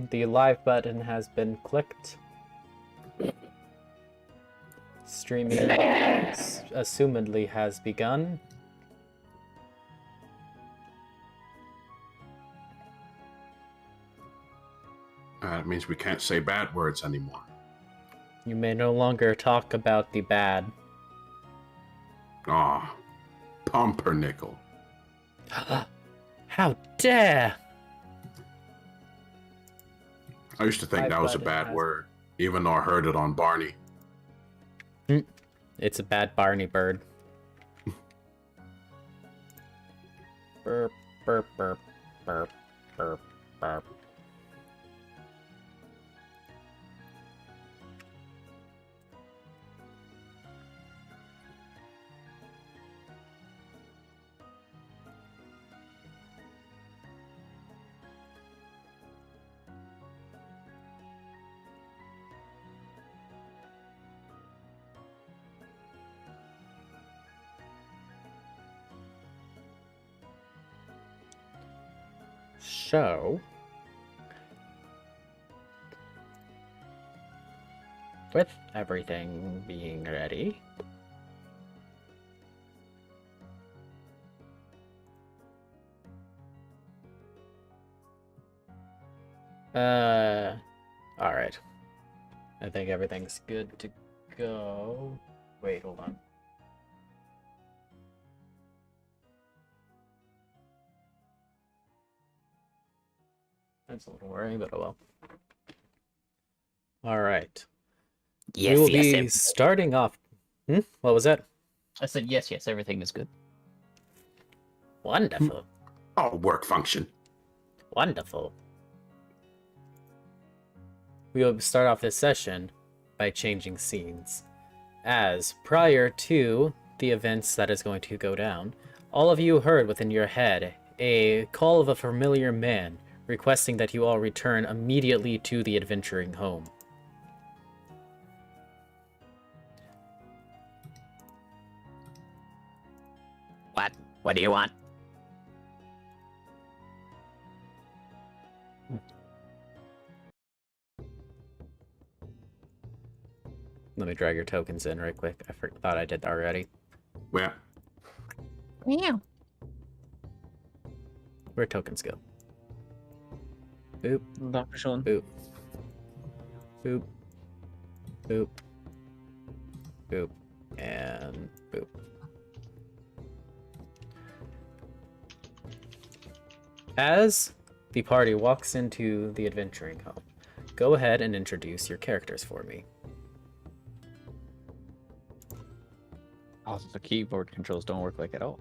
The live button has been clicked. Streaming assumedly has begun. It means we can't say bad words anymore. You may no longer talk about the bad. Aw, pumpernickel. How dare! I used to think that was a bad word, even though I heard it on Barney. It's a bad Barney bird. Burp, burp, burp, burp, burp, burp. So, with everything being ready, all right. I think everything's good to go. Wait, hold on. That's a little worrying, but oh well. All right. Yes, we will yes, be starting off. What was that? I said yes, yes, everything is good. Wonderful. Oh, work function. Wonderful. We will start off this session by changing scenes. As prior to the events that is going to go down, all of you heard within your head a call of a familiar man requesting that you all return immediately to the adventuring home. What? What do you want? Let me drag your tokens in right quick. I thought I did already. Where? Yeah. Where'd tokens go? Boop. Dr. Sean. Boop. Boop. Boop. Boop. And boop. As the party walks into the adventuring home, go ahead and introduce your characters for me. Also, the keyboard controls don't work like at all.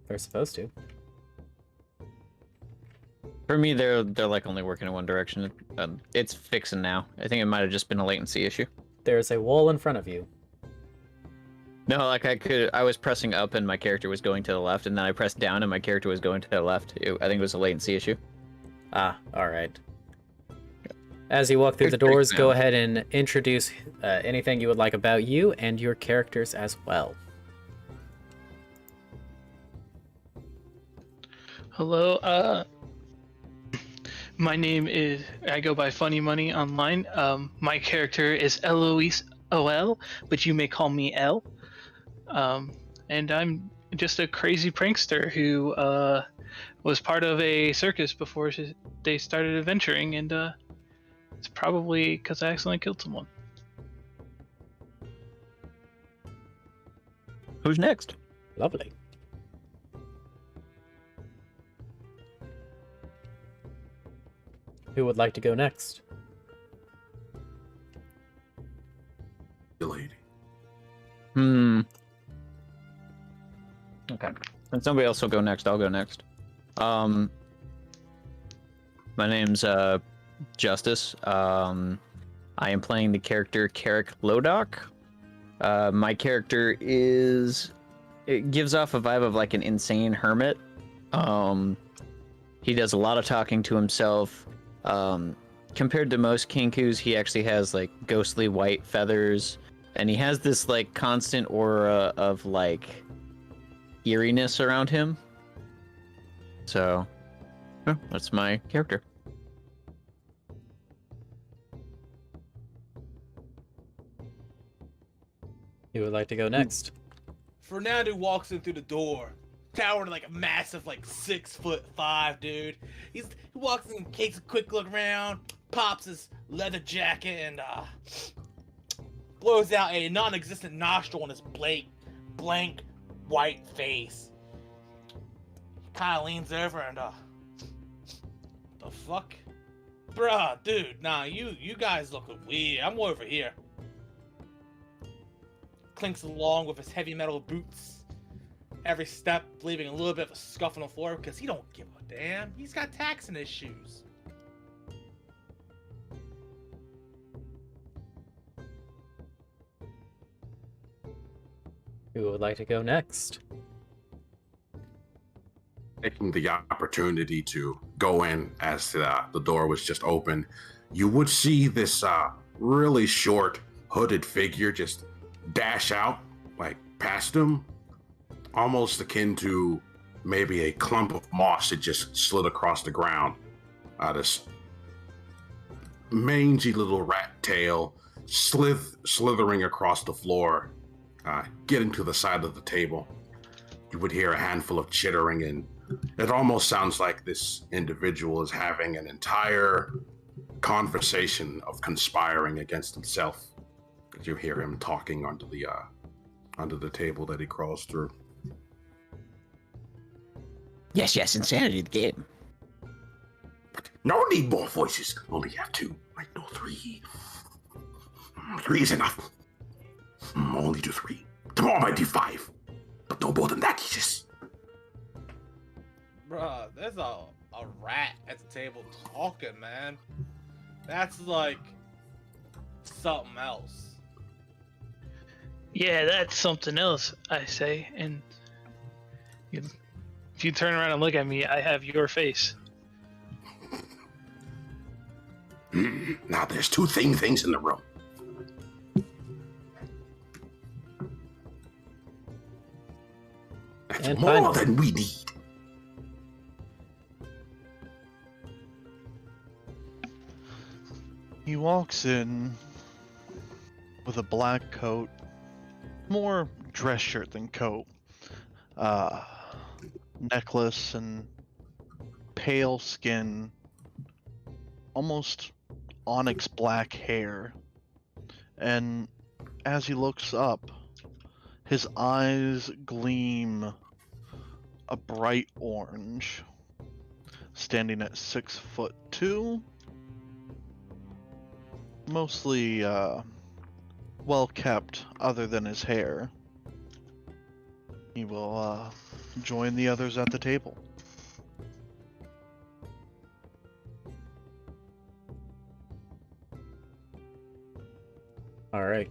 They're supposed to. For me, they're like only working in one direction. It's fixing now. I think it might have just been a latency issue. There's a wall in front of you. No, like I was pressing up and my character was going to the left, and then I pressed down and my character was going to the left. I think it was a latency issue. Ah, alright. As you walk through the doors, go ahead and introduce anything you would like about you and your characters as well. Hello, my name is, I go by Funny Money online. My character is Eloise OL, but you may call me L. And I'm just a crazy prankster who was part of a circus before they started adventuring, and it's probably because I accidentally killed someone. Who's next? Lovely. Who would like to go next? The lady. Okay. And somebody else will go next. I'll go next. My name's Justice. I am playing the character Carrick Lodock. My character it gives off a vibe of like an insane hermit. He does a lot of talking to himself. Compared to most kinkus, he actually has like ghostly white feathers, and he has this like constant aura of like eeriness around him. So, yeah, that's my character. Who would like to go next? Fernando walks in through the door, towering like a massive, like 6'5", dude. He walks in, takes a quick look around, pops his leather jacket, and blows out a non-existent nostril on his blank white face. Kind of leans over and the fuck, bruh, dude. Nah, you guys look weird. I'm over here. Clinks along with his heavy metal boots. Every step leaving a little bit of a scuff on the floor because he don't give a damn. He's got tacks in his shoes. Who would like to go next? Taking the opportunity to go in as the door was just open, you would see this really short hooded figure just dash out, like past him, almost akin to maybe a clump of moss that just slid across the ground. This mangy little rat tail slithering across the floor, getting to the side of the table. You would hear a handful of chittering, and it almost sounds like this individual is having an entire conversation of conspiring against himself. You hear him talking under the table that he crawls through. Yes, insanity the game. No need more voices. Only have two. Right, no, three. Three is enough. Only do three. Tomorrow might do five. But no more than that, Jesus. Bruh, there's a rat at the table talking, man. That's like something else. Yeah, that's something else, I say. And if you turn around and look at me, I have your face. Now there's two things in the room. That's And more finally, than we need. He walks in with a black coat, more dress shirt than coat, necklace and pale skin, almost onyx black hair. And as he looks up, his eyes gleam a bright orange, standing at 6'2", mostly well kept other than his hair. He will join the others at the table. all right.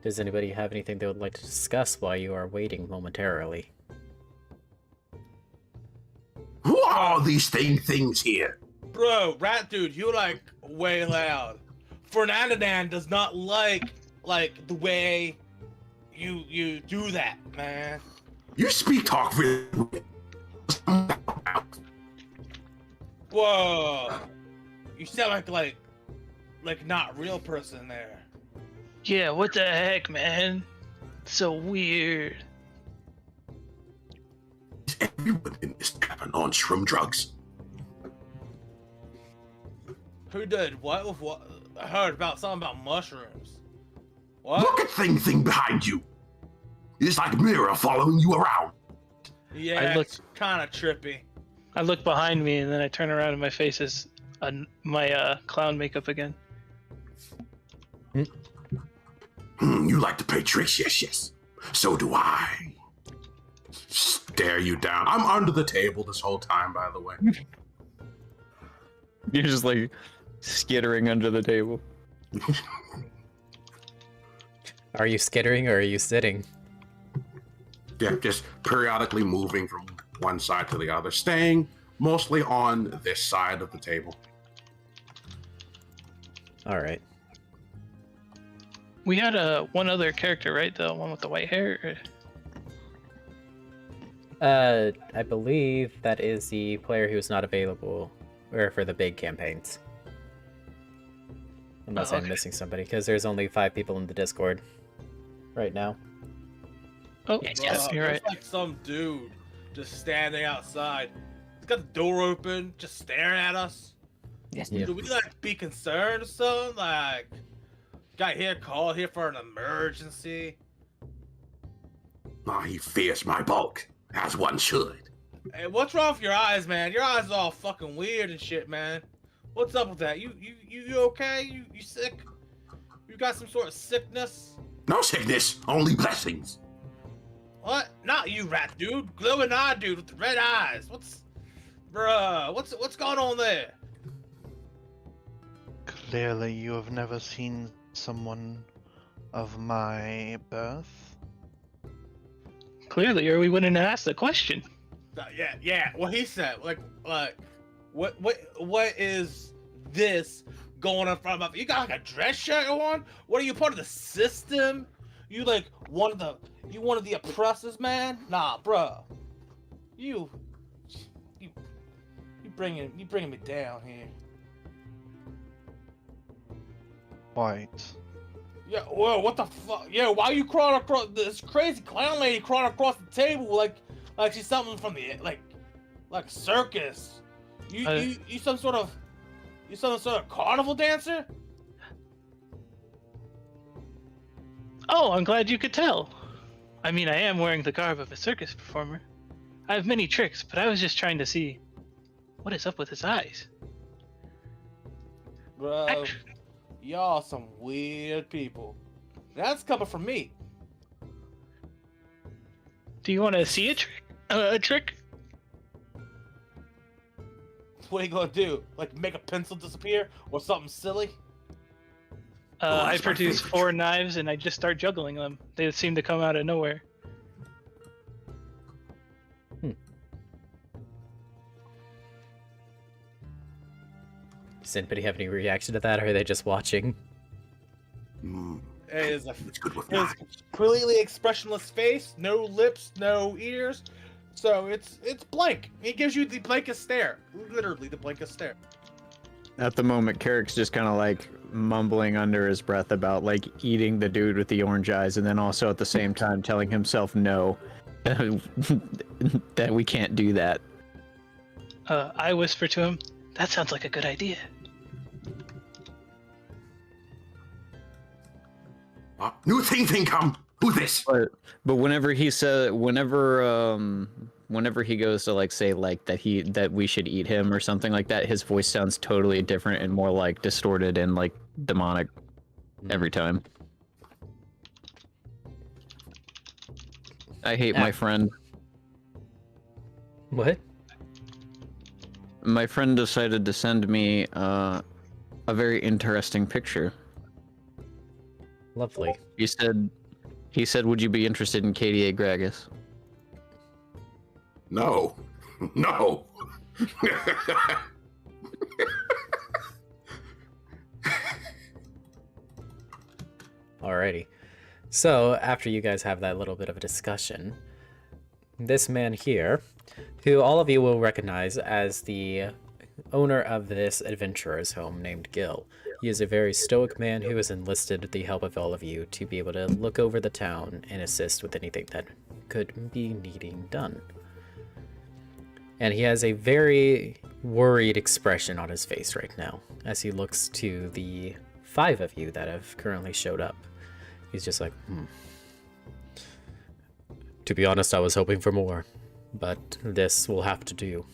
Does anybody have anything they would like to discuss while you are waiting momentarily? Who are all these things here? Bro, rat dude, you like way loud. Fernandan does not like the way you do that, man. You talk really. Whoa. You sound like not real person there. Yeah, what the heck, man? So weird. Is everyone in this cabin on shroom drugs? Who did what with what? I heard about something about mushrooms. What? Look at thing behind you. It's like a mirror following you around. Yeah, it's kind of trippy. I look behind me and then I turn around and my face is my clown makeup again. You like to play tricks, yes. So do I. Stare you down. I'm under the table this whole time, by the way. You're just like skittering under the table. Are you skittering or are you sitting? Yeah, just periodically moving from one side to the other, staying mostly on this side of the table. All right. We had one other character, right? The one with the white hair? I believe that is the player who is not available or for the big campaigns. Unless Oh, I'm okay. missing somebody, because there's only 5 people in the Discord right now. Oh, Yes, yes, yes. you're There's right. like some dude just standing outside. He's got the door open, just staring at us. Yes. Yeah. Do we like be concerned or something? Like, got here, call here for an emergency. He fears my bulk, as one should. Hey, what's wrong with your eyes, man? Your eyes are all fucking weird and shit, man. What's up with that? You okay? You sick? You got some sort of sickness? No sickness, only blessings. What? Not you, rat dude. Glowing eye dude with the red eyes. What's going on there? Clearly, you have never seen someone of my birth. Clearly, or we wouldn't have asked the question. Yeah. What he said. Like, what is this going in front of? You got like a dress shirt on? What are you, part of the system? You like one of the oppressors, man? Nah, bruh. You bringing me down here. Quite. Yeah, whoa, what the fuck? Yeah, why you crawling across this crazy clown lady crawling across the table like she's something from the like a circus? You some sort of carnival dancer? Oh, I'm glad you could tell. I mean, I am wearing the garb of a circus performer. I have many tricks, but I was just trying to see what is up with his eyes. Bro, Actu- y'all some weird people. That's coming from me. Do you want to see a trick? A trick? What are you gonna do? Like make a pencil disappear or something silly? I that's my produce favorite 4 trick. knives and I just start juggling them. They seem to come out of nowhere. Does anybody have any reaction to that, or are they just watching? It is It's good with his knives. completely expressionless face, no lips, no ears. So it's blank. He gives you the blankest stare. Literally the blankest stare. At the moment, Carrick's just kind of like mumbling under his breath about like eating the dude with the orange eyes, and then also at the same time telling himself no, that we can't do that. I whisper to him, "That sounds like a good idea." New thing come. Who this? But whenever he said, whenever he goes to like say like that we should eat him or something like that, his voice sounds totally different and more like distorted and like demonic every time. I hate my friend. What? My friend decided to send me a very interesting picture. Lovely. He said, "Would you be interested in KDA Gragas?" No. No. Alrighty. So, after you guys have that little bit of a discussion, this man here, who all of you will recognize as the owner of this adventurer's home named Gil, he is a very stoic man who has enlisted the help of all of you to be able to look over the town and assist with anything that could be needing done. And he has a very worried expression on his face right now as he looks to the 5 of you that have currently showed up. He's just like, To be honest, I was hoping for more, but this will have to do.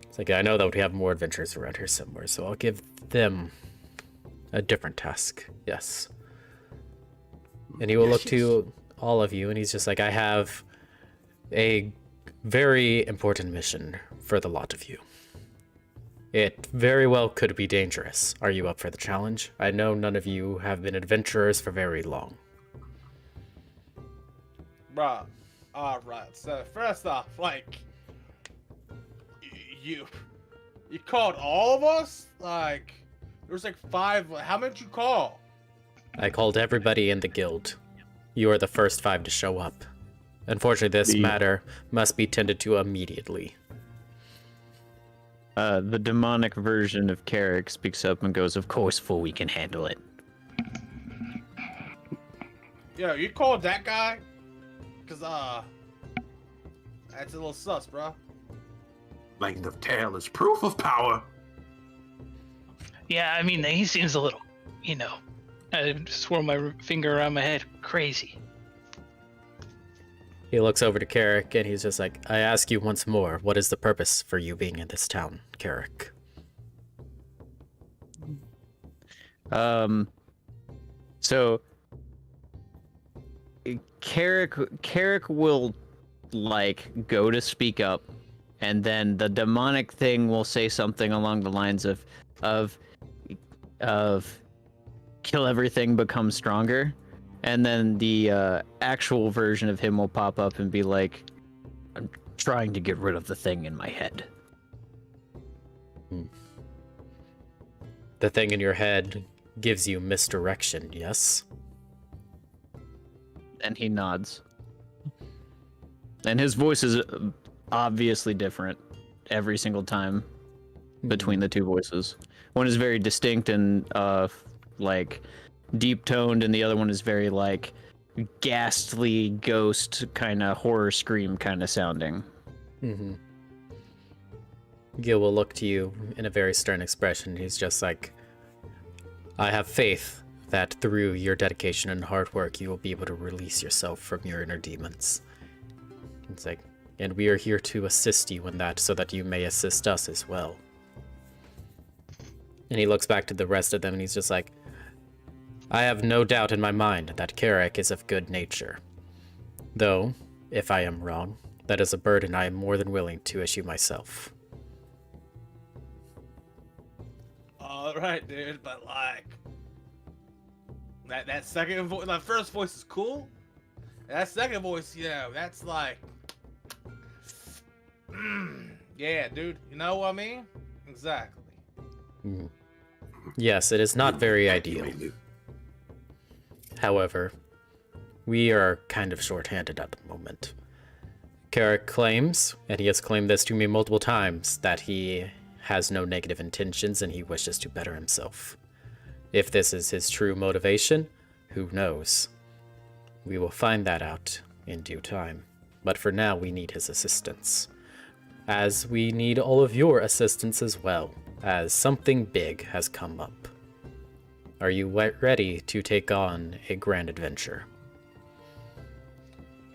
It's like, I know that we have more adventures around here somewhere, so I'll give them a different task. Yes. And he will look to all of you, and he's just like, I have a very important mission for the lot of you. It very well could be dangerous. Are you up for the challenge? I know none of you have been adventurers for very long. Bruh. Alright, so first off, like, you called all of us? Like, there was like 5, how many did you call? I called everybody in the guild. You are the first 5 to show up. Unfortunately, this matter must be tended to immediately. The demonic version of Carrick speaks up and goes, "Of course, fool, we can handle it." Yo, you called that guy? Cause that's a little sus, bro. Length of tail is proof of power. Yeah, I mean, he seems a little, I swirl my finger around my head. Crazy. He looks over to Carrick and he's just like, I ask you once more, what is the purpose for you being in this town, Carrick? So Carrick will like go to speak up, and then the demonic thing will say something along the lines of kill everything, become stronger, and then the actual version of him will pop up and be like, I'm trying to get rid of the thing in my head. The thing in your head gives you misdirection, yes? And he nods. And his voice is obviously different every single time between the two voices. One is very distinct and like deep toned, and the other one is very like ghastly ghost kind of horror scream kind of sounding. Mm-hmm. Gil will look to you in a very stern expression. He's just like, I have faith that through your dedication and hard work, you will be able to release yourself from your inner demons. It's like, and we are here to assist you in that so that you may assist us as well. And he looks back to the rest of them and he's just like, I have no doubt in my mind that Carrick is of good nature. Though, if I am wrong, that is a burden I am more than willing to issue myself. All right, dude, but like that second voice, that first voice is cool. That second voice, that's like, yeah, dude. You know what I mean? Exactly. Yes, it is not very ideal. However, we are kind of short-handed at the moment. Carrick claims, and he has claimed this to me multiple times, that he has no negative intentions and he wishes to better himself. If this is his true motivation, who knows? We will find that out in due time. But for now, we need his assistance. As we need all of your assistance as well, as something big has come up. Are you ready to take on a grand adventure?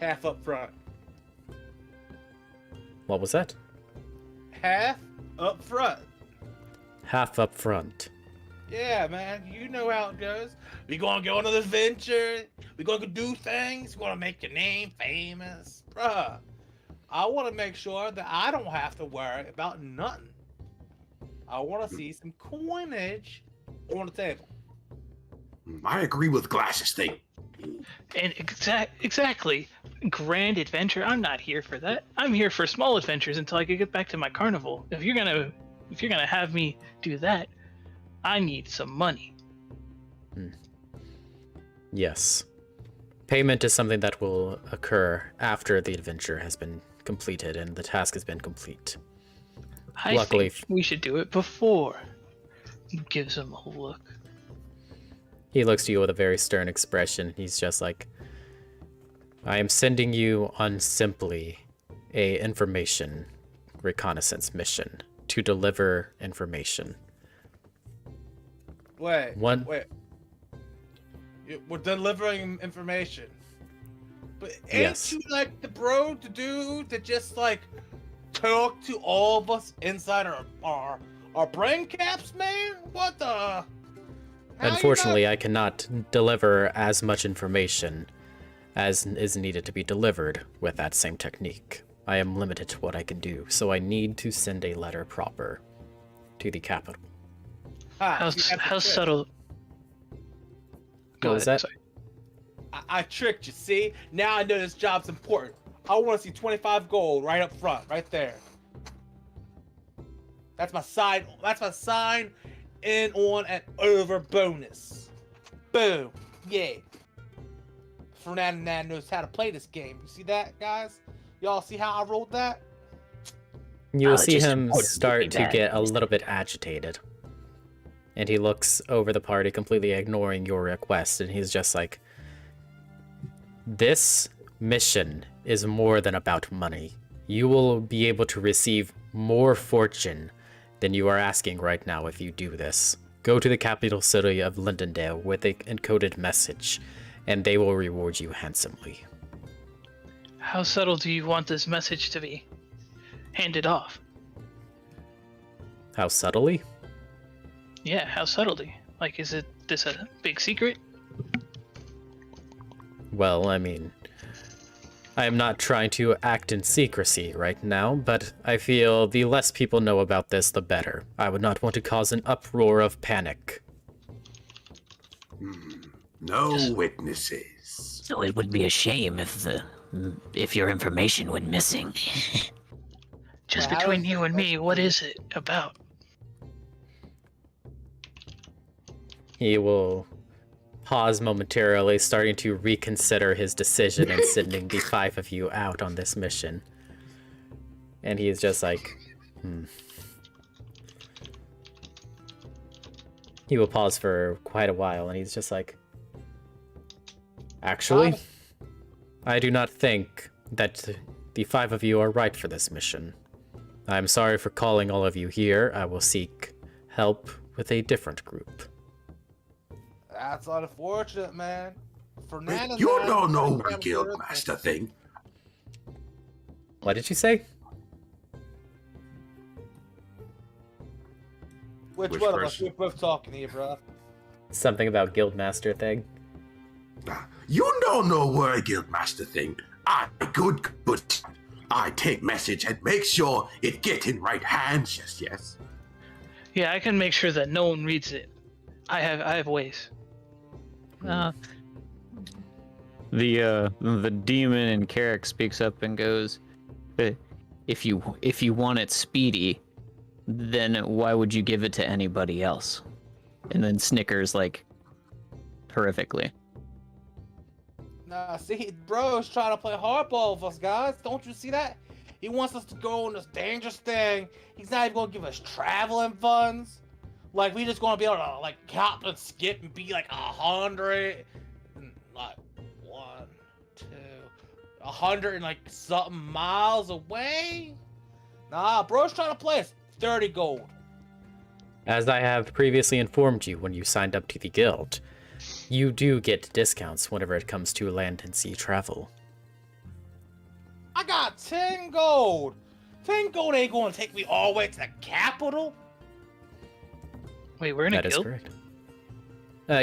Half up front. What was that? Half up front. Half up front. Yeah, man, you know how it goes. We gonna go on an adventure. We gonna do things. We gonna make your name famous, bruh. I want to make sure that I don't have to worry about nothing. I want to see some coinage on the table. I agree with Glass's thing. And exactly. Grand adventure. I'm not here for that. I'm here for small adventures until I can get back to my carnival. If you're gonna have me do that, I need some money. Yes. Payment is something that will occur after the adventure has been completed and the task has been complete. I think we should do it before. He gives him a look. He looks to you with a very stern expression. He's just like, I am sending you on simply a information reconnaissance mission to deliver information. Wait. We're delivering information. But ain't Yes. you like the bro to do to just like talk to all of us inside our brain caps, man? What the? How Unfortunately, you not... I cannot deliver as much information as is needed to be delivered with that same technique. I am limited to what I can do, so I need to send a letter proper to the capital. How subtle? What was that? Sorry. I tricked you, see? Now I know this job's important. I want to see 25 gold right up front, right there. That's my sign in on and over bonus. Boom. Yeah. Fernando knows how to play this game. You see that, guys? Y'all see how I rolled that? You will see Just him wouldn't start be to bad. get a little bit agitated. And he looks over the party, completely ignoring your request, and he's just like, this mission is more than about money. You will be able to receive more fortune than you are asking right now if you do this. Go to the capital city of Lindendale with an encoded message, and they will reward you handsomely. How subtle do you want this message to be handed off? How subtly? Yeah, how subtly? Like, is this a big secret? Well, I mean, I am not trying to act in secrecy right now, but I feel the less people know about this, the better. I would not want to cause an uproar of panic. No witnesses. So it would be a shame if your information went missing. Just Well, how between is- you and me, what is it about? He will pause momentarily, starting to reconsider his decision in sending the 5 of you out on this mission. And he is just like, He will pause for quite a while, and he's just like, actually, I do not think that the 5 of you are right for this mission. I'm sorry for calling all of you here. I will seek help with a different group. That's unfortunate, man. Wait, Fernando. you don't know what Guildmaster thing. What did you say? Which Which one of us? person? We're both talking here, bro. Something about Guildmaster thing? You don't know where Guildmaster thing. Good. I take message and make sure it get in right hands. Yes. Yeah, I can make sure that no one reads it. I have ways. The demon in Carrick speaks up and goes, if you want it speedy, then why would you give it to anybody else? And then snickers like horrifically. Nah, see, bro's trying to play hardball with us, guys. Don't you see that? He wants us to go on this dangerous thing. He's not even gonna give us traveling funds. Like, we just gonna be able to, like, hop and skip and be, like, 100. And, like, 1, 2, 100 and, like, something miles away? Nah, bro's trying to play us 30 gold. As I have previously informed you when you signed up to the guild, you do get discounts whenever it comes to land and sea travel. I got 10 gold. 10 gold ain't gonna take me all the way to the capital. Wait, we're in a That is guild? correct.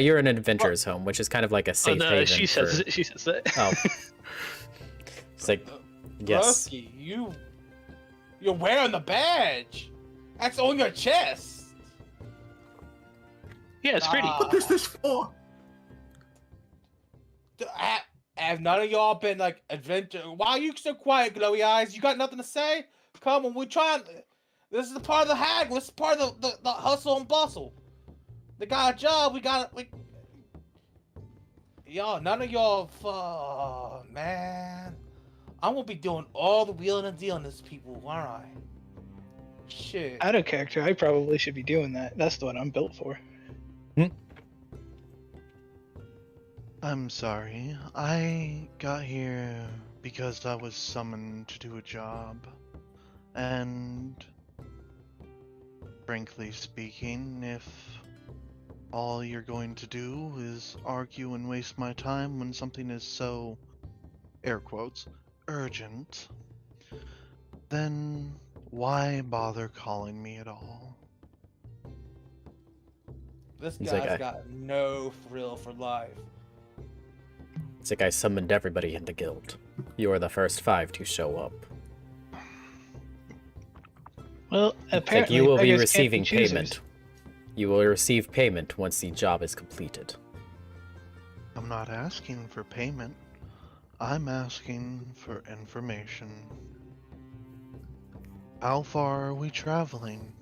You're in an adventurer's home, which is kind of like a Oh, safe no, haven. she for... says she says that. Oh. It's like, yes. Broski, you're wearing the badge. That's on your chest. Yeah, it's pretty. What is this for? Have none of y'all been like adventure? Why are you so quiet, glowy eyes? You got nothing to say? Come on, we're trying. This is the part of the haggle. This is part of the hustle and bustle. They got a job. We got it. Y'all, none of y'all. Man, I'm gonna be doing all the wheeling and dealing with people, aren't I? Shit. Out of character, I probably should be doing that. That's what I'm built for. I'm sorry. I got here because I was summoned to do a job. And frankly speaking, if all you're going to do is argue and waste my time when something is so, air quotes, urgent, then why bother calling me at all? This He's guy's like, got no thrill for life. It's like I summoned everybody in the guild. You are the first 5 to show up. Well, It's like apparently you will be beggars can't receiving choosers. payment. You will receive payment once the job is completed. I'm not asking for payment. I'm asking for information. How far are we traveling?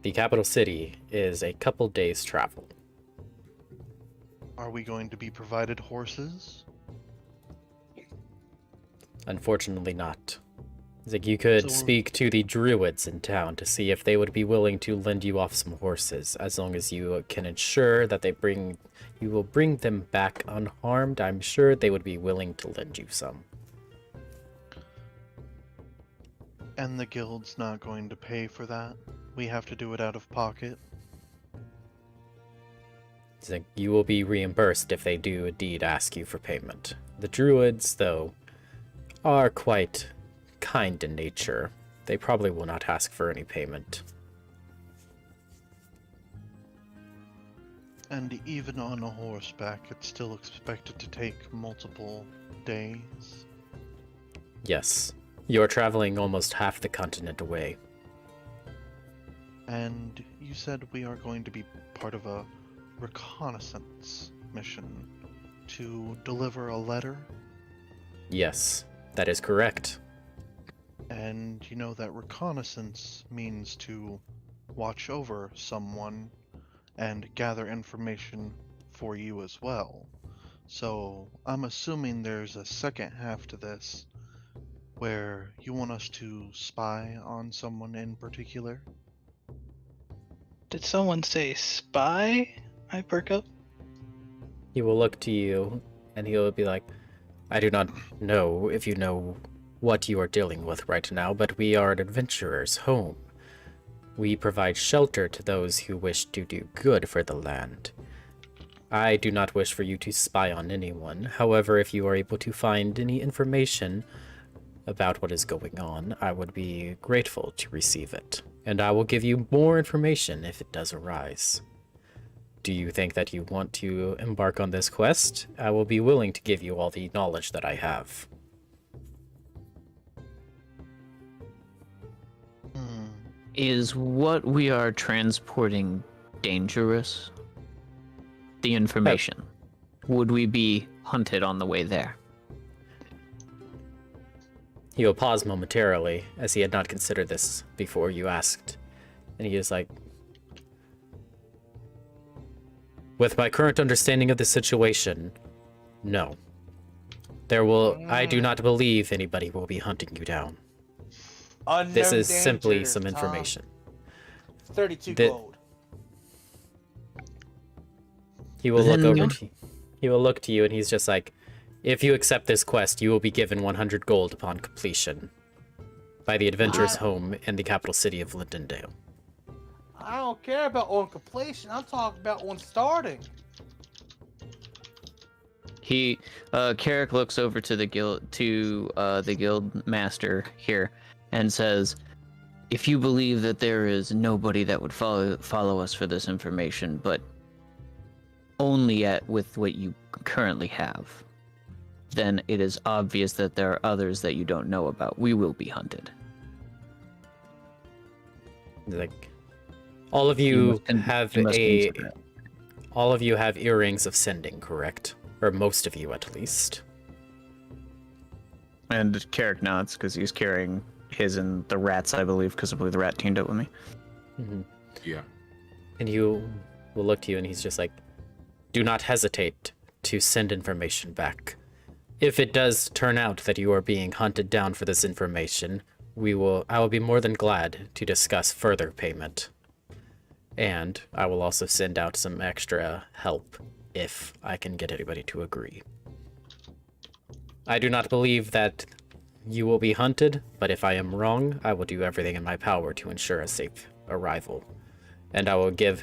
The capital city is a couple days' travel. Are we going to be provided horses? Unfortunately not. It's like you could So- speak to the druids in town to see if they would be willing to lend you off some horses, as long as you can ensure that you will bring them back unharmed. I'm sure they would be willing to lend you some. And the guild's not going to pay for that. We have to do it out of pocket. It's like you will be reimbursed if they do indeed ask you for payment. The druids, though, are quite kind in nature. They probably will not ask for any payment. And even on a horseback, it's still expected to take multiple days. Yes, you are traveling almost half the continent away. And you said we are going to be part of a reconnaissance mission to deliver a letter. Yes, that is correct. And you know that reconnaissance means to watch over someone and gather information for you as well. So I'm assuming there's a second half to this where you want us to spy on someone in particular. Did someone say spy? I perk up. He will look to you, and he will be like, I do not know if you know what you are dealing with right now, but we are an adventurer's home. We provide shelter to those who wish to do good for the land. I do not wish for you to spy on anyone. However, if you are able to find any information about what is going on, I would be grateful to receive it. And I will give you more information if it does arise. Do you think that you want to embark on this quest? I will be willing to give you all the knowledge that I have. Is what we are transporting dangerous? The information. Would we be hunted on the way there? He will pause momentarily, as he had not considered this before you asked. And he is like, with my current understanding of the situation, no. I do not believe anybody will be hunting you down. Unknown This is simply danger, some Tom. information. 32 The- gold. He will look Then- over to you. He will look to you and he's just like, if you accept this quest, you will be given 100 gold upon completion by the adventurer's home in the capital city of Lindendale. I don't care about on completion. I'm talking about on starting. Carrick looks over to the guild master here and says, if you believe that there is nobody that would follow us for this information, but only with what you currently have, then it is obvious that there are others that you don't know about. We will be hunted. Like, all of you have all of you have earrings of sending, correct? Or most of you, at least. And Carrick nods because he's carrying his and the rat's, I believe, because I believe the rat teamed up with me. Mm-hmm. Yeah. And you will look to you and he's just like, do not hesitate to send information back. If it does turn out that you are being hunted down for this information, I will be more than glad to discuss further payment. And I will also send out some extra help if I can get anybody to agree. I do not believe that you will be hunted, but if I am wrong, I will do everything in my power to ensure a safe arrival. And I will give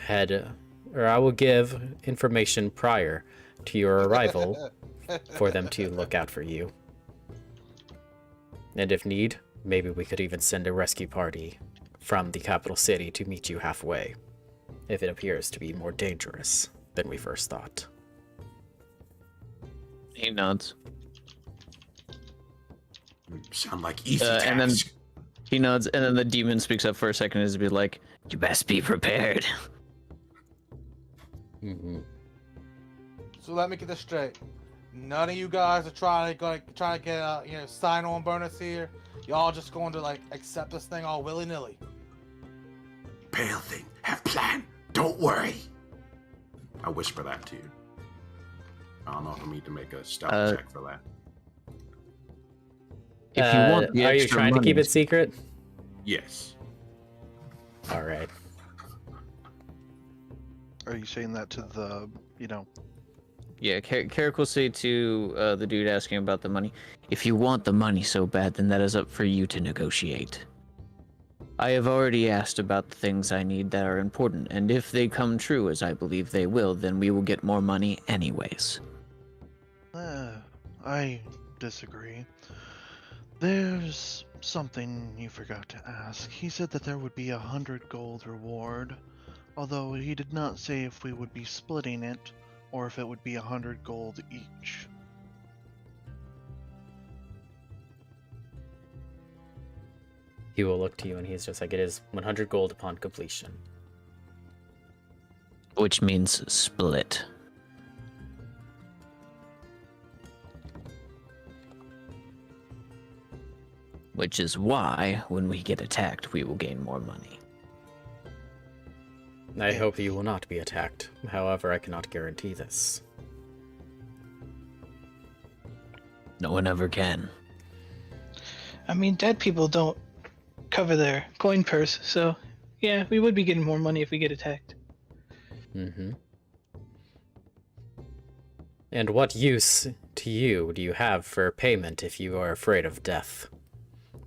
information prior to your arrival for them to look out for you. And if need, maybe we could even send a rescue party from the capital city to meet you halfway, if it appears to be more dangerous than we first thought. He nods. Sound like easy And then task. he nods, and then the demon speaks up for a second and is be like, you best be prepared. Mm-hmm. So let me get this straight. None of you guys are trying to get a sign-on bonus here. Y'all just going to like accept this thing all willy-nilly. Pale thing, have plan. Don't worry. I whisper that to you. I don't know if I need to make a stealth check for that. If you want the are you extra trying to keep money- it secret? Yes. All right. Are you saying that to the, Yeah, Carrick will say to the dude asking about the money, if you want the money so bad, then that is up for you to negotiate. I have already asked about the things I need that are important, and if they come true, as I believe they will, then we will get more money anyways. I disagree. There's something you forgot to ask. He said that there would be 100 gold reward, although he did not say if we would be splitting it or if it would be 100 gold each. He will look to you and he's just like, it is 100 gold upon completion. Which means split. Which is why, when we get attacked, we will gain more money. I hope you will not be attacked. However, I cannot guarantee this. No one ever can. I mean, dead people don't cover their coin purse, so yeah, we would be getting more money if we get attacked. Mm-hmm. And what use to you do you have for payment if you are afraid of death?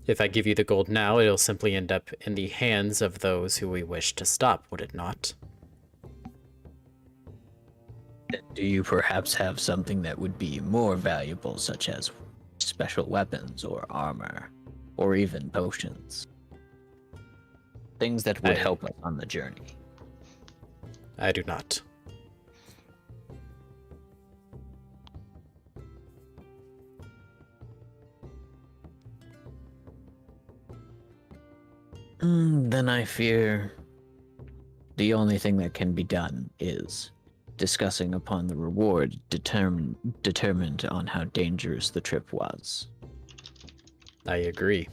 If I give you the gold now, it'll simply end up in the hands of those who we wish to stop, would it not? Do you perhaps have something that would be more valuable, such as special weapons or armor, or even potions? Things that would help us on the journey. I do not. Then I fear the only thing that can be done is discussing upon the reward determined on how dangerous the trip was. I agree.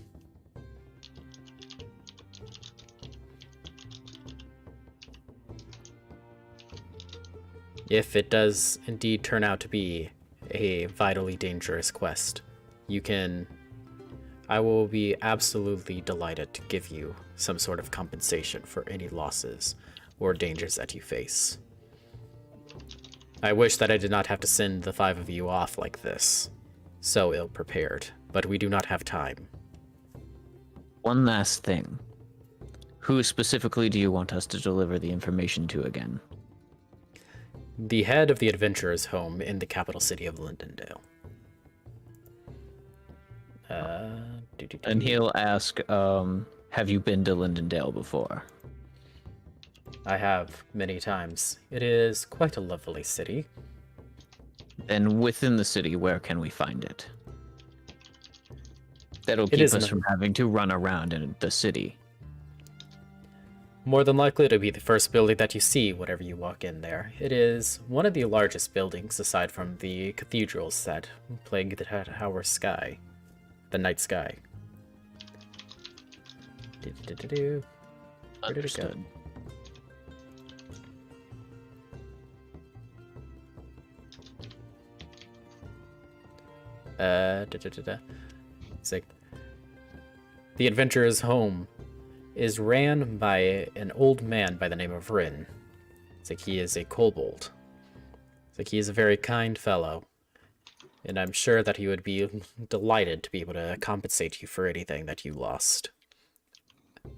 If it does indeed turn out to be a vitally dangerous quest, I will be absolutely delighted to give you some sort of compensation for any losses or dangers that you face. I wish that I did not have to send the 5 of you off like this, so ill-prepared, but we do not have time. One last thing. Who specifically do you want us to deliver the information to again? The head of the adventurer's home in the capital city of Lindendale. And he'll ask, have you been to Lindendale before? I have many times. It is quite a lovely city. And within the city, where can we find it? That'll It keep is us in a- from having to run around in the city. More than likely, it'll be the first building that you see whenever you walk in there. It is one of the largest buildings aside from the cathedrals that plague the tower sky. The night sky. Where did it go? Understood. It's like the adventurer's home is ran by an old man by the name of Rin. It's like he is a kobold. It's like he is a very kind fellow, and I'm sure that he would be delighted to be able to compensate you for anything that you lost.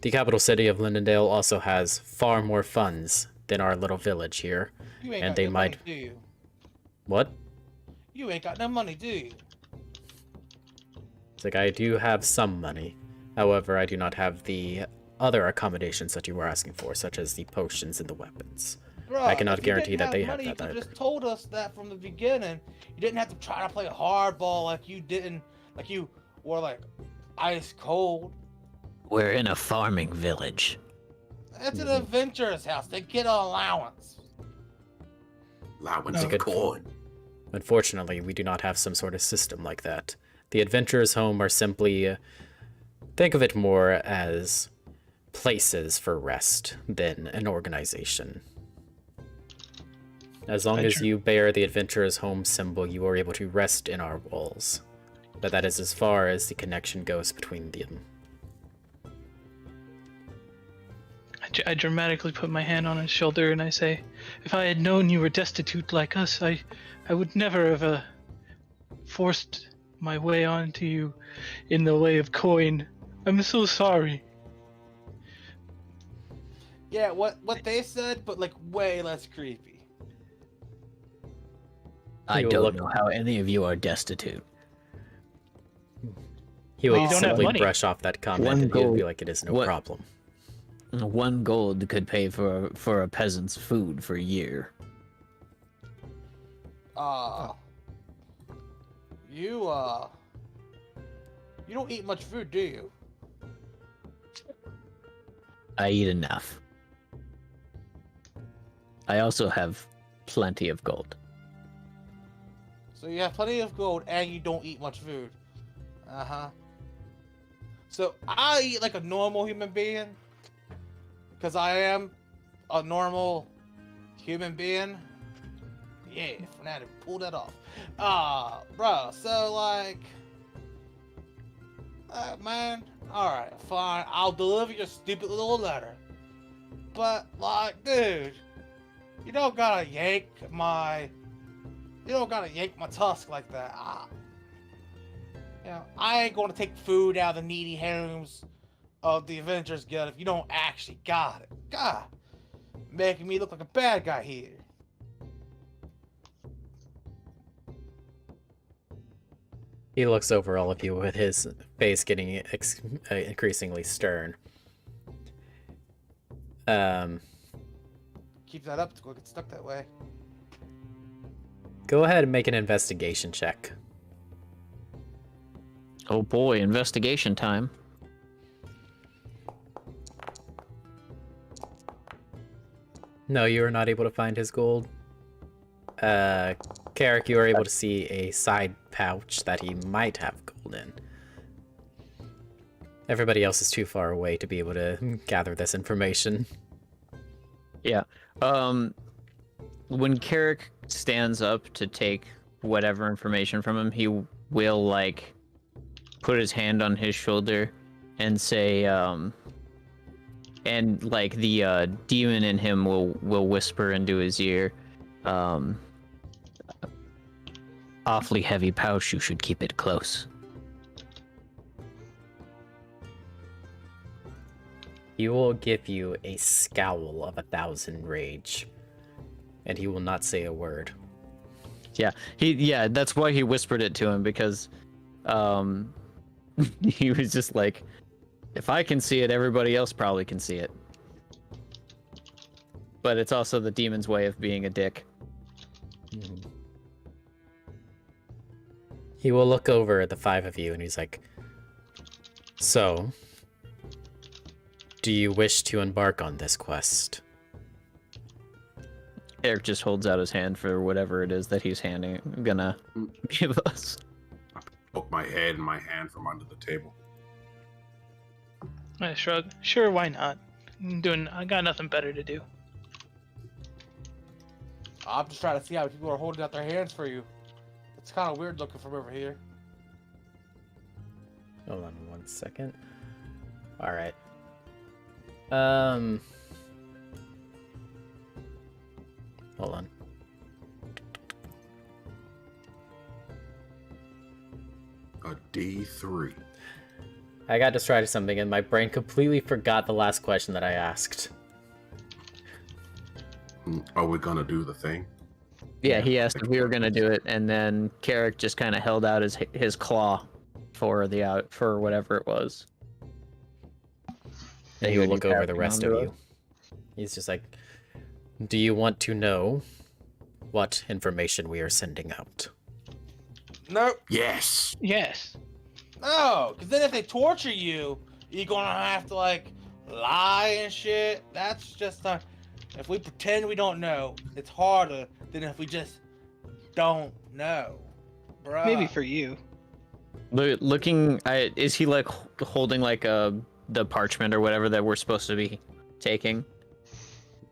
The capital city of Lindendale also has far more funds than our little village here, You ain't and got they no might. money, do you? What? You ain't got no money, do you? It's like I do have some money. However, I do not have the other accommodations that you were asking for, such as the potions and the weapons. Bruh, I cannot if you guarantee didn't that they money, have that You could either. just told us that from the beginning. You didn't have to try to play hardball like you didn't, like you were like ice cold. We're in a farming village. That's an adventurer's house. They get an allowance. Allowance That's a of good corn. Unfortunately, we do not have some sort of system like that. The adventurers' home are simply, think of it more as places for rest than an organization. As long as you bear the adventurer's home symbol, you are able to rest in our walls. but that is as far as the connection goes between them. I dramatically put my hand on his shoulder and I say, "If I had known you were destitute like us, I would never have forced my way onto you in the way of coin. I'm so sorry." Yeah, what they said, but like way less creepy. I You don't look- know how any of you are destitute. He Well, would you don't have simply money. brush off that comment One and he would be gold- like, it is no what- problem. 1 gold could pay for a peasant's food for a year. You you don't eat much food, do you? I eat enough. I also have plenty of gold. So you have plenty of gold and you don't eat much food. Uh-huh. So I eat like a normal human being. Because I am a normal human being. Yeah, Fnatic, pull that off. Bro, so like... man, alright, fine. I'll deliver your stupid little letter. But, like, dude, you don't gotta yank my tusk like that. You know, I ain't gonna take food out of the needy homes of the Avengers Guild if you don't actually got it. God, making me look like a bad guy here. He looks over all of you with his face getting increasingly stern. Keep that up, go get stuck that way. Go ahead and make an investigation check. Oh boy, investigation time. No, you are not able to find his gold. Carrick, you are able to see a side pouch that he might have gold in. Everybody else is too far away to be able to gather this information. Yeah. When Carrick stands up to take whatever information from him, he will like put his hand on his shoulder and say, and like the demon in him will whisper into his ear, Awfully heavy pouch, you should keep it close. He will give you a scowl of 1,000 rage, and he will not say a word. yeah, that's why he whispered it to him, because he was just like, if I can see it, everybody else probably can see it. But it's also the demon's way of being a dick. He will look over at the 5 of you and he's like, so, do you wish to embark on this quest? Eric just holds out his hand for whatever it is that he's gonna give us. Poke my head and my hand from under the table. I shrug. Sure, why not? I got nothing better to do. I'm just trying to see how people are holding out their hands for you. It's kind of weird looking from over here. Hold on 1 second. Alright. Hold on. A D3. I got distracted with something and my brain completely forgot the last question that I asked. Are we gonna do the thing? Yeah, he asked if we were gonna do it, and then Carrick just kind of held out his claw for whatever it was. And he will look over the rest of you. He's just like, do you want to know what information we are sending out? Nope. Yes. Yes. No, because then if they torture you, you're gonna have to like lie and shit. That's just not. If we pretend we don't know, it's harder than if we just don't know, bruh. Maybe for you. Looking at, is he like holding like the parchment or whatever that we're supposed to be taking?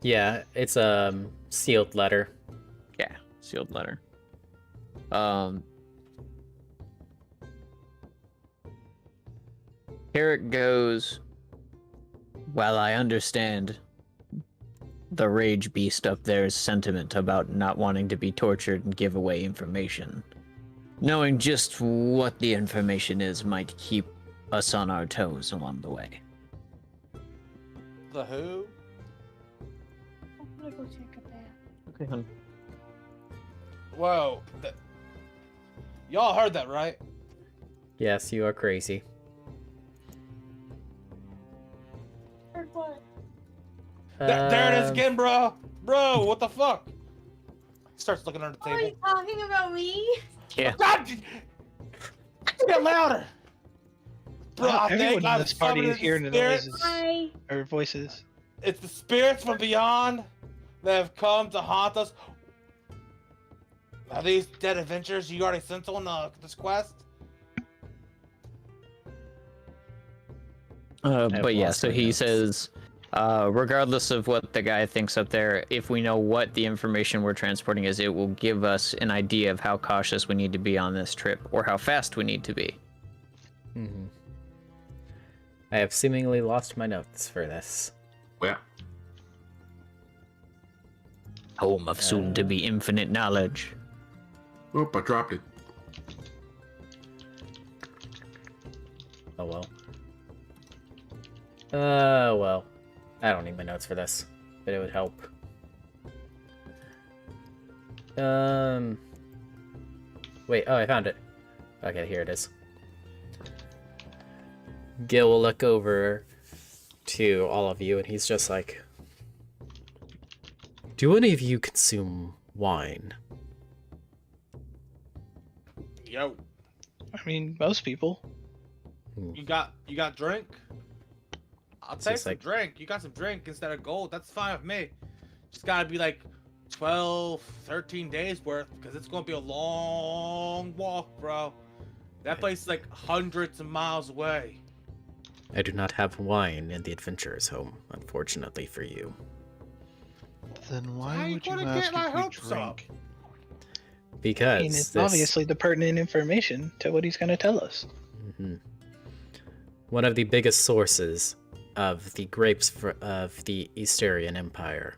Yeah, it's a sealed letter. Yeah, sealed letter. Carrick goes, well, I understand the rage beast up there's sentiment about not wanting to be tortured and give away information. Knowing just what the information is might keep us on our toes along the way. The who? I'm gonna go take a bath. Okay, hon. Whoa. Y'all heard that, right? Yes, you are crazy. Heard what? There it is again, bro. Bro, what the fuck? He starts looking under the Are you table. talking about me? Yeah. God, get louder. Bro, I Everyone think in I'm this party summoning is hearing the spirits. noises Hi. or voices. It's the spirits from beyond that have come to haunt us. Are these dead adventures you already sent on this quest? But yeah, lost so my he notes. says, regardless of what the guy thinks up there, if we know what the information we're transporting is, it will give us an idea of how cautious we need to be on this trip, or how fast we need to be. Mm-hmm. I have seemingly lost my notes for this. Well, Home of soon-to-be infinite knowledge. oh, I dropped it. Oh well. Well. I don't need my notes for this, but it would help. Wait, oh, I found it. Okay, here it is. Gil will look over to all of you, and he's just like, do any of you consume wine? Yo, I mean, most people. you got drink? I'll take just some like- drink. You got some drink instead of gold. That's fine with me. Just gotta be like 12, 13 days worth, because it's gonna be a long walk, bro. That place is like hundreds of miles away. I do not have wine in the adventurer's home, unfortunately for you. Then How why you would you gonna ask get my if we hopes up? drink? Because I mean, it's this... obviously the pertinent information to what he's going to tell us. Mhm. One of the biggest sources of the grapes of the Easterian Empire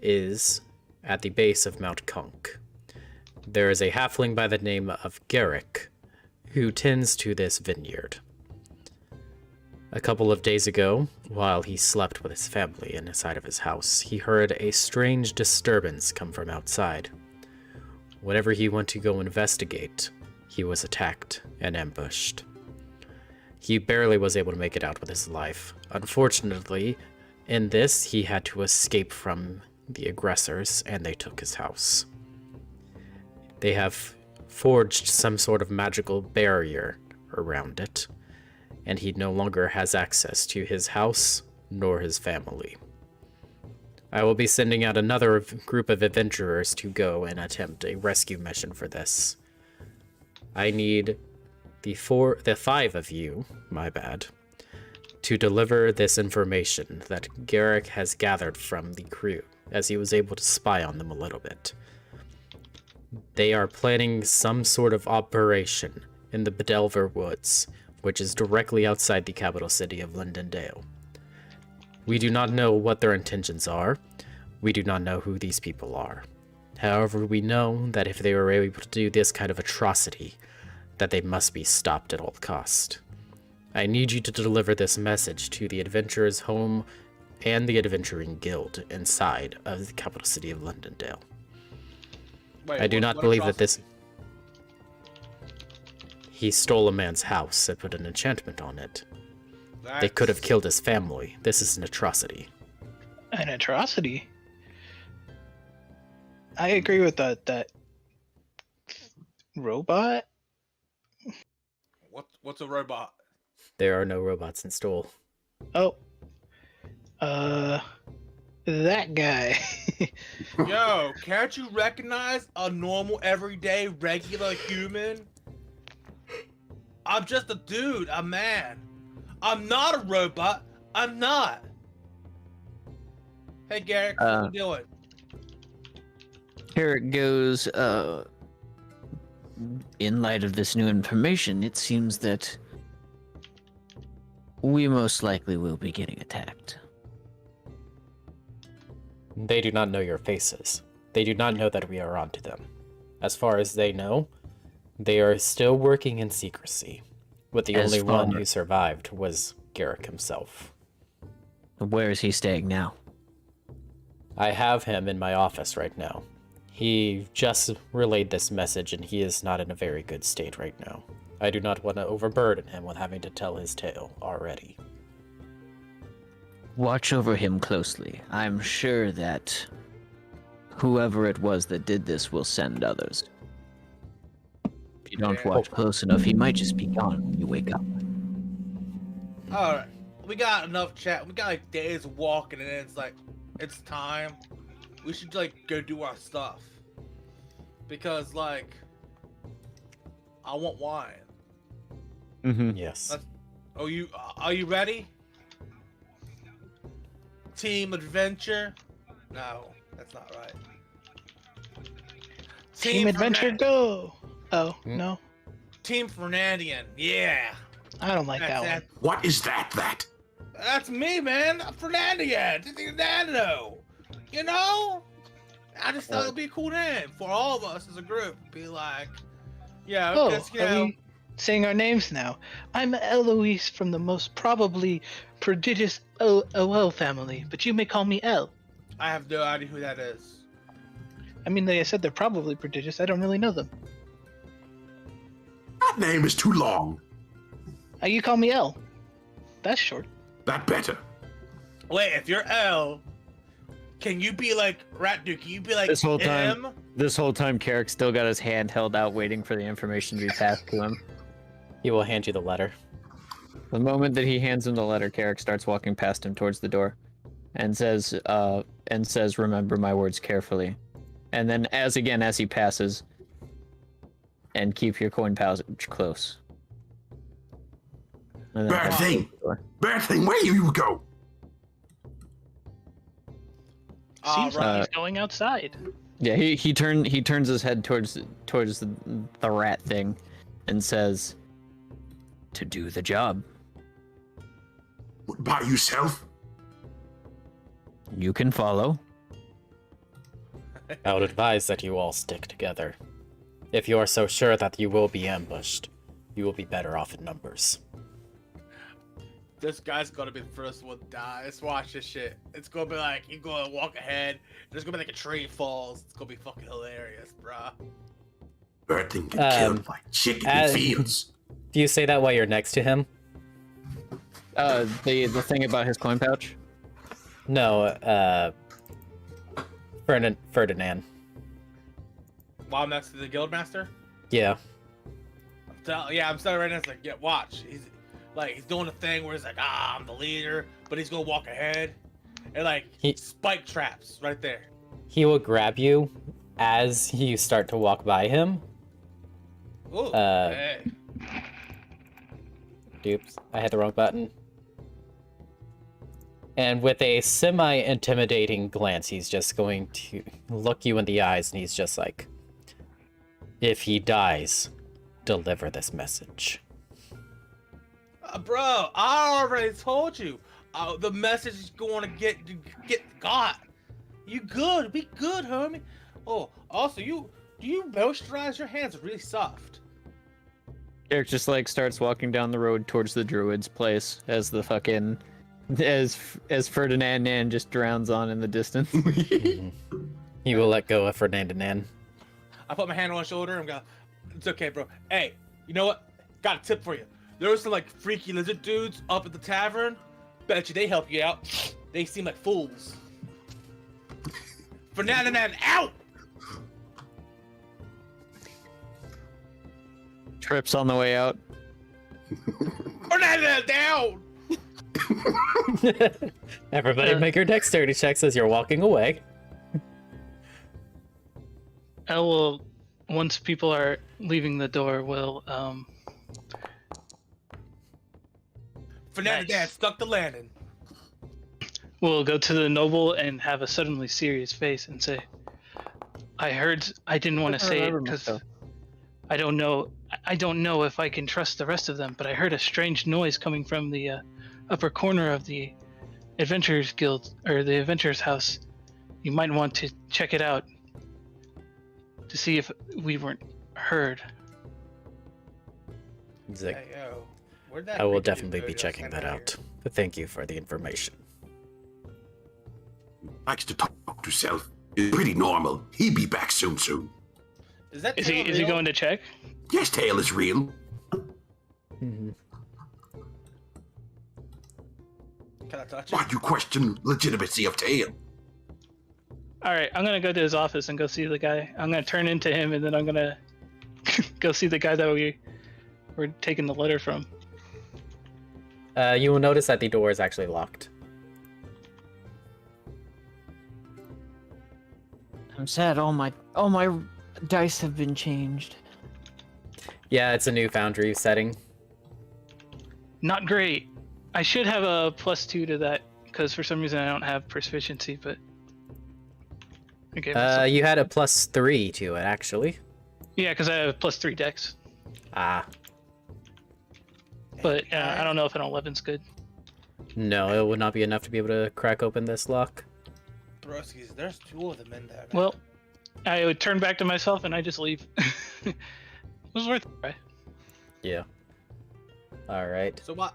is at the base of Mount Conk. There is a halfling by the name of Garrick who tends to this vineyard. A couple of days ago, while he slept with his family inside of his house, he heard a strange disturbance come from outside. Whenever he went to go investigate, he was attacked and ambushed. He barely was able to make it out with his life. Unfortunately, in this, he had to escape from the aggressors, and they took his house. They have forged some sort of magical barrier around it, and he no longer has access to his house nor his family. I will be sending out another group of adventurers to go and attempt a rescue mission for this. I need the five of you, my bad, to deliver this information that Garrick has gathered from the crew, as he was able to spy on them a little bit. They are planning some sort of operation in the Bedelver Woods, which is directly outside the capital city of Lindendale. We do not know what their intentions are. We do not know who these people are. However, we know that if they were able to do this kind of atrocity, that they must be stopped at all cost. I need you to deliver this message to the Adventurers' Home and the Adventuring Guild inside of the capital city of Lindendale. Wait, I do what- not what believe that atrocity? he stole a man's house and put an enchantment on it. They could have That's- killed his family. This is an atrocity. An atrocity. I agree with that robot. What's a robot? There are no robots in Stoll. Oh, that guy. Yo, can't you recognize a normal, everyday, regular human? I'm just a dude, a man. I'm not a robot. I'm not. Hey, Garrick, what you doing? Carrick goes, in light of this new information, it seems that We most likely will be getting attacked. They do not know your faces. They do not know that we are onto them. As far as they know, they are still working in secrecy. With the As only one far- who survived was Garrick himself. Where is he staying now? I have him in my office right now. He just relayed this message and he is not in a very good state right now. I do not want to overburden him with having to tell his tale already. Watch over him closely. I'm sure that whoever it was that did this will send others. If you don't watch close enough, he might just be gone when you wake up. Alright. We got enough chat. We got like days of walking and then it's like, it's time. We should like go do our stuff. Because like, I want wine. Mm-hmm. Yes. Are you ready? Team adventure? No, that's not right. Team Adventure, go! Oh, Mm. no. Team Fernandian, yeah. I don't like that one. What is that? That's me, man. I'm Fernandian. Fernando. You know? I just thought it'd be a cool name for all of us as a group. Be like, yeah, Oh, because, you are know, we saying our names now? I'm Eloise from the most probably prodigious OL family, but you may call me El. I have no idea who that is. I mean, like I said, they're probably prodigious. I don't really know them. That name is too long. You call me El. That's short. That better. Wait, if you're L, can you be like Rat Duke? Can you be like This whole time- M? This whole time, Carrick still got his hand held out, waiting for the information to be passed to him. He will hand you the letter. The moment that he hands him the letter, Carrick starts walking past him towards the door, and says, "Remember my words carefully." And then, as he passes, and keep your coin pouch close. And then Bad passes thing. the door. Bad thing. Where you go? Seems right. like he's going outside. Yeah, he turns his head towards the rat thing, and says, To do the job, By yourself? you can follow. I would advise that you all stick together. If you are so sure that you will be ambushed, you will be better off in numbers. This guy's gonna be the first one to die. Let's watch this shit. It's gonna be like, you gonna walk ahead, there's gonna be like a tree falls. It's gonna be fucking hilarious, bruh. Bad thing get killed like chicken in fields. Do you say that while you're next to him? the thing about his coin pouch. No, Ferdinand. While I'm next to the guildmaster? Yeah. I'm sorry right now, it's like, yeah, watch. He's doing a thing where he's like, I'm the leader, but he's gonna walk ahead. And like, spike traps right there. He will grab you as you start to walk by him. Ooh, Hey. Oops, I hit the wrong button. And with a semi-intimidating glance, he's just going to look you in the eyes, and he's just like, if he dies, deliver this message. Bro, I already told you. The message is going to get got. You good? Be good, homie. Oh, also, do you moisturize your hands? Really soft. Eric just starts walking down the road towards the druid's place as the fucking as Ferdinand Nan just drowns on in the distance. He will let go of Ferdinand. I put my hand on his shoulder and go, it's okay, bro. Hey, you know what? Got a tip for you. There were some freaky lizard dudes up at the tavern. Bet you they help you out. They seem like fools. Fernandinand out! Trips on the way out. Fernandinand down! Everybody make your dexterity checks as you're walking away. I will, once people are leaving the door, will Fernandinand stuck the landing. we'll go to the noble and have a suddenly serious face and say, I didn't want to say it because I don't know if I can trust the rest of them, but I heard a strange noise coming from the upper corner of the Adventurers Guild or the Adventurers House. You might want to check it out to see if we weren't heard. He's like, Hey, yo, where'd that I will creature definitely go be just checking send that here? out. But thank you for the information. Likes to talk to self. It's pretty normal. He'll be back soon. Is that Is he tail real? going to check? Yes, tail is real. Mhm. Can I touch it? Why do you question legitimacy of tail? All right, I'm gonna go to his office and go see the guy. I'm gonna turn into him, and then I'm gonna go see the guy that we were taking the letter from. You will notice that the door is actually locked. I'm sad. All my dice have been changed. Yeah, it's a new foundry setting. Not great. I should have a +2 to that because for some reason I don't have proficiency, but okay. You had a +3 to it, actually. Yeah, because I have +3 dex, Ah, but I don't know if an 11's good. no, it would not be enough to be able to crack open this lock. Broskies, there's 2 of them in there. Well, I would turn back to myself and I just leave. It was worth it, right? Yeah. All right. So what?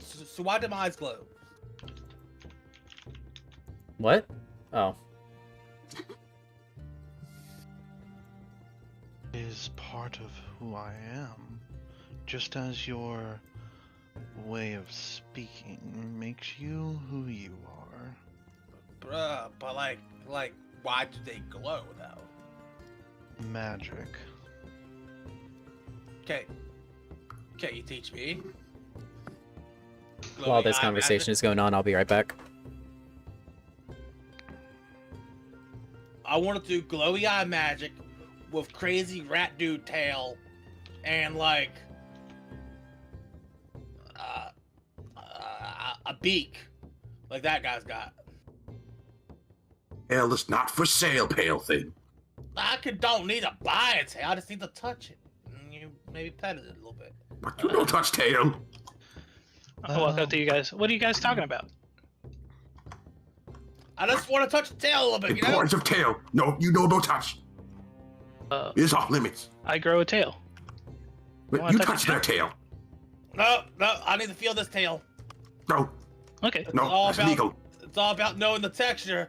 So why did my eyes glow? What? Oh. Is part of who I am, just as your way of speaking makes you who you are. Bruh, but like, why do they glow though? Magic. Okay, you teach me. While this Glowing eye conversation magic? is going on, I'll be right back. I want to do glowy eye magic with crazy rat dude tail and like a beak like that guy's got. Tail is not for sale, pale thing. Don't need to buy it. I just need to touch it. And you maybe pet it a little bit. But you don't touch tail. I'll walk up to you guys. What are you guys talking about? I just want to touch the tail a little bit, you know? Importance of tail. No, you know, don't touch. It's off limits. I grow a tail. But wanna you touch touch the their tail. No, I need to feel this tail. No, Okay. It's no, all it's about legal. it's all about knowing the texture.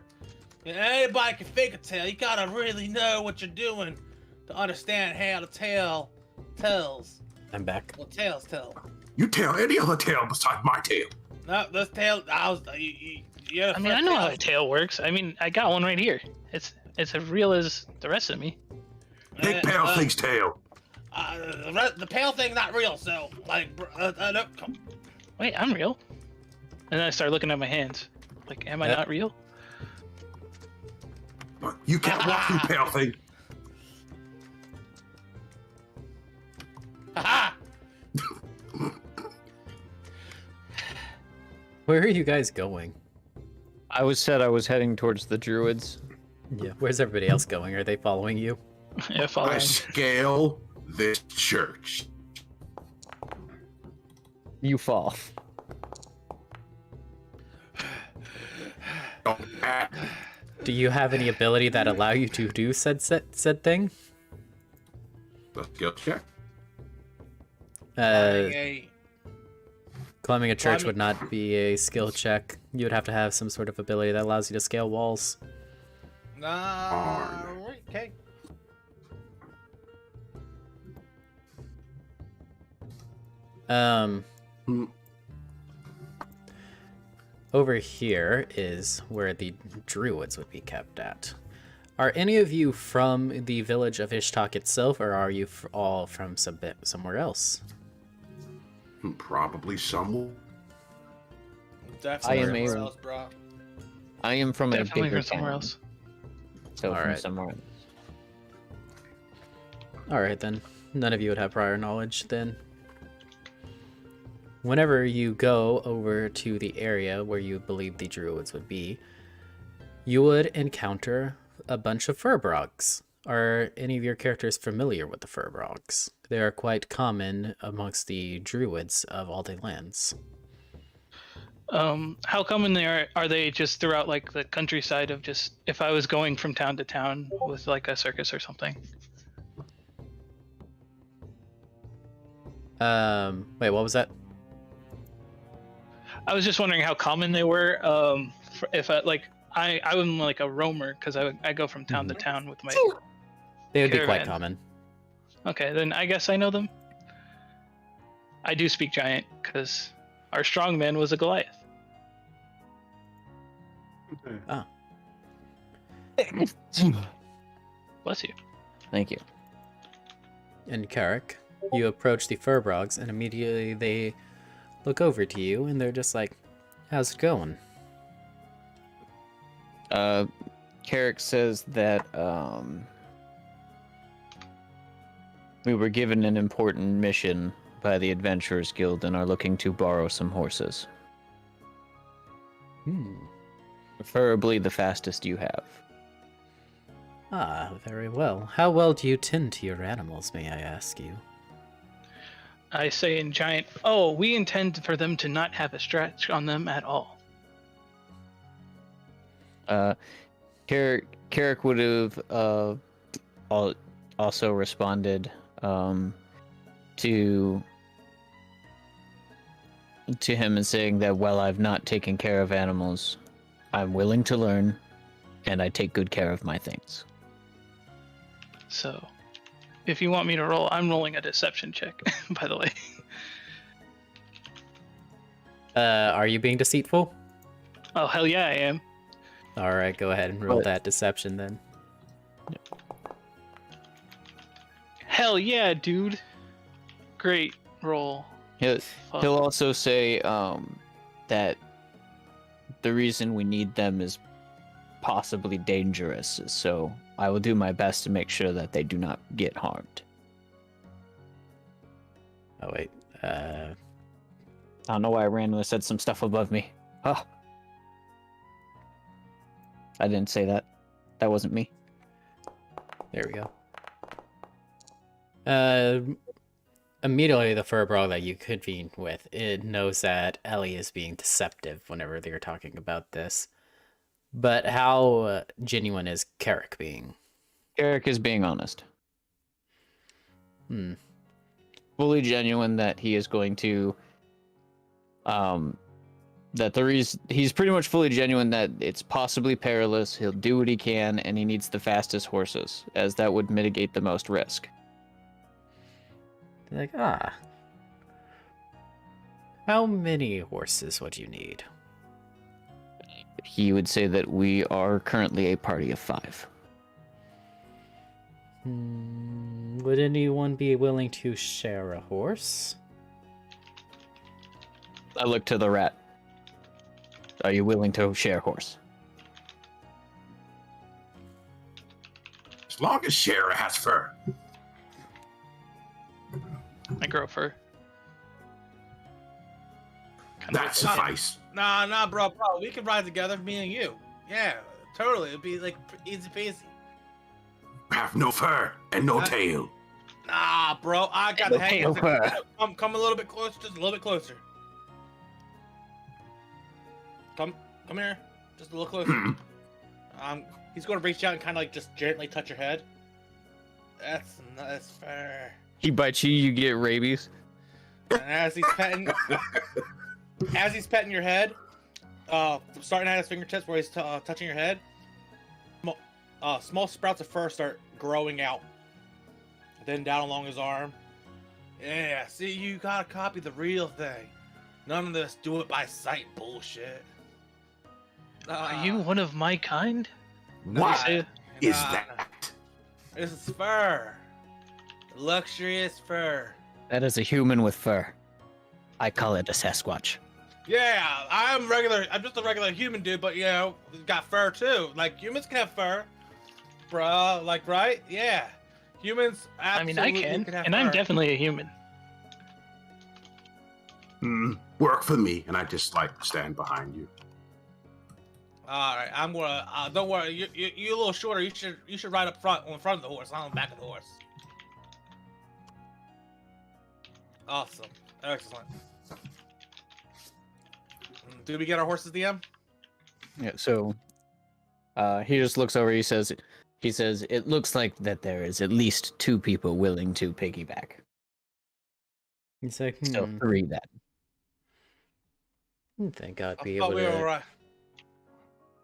And anybody can fake a tail. You gotta really know what you're doing to understand how the tail tells. I'm back. What tails tell. You tell any other tail besides my tail. No, this tail. Yeah. I mean, I know how a tail works. I mean, I got one right here. It's as real as the rest of me. Take pale thing's tail. The pale thing's not real. So like, no, Wait, I'm real. And then I start looking at my hands. Like, am I Yep. not real? But you can't walk through pale thing. haha. Where are you guys going? I was heading towards the druids. Yeah. Where's everybody else going? Are they following you? Yeah, follow I me. scale this church. You fall. Don't act. Do you have any ability that allow you to do said thing? The skill check. Climbing a church Climbing- would not be a skill check. You would have to have some sort of ability that allows you to scale walls. Okay. Hmm. Over here is where the druids would be kept at. Are any of you from the village of Ishtok itself, or are you all from somewhere else? Probably some. Definitely I am somewhere a- else, bro. I am from a Definitely bigger from somewhere town, else. so from Alright. somewhere else. Alright then. None of you would have prior knowledge then. Whenever you go over to the area where you believe the druids would be, you would encounter a bunch of furbolgs Are any of your characters familiar with the Furbolgs? They are quite common amongst the druids of all the lands. How common are they just throughout like the countryside of just if I was going from town to town with like a circus or something? Wait, what was that? I was just wondering how common they were. If I'm like a roamer because I go from town to town with my. They would be quite Caravan. common. Okay, then I guess I know them. I do speak giant because our strongman was a Goliath. Ah, Bless you. Thank you. and Carrick, you approach the Furbolgs, and immediately they look over to you, and they're just like, "How's it going?" Carrick says that we were given an important mission by the Adventurers Guild and are looking to borrow some horses. Preferably the fastest you have. Ah, very well. How well do you tend to your animals, may I ask you? I say in giant, oh, we intend for them to not have a stretch on them at all. Carrick would have also responded to him and saying that while I've not taken care of animals, I'm willing to learn, and I take good care of my things. So, if you want me to roll, I'm rolling a deception check, by the way. Are you being deceitful? Oh, hell yeah, I am. Alright, go ahead and roll What? that deception then. Hell yeah, dude. Great roll. He'll Fuck. also say that the reason we need them is possibly dangerous, so I will do my best to make sure that they do not get harmed. Oh, wait. I don't know why I randomly said some stuff above me. Oh. I didn't say that. That wasn't me. There we go. Immediately the Furbolg that you convene with, it knows that Ellie is being deceptive whenever they're talking about this. But how genuine is Carrick being? Eric is being honest. Hmm. Fully genuine that he is going to he's pretty much fully genuine that it's possibly perilous, he'll do what he can, and he needs the fastest horses, as that would mitigate the most risk. They're like, ah. How many horses would you need? He would say that we are currently a party of 5. Would anyone be willing to share a horse? I look to the rat. Are you willing to share horse? As long as Shara has fur. I grow fur. That suffice. Nah, bro. We can ride together, me and you. Yeah, totally. It'd be like easy peasy. Have no fur and no tail. Nah, bro. I got the hang of it. fur. Come a little bit closer, just a little bit closer. Come here, just a little closer. He's going to reach out and kind of like just gently touch your head. That's fair. He bites you, you get rabies. And as he's petting your head, starting at his fingertips where he's touching your head, small sprouts of fur start growing out. Then down along his arm. Yeah, see, you gotta copy the real thing. None of this do it by sight bullshit. Are you one of my kind? What Say- is Nah, that? This is fur. Luxurious fur. That is a human with fur. I call it a Sasquatch. Yeah, I'm just a regular human dude, but you know, got fur too. Like humans can have fur, bruh. Like, right? Yeah, humans. I mean, I absolutely can, have and I'm fur. definitely a human. Work for me, and I just like stand behind you. All right, I'm gonna. Don't worry, you're a little shorter. You should ride up front, on front of the horse, not on the back of the horse. Awesome, excellent. Did we get our horses, DM? Yeah, so he just looks over. He says, it looks like that there is at least 2 people willing to piggyback. He's like, So 3 then. I think I'd I be thought able we were to right.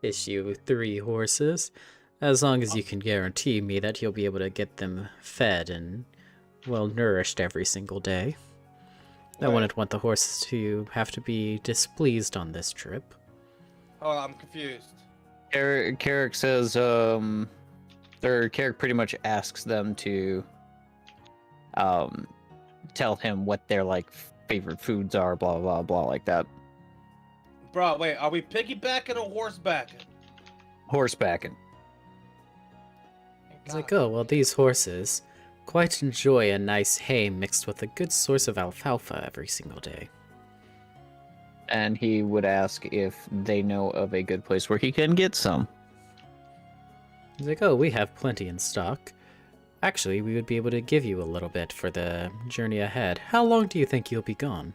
issue 3 horses, as long as you can guarantee me that you'll be able to get them fed and well nourished every single day. I Right. wouldn't want the horses to have to be displeased on this trip. Oh, I'm confused. Carrick says, or Carrick pretty much asks them to tell him what their like favorite foods are, blah blah blah, like that. Bro, wait, are we piggybacking or horsebacking? Horsebacking. It's like, oh, well, these horses quite enjoy a nice hay mixed with a good source of alfalfa every single day. And he would ask if they know of a good place where he can get some. He's like, oh, we have plenty in stock. Actually, we would be able to give you a little bit for the journey ahead. How long do you think you'll be gone?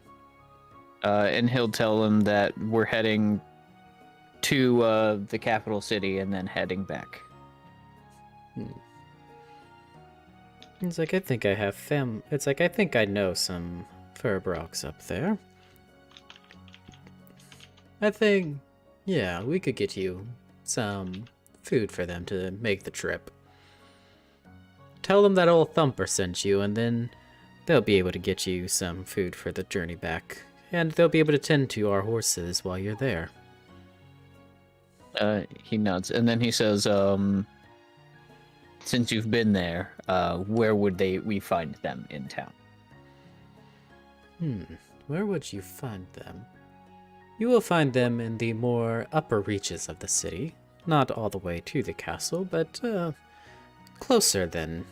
And he'll tell them that we're heading to the capital city and then heading back. It's like, I think I have It's like, I think I know some Furbrocks up there. I think, yeah, we could get you some food for them to make the trip. Tell them that old Thumper sent you, and then they'll be able to get you some food for the journey back. And they'll be able to tend to our horses while you're there. He nods, and then he says, since you've been there, where would we find them in town? Where would you find them? You will find them in the more upper reaches of the city. Not all the way to the castle, but closer than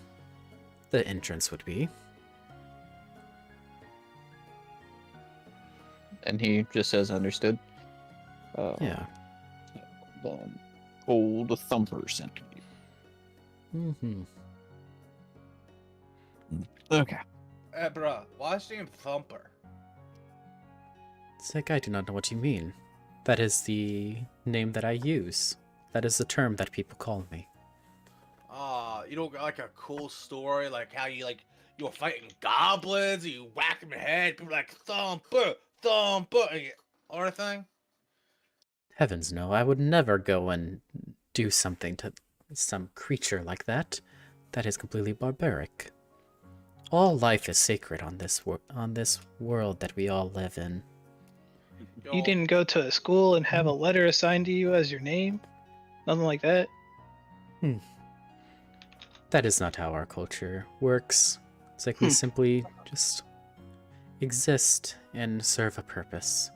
the entrance would be. And he just says, understood. Yeah. Then old Thumper sent me. Okay. Hey, bro, why is she named Thumper? It's like, I do not know what you mean. That is the name that I use. That is the term that people call me. You don't got like a cool story, like how you were fighting goblins, and you whack them in the head, people are like Thumper, Thumper, or anything? Heavens no, I would never go and do something to some creature like that. That is completely barbaric. All life is sacred on this world that we all live in. You didn't go to a school and have a letter assigned to you as your name? Nothing like that? That is not how our culture works. It's like we simply just exist and serve a purpose.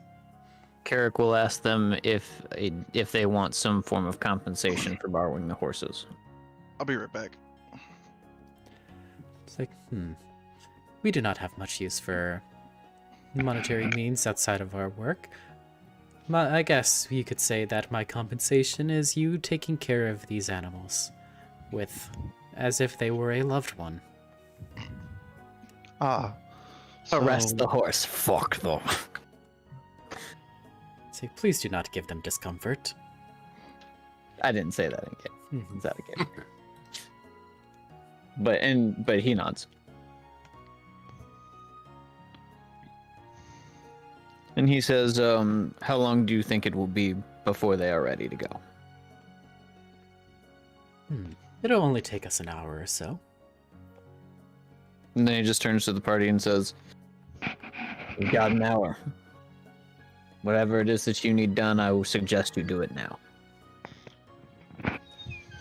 Carrick will ask them if they want some form of compensation for borrowing the horses. I'll be right back. It's like, we do not have much use for monetary means outside of our work. I guess you could say that my compensation is you taking care of these animals as if they were a loved one. Arrest the horse. Fuck them. Say, please do not give them discomfort. I didn't say that in game. Is that a game? But he nods. And he says, how long do you think it will be before they are ready to go? It'll only take us an hour or so. And then he just turns to the party and says, we've got an hour. Whatever it is that you need done, I will suggest you do it now.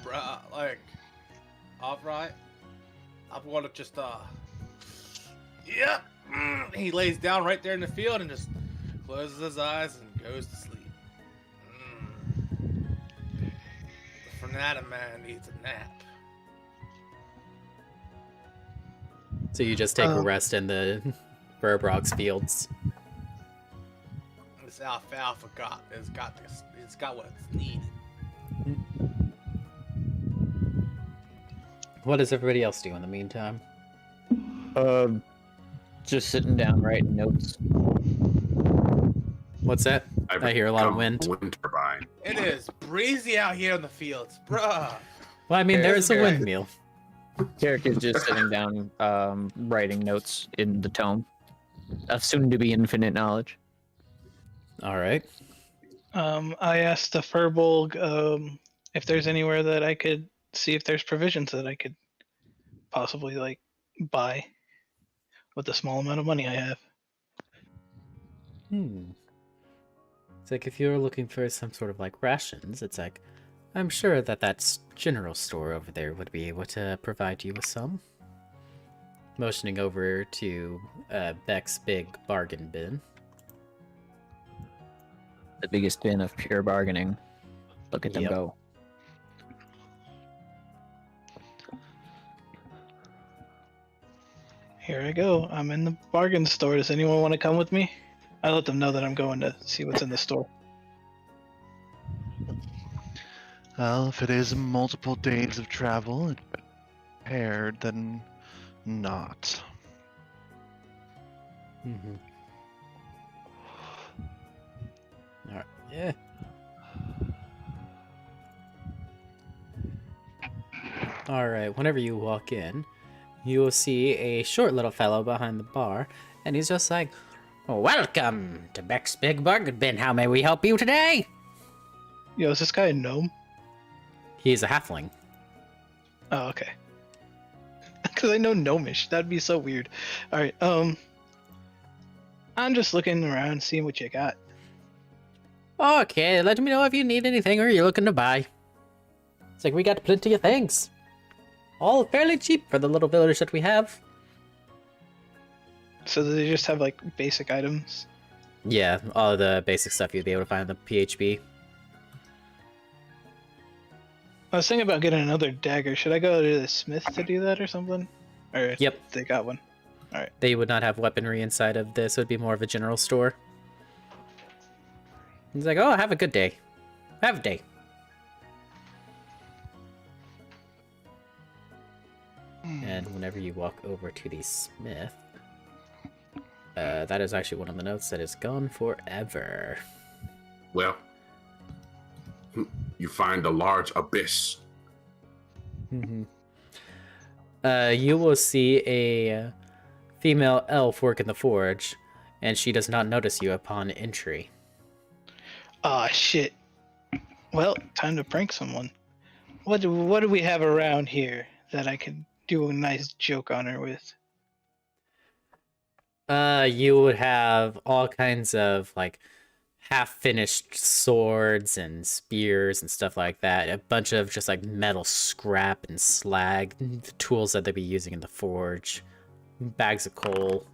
Bruh, alright. I'm gonna just, yep. He lays down right there in the field and just closes his eyes and goes to sleep. The fanatic man needs a nap. So you just take a rest in the Burbrox fields. This alfalfa it's got what it's needed. What does everybody else do in the meantime? Just sitting down writing notes. What's that? I've I hear a lot of become wind. a wind turbine. It is breezy out here in the fields, bruh. Well, I mean, there is a Okay. windmill. Derek is just sitting down, writing notes in the tome of soon-to-be infinite knowledge. All right. I asked the Furbolg if there's anywhere that I could see if there's provisions that I could possibly like buy with the small amount of money I have. It's like if you're looking for some sort of like rations, it's like, I'm sure that general store over there would be able to provide you with some. Motioning over to Beck's big bargain bin. The biggest bin of pure bargaining. Look at them Yep. go. Here I go. I'm in the bargain store. Does anyone want to come with me? I let them know that I'm going to see what's in the store. Well, if it is multiple days of travel and prepared, then not. Mm-hmm. All right. Yeah. All right. Whenever you walk in, you will see a short little fellow behind the bar, and he's just like, "Welcome to Beck's Big Bargain Bin. How may we help you today?" Yo, is this guy a gnome? He's a halfling. Oh, okay. Because I know gnomish. That'd be so weird. All right. I'm just looking around, seeing what you got. Okay, let me know if you need anything or you're looking to buy. It's like we got plenty of things. All fairly cheap for the little village that we have. So do they just have like basic items? Yeah, all the basic stuff you'd be able to find in the PHB. I was thinking about getting another dagger. Should I go to the smith to do that or something? Or Yep. they got one. They would not have weaponry inside of this. It would be more of a general store. He's like, oh, have a good day. Have a day. And whenever you walk over to the smith, that is actually one of the notes that is gone forever. Well, you find a large abyss. Mm-hmm. You will see a female elf work in the forge, and she does not notice you upon entry. Ah, shit. Well, time to prank someone. What do we have around here that I could do a nice joke on her with? You would have all kinds of like half-finished swords and spears and stuff like that. A bunch of just like metal scrap and slag, the tools that they'd be using in the forge, bags of coal.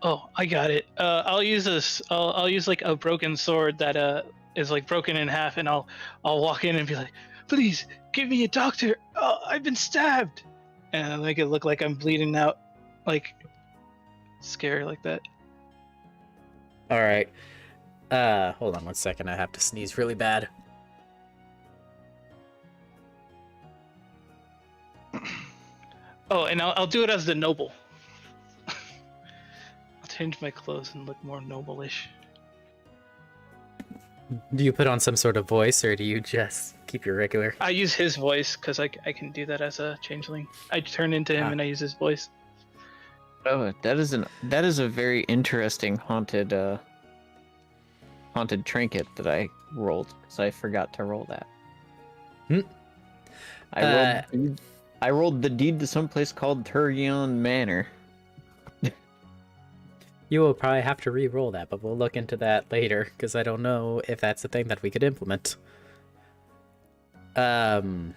Oh, I got it. I'll use this. I'll use like a broken sword that is like broken in half, and I'll walk in and be like, "Please give me a doctor. Oh, I've been stabbed," and I make it look like I'm bleeding out, like scary like that. All right. Hold on one second. I have to sneeze really bad. Oh, and I'll do it as the noble. I'll change my clothes and look more noble-ish. Do you put on some sort of voice, or do you just keep your regular? I use his voice because I can do that as a changeling. I turn into him and I use his voice. Oh, that is a very interesting haunted trinket that I rolled because I forgot to roll that. I rolled the deed to someplace called Turgion Manor. You will probably have to re-roll that, but we'll look into that later, because I don't know if that's a thing that we could implement. As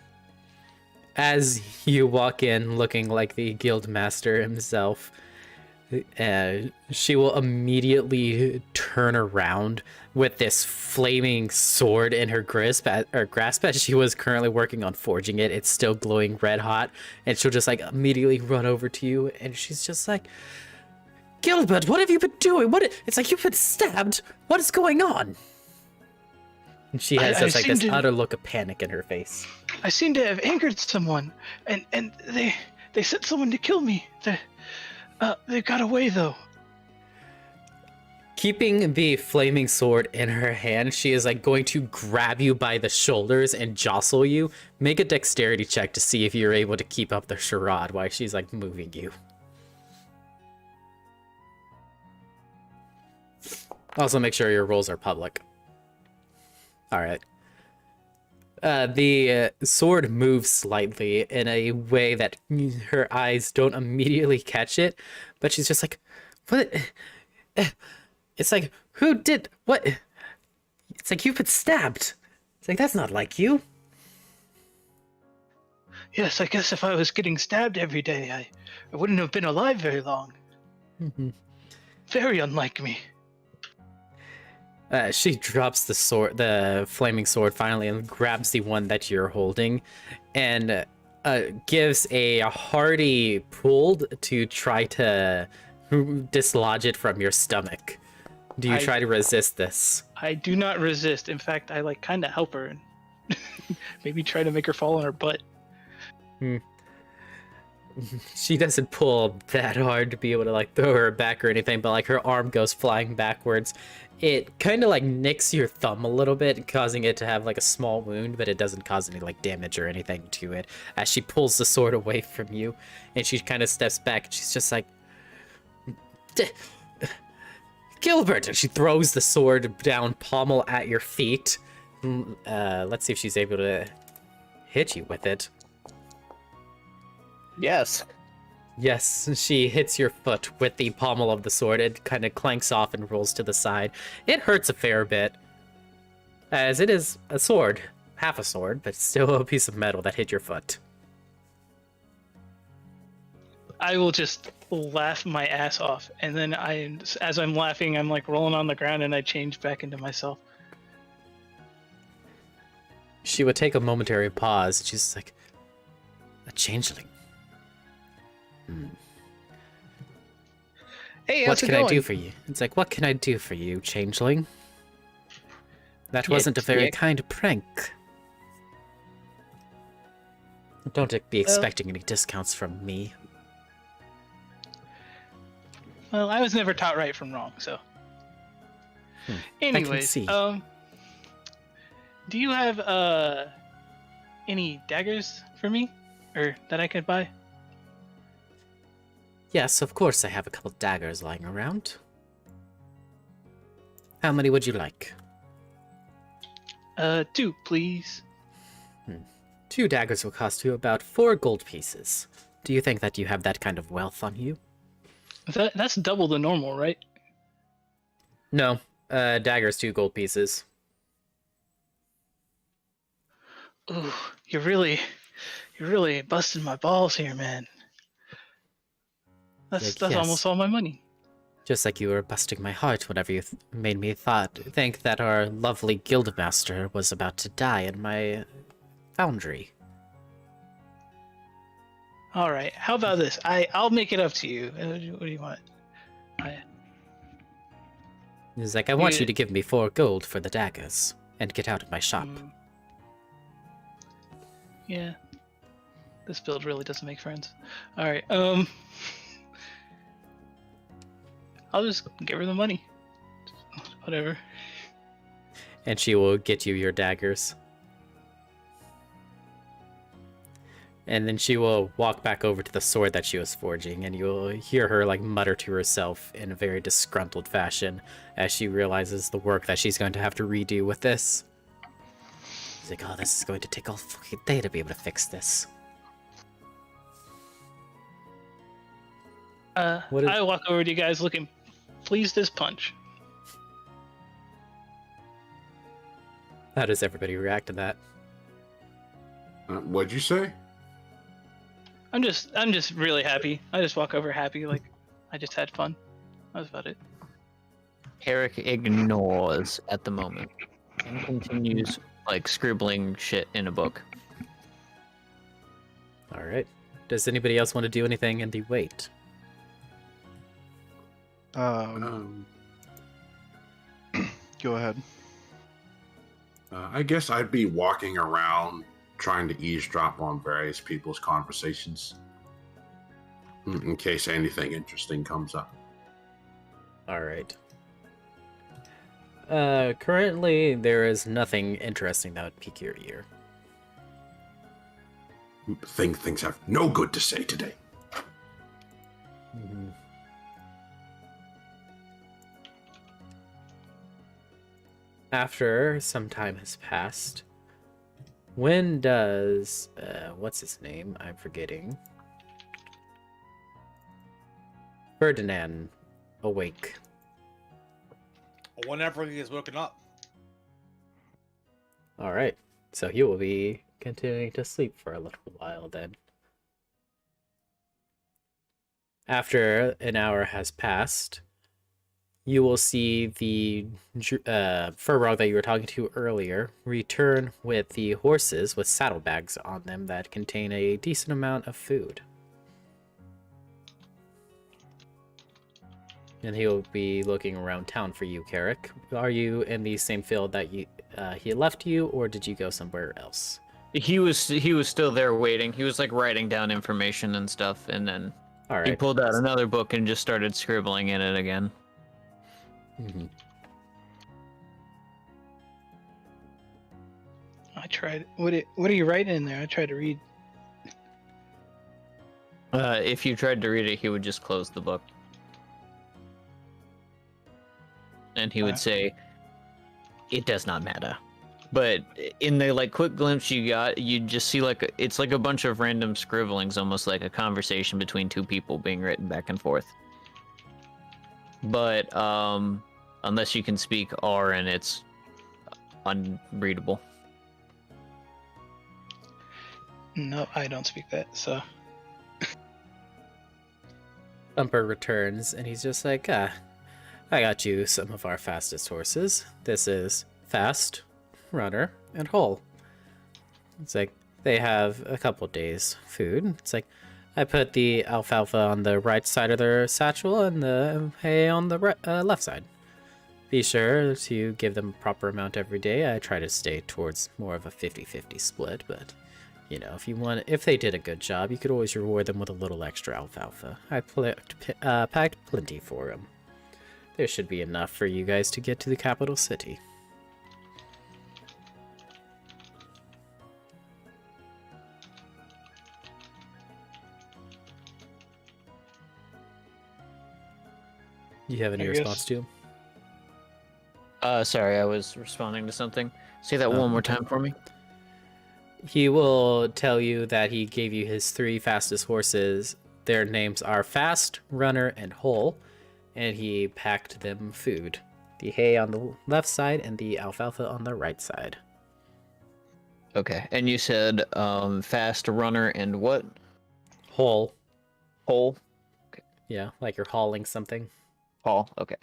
you walk in looking like the guild master himself, she will immediately turn around with this flaming sword in her grasp as she was currently working on forging it. It's still glowing red hot, and she'll just like immediately run over to you, and she's just like, Gilbert, what have you been doing? It's like you've been stabbed. What is going on? And she has I just like seem this to- utter look of panic in her face. I seem to have angered someone, and they sent someone to kill me. They got away though. Keeping the flaming sword in her hand, she is like going to grab you by the shoulders and jostle you. Make a dexterity check to see if you're able to keep up the charade while she's like moving you. Also, make sure your rolls are public. All right. The sword moves slightly in a way that her eyes don't immediately catch it, but she's just like, "What?" It's like, "Who did what?" It's like, "You've been stabbed." It's like, "That's not like you." Yes, I guess if I was getting stabbed every day, I wouldn't have been alive very long. Very unlike me. She drops the sword, the flaming sword, finally, and grabs the one that you're holding, and gives a hearty pull to try to dislodge it from your stomach. Do you try to resist this? I do not resist. In fact, I like kind of help her and maybe try to make her fall on her butt. She doesn't pull that hard to be able to like throw her back or anything, but like her arm goes flying backwards. It kind of like nicks your thumb a little bit, causing it to have like a small wound, but it doesn't cause any like damage or anything to it. As she pulls the sword away from you, and she kind of steps back, and she's just like, "Gilbert!" And she throws the sword down, pommel at your feet. Let's see if she's able to hit you with it. Yes. Yes, she hits your foot with the pommel of the sword. It kind of clanks off and rolls to the side. It hurts a fair bit, as it is a sword. Half a sword, but still a piece of metal that hit your foot. I will just laugh my ass off, and then as I'm laughing, I'm like rolling on the ground, and I change back into myself. She would take a momentary pause. She's like, "A changeling. Hey, What how's it can I going? do for you?" It's like, "What can I do for you, changeling? That Yeah, wasn't a very yeah. kind prank. Don't be expecting any discounts from me." Well, I was never taught right from wrong, so. Anyways, see. do you have any daggers for me, or that I could buy? Yes, of course I have a couple daggers lying around. How many would you like? 2, please. 2 daggers will cost you about 4 gold pieces. Do you think that you have that kind of wealth on you? That's double the normal, right? No, daggers 2 gold pieces. Ooh, you're really busting my balls here, man. That's Yes. almost all my money. Just like you were busting my heart whenever you made me think that our lovely guildmaster was about to die in my foundry. All right, how about this? I'll make it up to you. What do you want? He's like, "I want Yeah. you to give me 4 gold for the daggers and get out of my shop." Yeah. This build really doesn't make friends. All right. I'll just give her the money. Whatever. And she will get you your daggers. And then she will walk back over to the sword that she was forging, and you'll hear her like mutter to herself in a very disgruntled fashion as she realizes the work that she's going to have to redo with this. She's like, "Oh, this is going to take all fucking day to be able to fix this." What is- I walk over to you guys looking pleased as punch. How does everybody react to that? What'd you say? I'm just really happy. I just walk over happy, like I just had fun. That was about it. Eric ignores at the moment and continues like scribbling shit in a book. All right. Does anybody else want to do anything in the wait? Go ahead. I guess I'd be walking around trying to eavesdrop on various people's conversations in case anything interesting comes up. All right. Currently, there is nothing interesting that would pique your ear. Things have no good to say today. Mhm. After some time has passed, when does what's his name? I'm forgetting. Ferdinand awake. Whenever he is woken up. All right. So he will be continuing to sleep for a little while then. After an hour has passed, you will see the Furrog that you were talking to earlier return with the horses with saddlebags on them that contain a decent amount of food. And he'll be looking around town for you, Carrick. Are you in the same field that he left you, or did you go somewhere else? He was still there waiting. He was like writing down information and stuff, and then All right. he pulled out another book and just started scribbling in it again. Mm-hmm. I tried. What are you writing in there? I tried to read. If you tried to read it, he would just close the book. And he would say, "It does not matter." But in the like quick glimpse you got, you just see like it's like a bunch of random scribblings, almost like a conversation between two people being written back and forth. But unless you can speak R, and it's unreadable. No, I don't speak that. So Thumper returns, and he's just like, I got you some of our fastest horses. This is Fast, Runner, and Hull. It's like, they have a couple days' food. It's like, I put the alfalfa on the right side of their satchel and the hay on the left side. Be sure to give them a proper amount every day. I try to stay towards more of a 50-50 split, but you know, if they did a good job, you could always reward them with a little extra alfalfa. I packed plenty for them. There should be enough for you guys to get to the capital city. You have any I guess- response to him? Sorry, I was responding to something. Say that one more time for me. He will tell you that he gave you his 3 fastest horses. Their names are Fast, Runner, and Hull, and he packed them food. The hay on the left side and the alfalfa on the right side. Okay, and you said Fast, Runner, and what? Hull. Hole? Yeah, like you're hauling something. Hall, okay.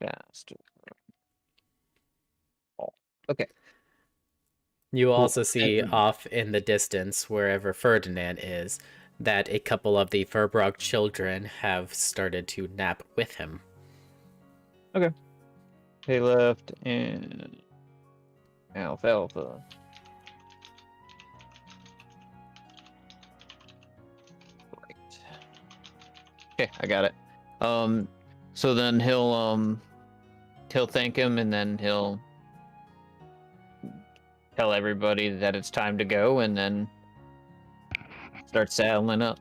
Fast. Hall. Okay. You will Cool. also see And- off in the distance, wherever Ferdinand is, that a couple of the Furbrog children have started to nap with him. They left in alfalfa. Right. Okay, I got it. So then he'll thank him, and then he'll tell everybody that it's time to go, and then start saddling up.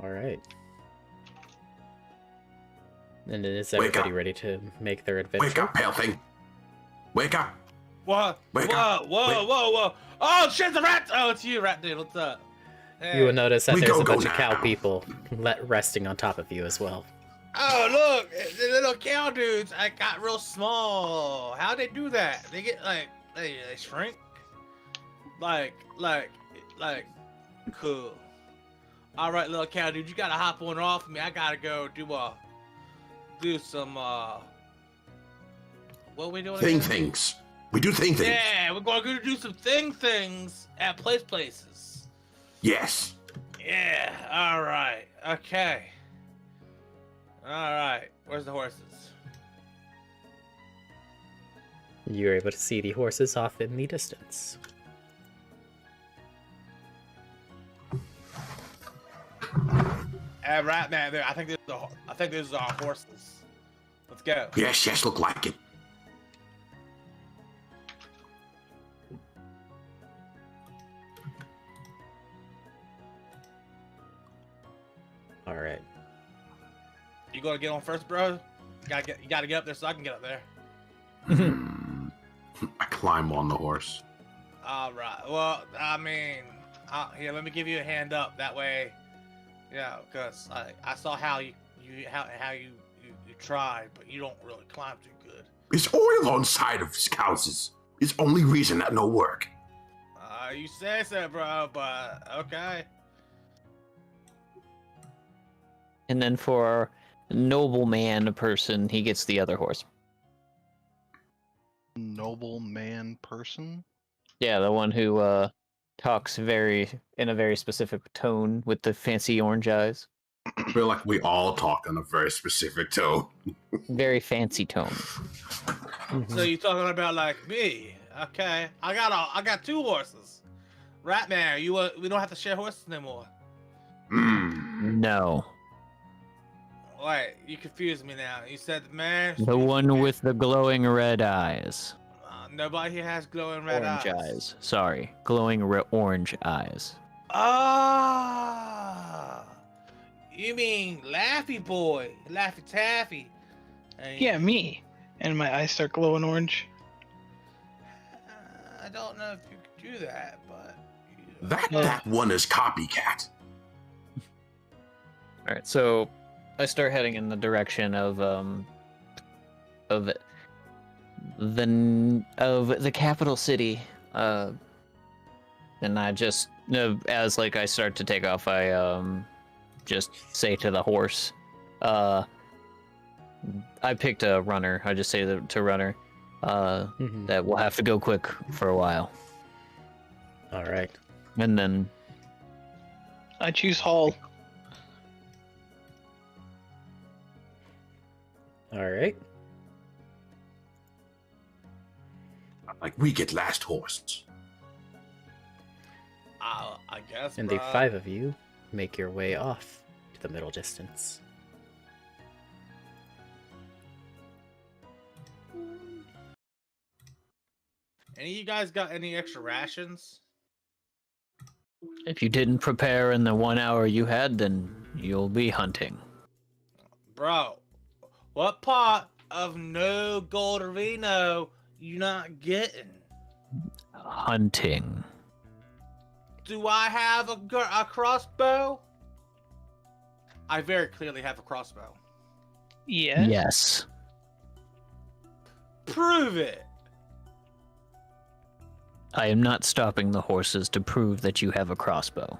All right. And is Wake everybody up. ready to make their adventure? Wake up, pale thing. Wake up. What? Wake whoa, up. whoa, Wake- whoa, whoa. Oh, shit, the rat. Oh, it's you, rat dude. What's up? Hey. You will notice that We there's a go bunch of cow now. people resting on top of you as well. Oh, look, the little cow dudes. I got real small. How'd they do that? They get like, they shrink. Like, cool. All right, little cow dude, you gotta hop on off me. I gotta go do some what are we doing? Thing again? things. We do thing things. Yeah, we're going to do some things at places. Yes. Yeah, all right. Okay. All right. Where's the horses? You're able to see the horses off in the distance. Right, man. I think these are horses. Let's go. Yes, look like it. All right. You gonna get on first, bro? You gotta get up there so I can get up there. I climb on the horse. All right. Well, I mean, here, let me give you a hand up. That way, because I saw how you tried, but you don't really climb too good. It's oil on side of his houses. It's only reason that no work. You say so, bro, but okay. And then for nobleman person, he gets the other horse. Nobleman person? Yeah, the one who talks in a very specific tone with the fancy orange eyes. I feel like we all talk in a very specific tone. Very fancy tone. So you talking about like me? Okay, I got 2 horses. Right, man. We don't have to share horses anymore. No. Wait, you confused me now. You said the man. The one with the glowing red eyes. Nobody here has glowing red Orange eyes. Sorry. Glowing orange eyes. Ah, you mean Laffy Boy, Laffy Taffy? Yeah, me. And my eyes start glowing orange. I don't know if you could do that, but That one is copycat. All right, so I start heading in the direction of the capital city. And I just as like I start to take off, I just say to the horse, I picked a runner. I just say to runner, that we'll have to go quick for a while. All right. And then I choose Hall. All right. Like we get last horse. I guess. And the 5 of you make your way off to the middle distance. Any of you guys got any extra rations? if you didn't prepare in the 1 hour you had, then you'll be hunting. Bro, what part of no gold Reno you not getting? Hunting. Do I have a crossbow? I very clearly have a crossbow. Yeah. Yes. Prove it. I am not stopping the horses to prove that you have a crossbow.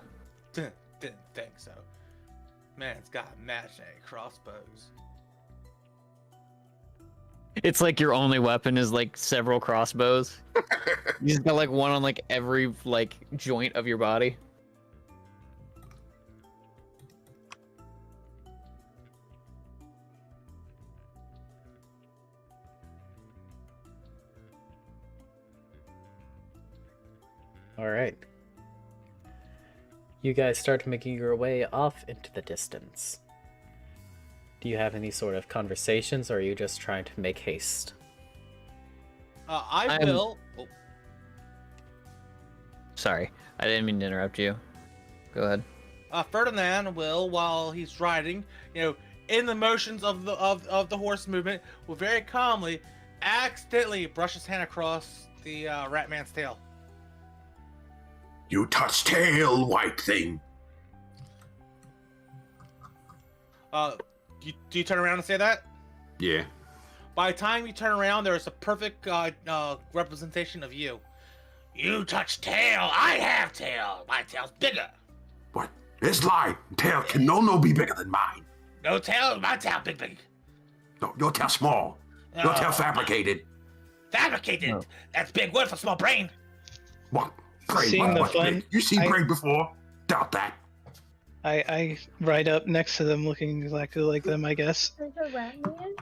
Didn't think so. Man's got matching crossbows. It's like your only weapon is like several crossbows. You just got like one on like every like joint of your body. All right. You guys start making your way off into the distance. Do you have any sort of conversations, or are you just trying to make haste? I will. Oh, Sorry, I didn't mean to interrupt you. Go ahead. Ferdinand will, while he's riding, in the motions of the horse movement, will very calmly, accidentally brush his hand across the rat man's tail. You touch tail, white thing. Do you turn around and say that? Yeah. By the time you turn around, there is a perfect representation of you. You touch tail. I have tail. My tail's bigger. What? It's lie. Tail can no be bigger than mine. No tail. My tail big. No, your tail small. Your tail fabricated. Fabricated. Oh. That's big word for small brain. What? Brain? Seeing the What's fun, big? You seen brain before? Doubt that. I ride up next to them looking exactly like them, I guess. There's a rat man?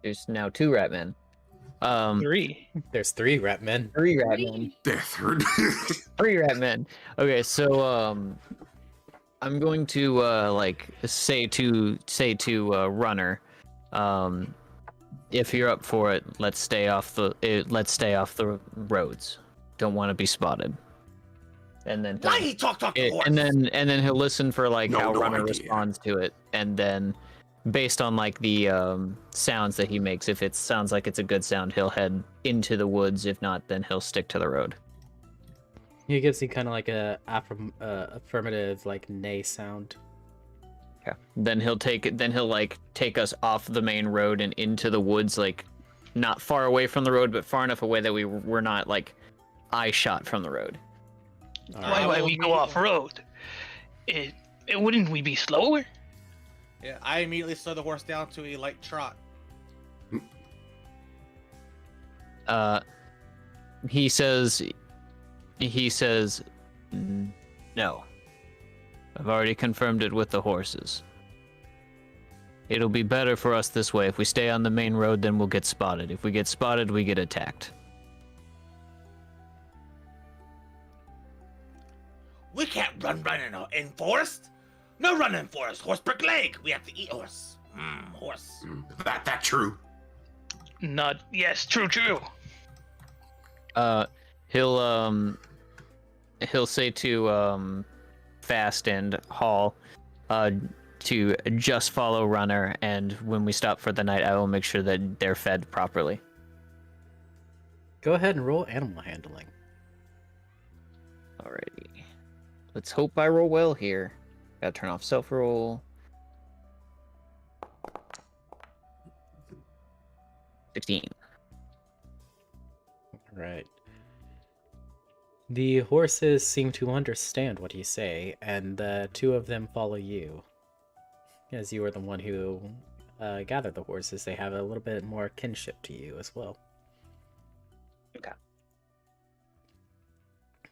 There's now 2 rat men. 3. There's 3 rat men. 3 rat men. They're third. 3 rat men. Okay, so I'm going to say to runner, if you're up for it, let's stay off the roads. Don't want to be spotted. And then Why he talk to horse? and then he'll listen for like No, how no runner idea. responds to it, and then based on like the sounds that he makes, if it sounds like it's a good sound, he'll head into the woods. If not, then he'll stick to the road. He gives you kind of like a affirmative, like nay sound. Okay. Then he'll take us off the main road and into the woods, like not far away from the road, but far enough away that we're not like eye shot from the road. All Why right. would we go off road? It wouldn't we be slower? Yeah, I immediately slow the horse down to a light trot. He says, no. I've already confirmed it with the horses. It'll be better for us this way. If we stay on the main road, then we'll get spotted. If we get spotted, we get attacked. We can't run in forest. No run in forest. Horse break leg. We have to eat horse. Horse. That true. Not yes, true. He'll say to Fast and Hall to just follow runner, and when we stop for the night, I will make sure that they're fed properly. Go ahead and roll animal handling. Alrighty. Let's hope I roll well here. Gotta turn off self-roll. 16. Right. The horses seem to understand what you say, and the 2 of them follow you. As you are the one who gathered the horses, they have a little bit more kinship to you as well. Okay.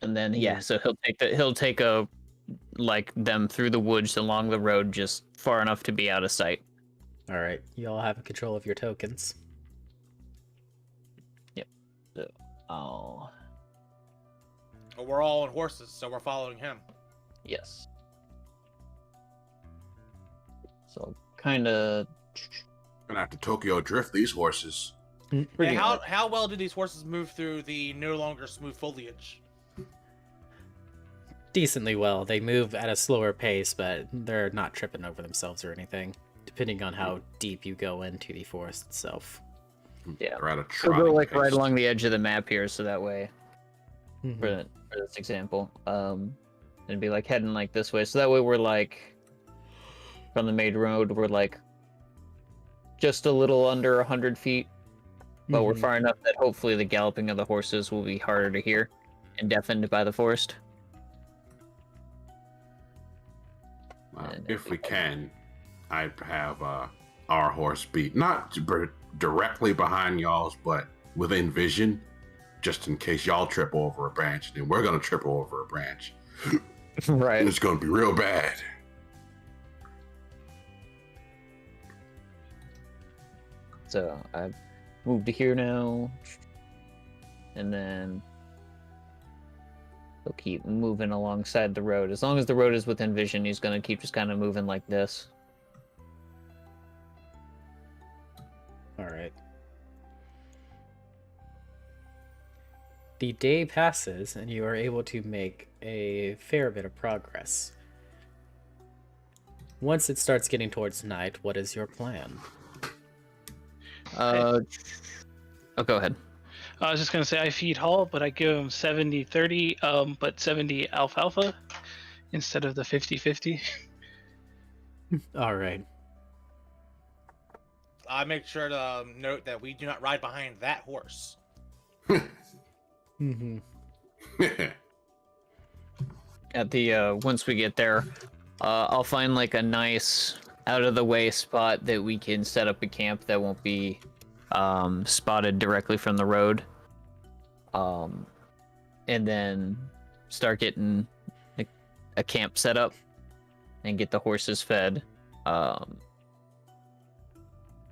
And then so he'll take them through the woods along the road just far enough to be out of sight. All right, you all have control of your tokens. Yep. So I'll But we're all on horses, so we're following him. yes. So kind of Gonna have to Tokyo drift these horses. Hey, how well do these horses move through the no longer smooth foliage? Decently well. They move at a slower pace, but they're not tripping over themselves or anything, depending on how deep you go into the forest itself. Yeah. They're at a we'll go trotting like right pace. along the edge of the map here, so that way Mhm. for this example, and be like heading like this way, so that way we're like from the main road, we're like just a little under 100 feet, but we're Mhm. far enough that hopefully the galloping of the horses will be harder to hear and deafened by the forest. If we can, I'd have our horse be not directly behind y'all's, but within vision, just in case y'all trip over a branch, then we're gonna trip over a branch, and Right. it's gonna be real bad. So I've moved to here now, and then he'll keep moving alongside the road. As long as the road is within vision, he's gonna keep just kind of moving like this. All right. The day passes, and you are able to make a fair bit of progress. Once it starts getting towards night, what is your plan? Oh, go ahead. I was just gonna say I feed Hall, but I give him 70-30, but 70 alfalfa instead of the 50-50. All right. I make sure to note that we do not ride behind that horse. Mm-hmm. At the once we get there, I'll find like a nice out of the way spot that we can set up a camp that won't be spotted directly from the road, and then start getting a camp set up and get the horses fed,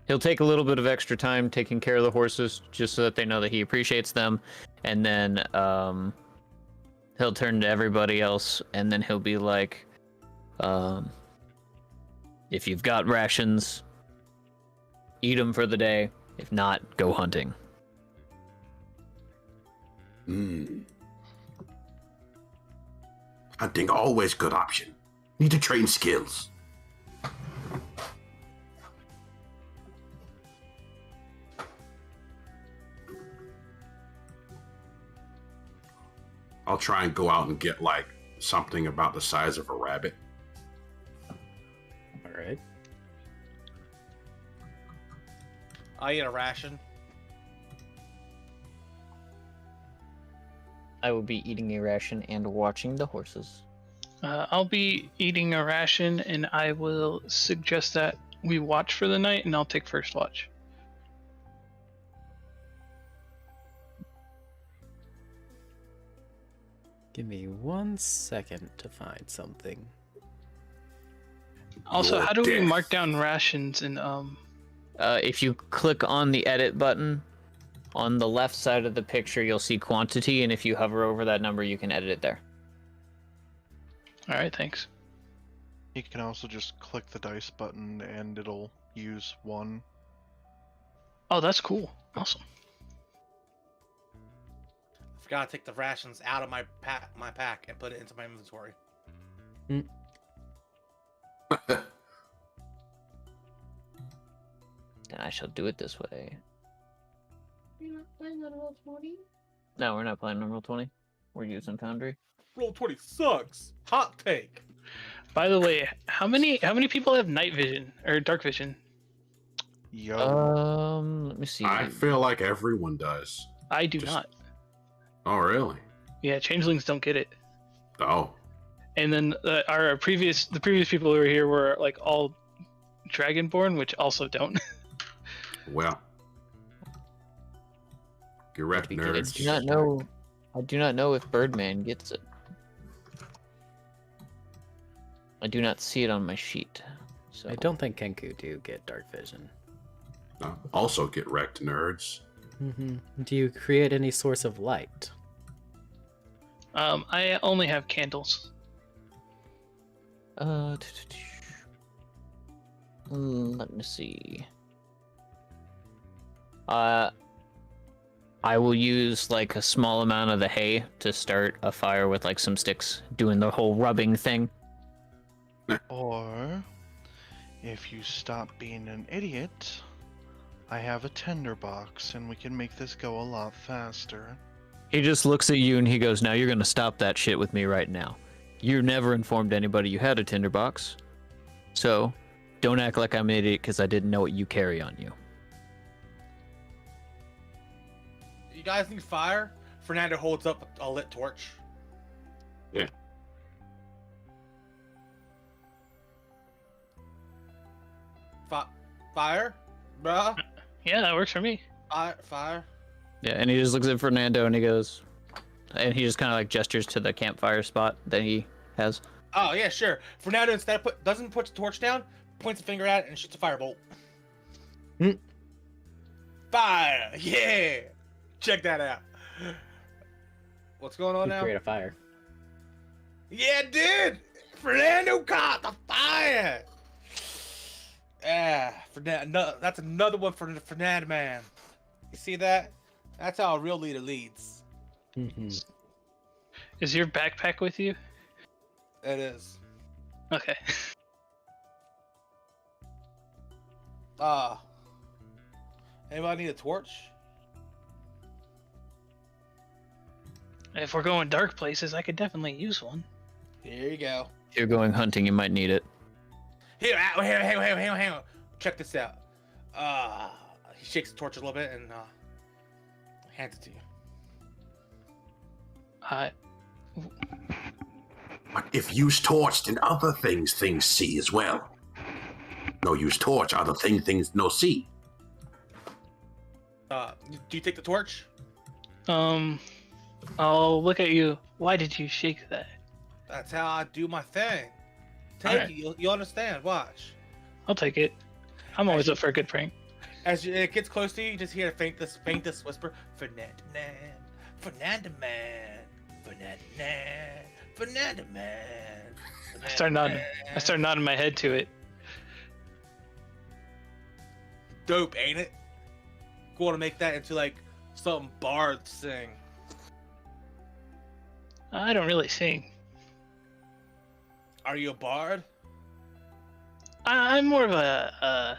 He'll take a little bit of extra time taking care of the horses, just so that they know that he appreciates them, and then he'll turn to everybody else, and then he'll be like, if you've got rations, eat them for the day. If not, go hunting. Hunting always good option. Need to train skills. I'll try and go out and get like something about the size of a rabbit. All right. I eat a ration. I will be eating a ration and watching the horses. I'll be eating a ration, and I will suggest that we watch for the night, and I'll take first watch. Give me 1 second to find something. Also, Your how do we death. mark down rations and If you click on the edit button, on the left side of the picture, you'll see quantity, and if you hover over that number, you can edit it there. All right, thanks. You can also just click the dice button and it'll use 1. Oh, that's cool. Awesome. Forgot to take the rations out of my pack and put it into my inventory. Then I shall do it this way. You're not playing on roll 20? No, we're not playing on Roll20. We're using Foundry. Roll 20 sucks. Hot take. By the way, how many people have night vision or dark vision? Yo. Let me see. I feel like everyone does. I do Just- not. Oh, really? Yeah, changelings don't get it. Oh. And then the previous people who were here were like all dragonborn, which also don't. Well. Correct, Be I good. nerds. do not know. I do not know if Birdman gets it. I do not see it on my sheet. So I don't think Kenku do get dark vision. Also get wrecked, nerds. Do you create any source of light? I only have candles. Let me see. I will use like a small amount of the hay to start a fire with like some sticks, doing the whole rubbing thing. Or, if you stop being an idiot, I have a tinderbox and we can make this go a lot faster. He just looks at you and he goes, "Now you're gonna stop that shit with me right now. You never informed anybody you had a tinderbox, so don't act like I'm an idiot because I didn't know what you carry on you." You guys need fire? Fernando holds up a lit torch. Yeah. Fire? Bruh? Yeah, that works for me. Fire? Yeah, and he just looks at Fernando and he goes, and he just kind of like gestures to the campfire spot that he has. Oh, yeah, sure. Fernando instead doesn't put the torch down, points a finger at it, and shoots a firebolt. Fire! Yeah! Check that out. What's going on You now? create a fire. Yeah, dude! Fernando caught the fire! Yeah, Fernando, that's another one for the Fernando man. You see that? That's how a real leader leads. Is your backpack with you? It is. Okay. Anybody need a torch? If we're going dark places, I could definitely use one. Here you go. If you're going hunting, you might need it. Here, hang on. Check this out. He shakes the torch a little bit and hands it to you. But if use torch, then other things see as well. No use torch, other things no see. Do you take the torch? I'll look at you. Why did you shake that? That's how I do my thing. Take Alright. it. You'll understand. Watch. I'll take it. I'm always up for a good prank. As it gets close to you, you just hear a faintest whisper, Fernando Man. I start nodding my head to it. Dope, ain't it? Go to make that into like something bards sing. I don't really sing. Are you a bard? I'm more of a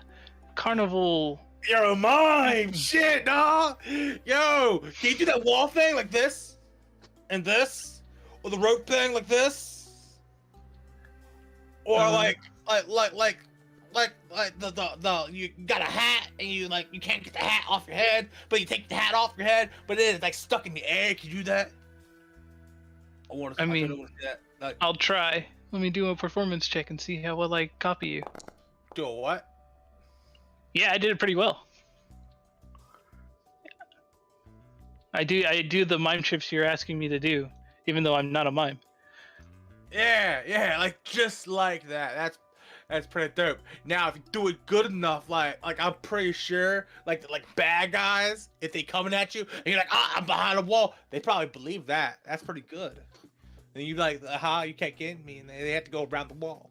carnival. You're a mime! Shit, dog! Yo! Can you do that wall thing like this? And this? Or the rope thing like this? Or like the you got a hat and you can't get the hat off your head, but you take the hat off your head, but then it's like stuck in the air. Can you do that? I mean, wanna see that. Like, I'll try. Let me do a performance check and see how well I copy you. do a what? Yeah, I did it pretty well. I do the mime trips you're asking me to do, even though I'm not a mime. Yeah, like just like that. That's pretty dope. Now, if you do it good enough, like I'm pretty sure, like bad guys, if they coming at you and you're like, I'm behind a wall, they probably believe that. That's pretty good. And you like, you can't get me, and they have to go around the wall.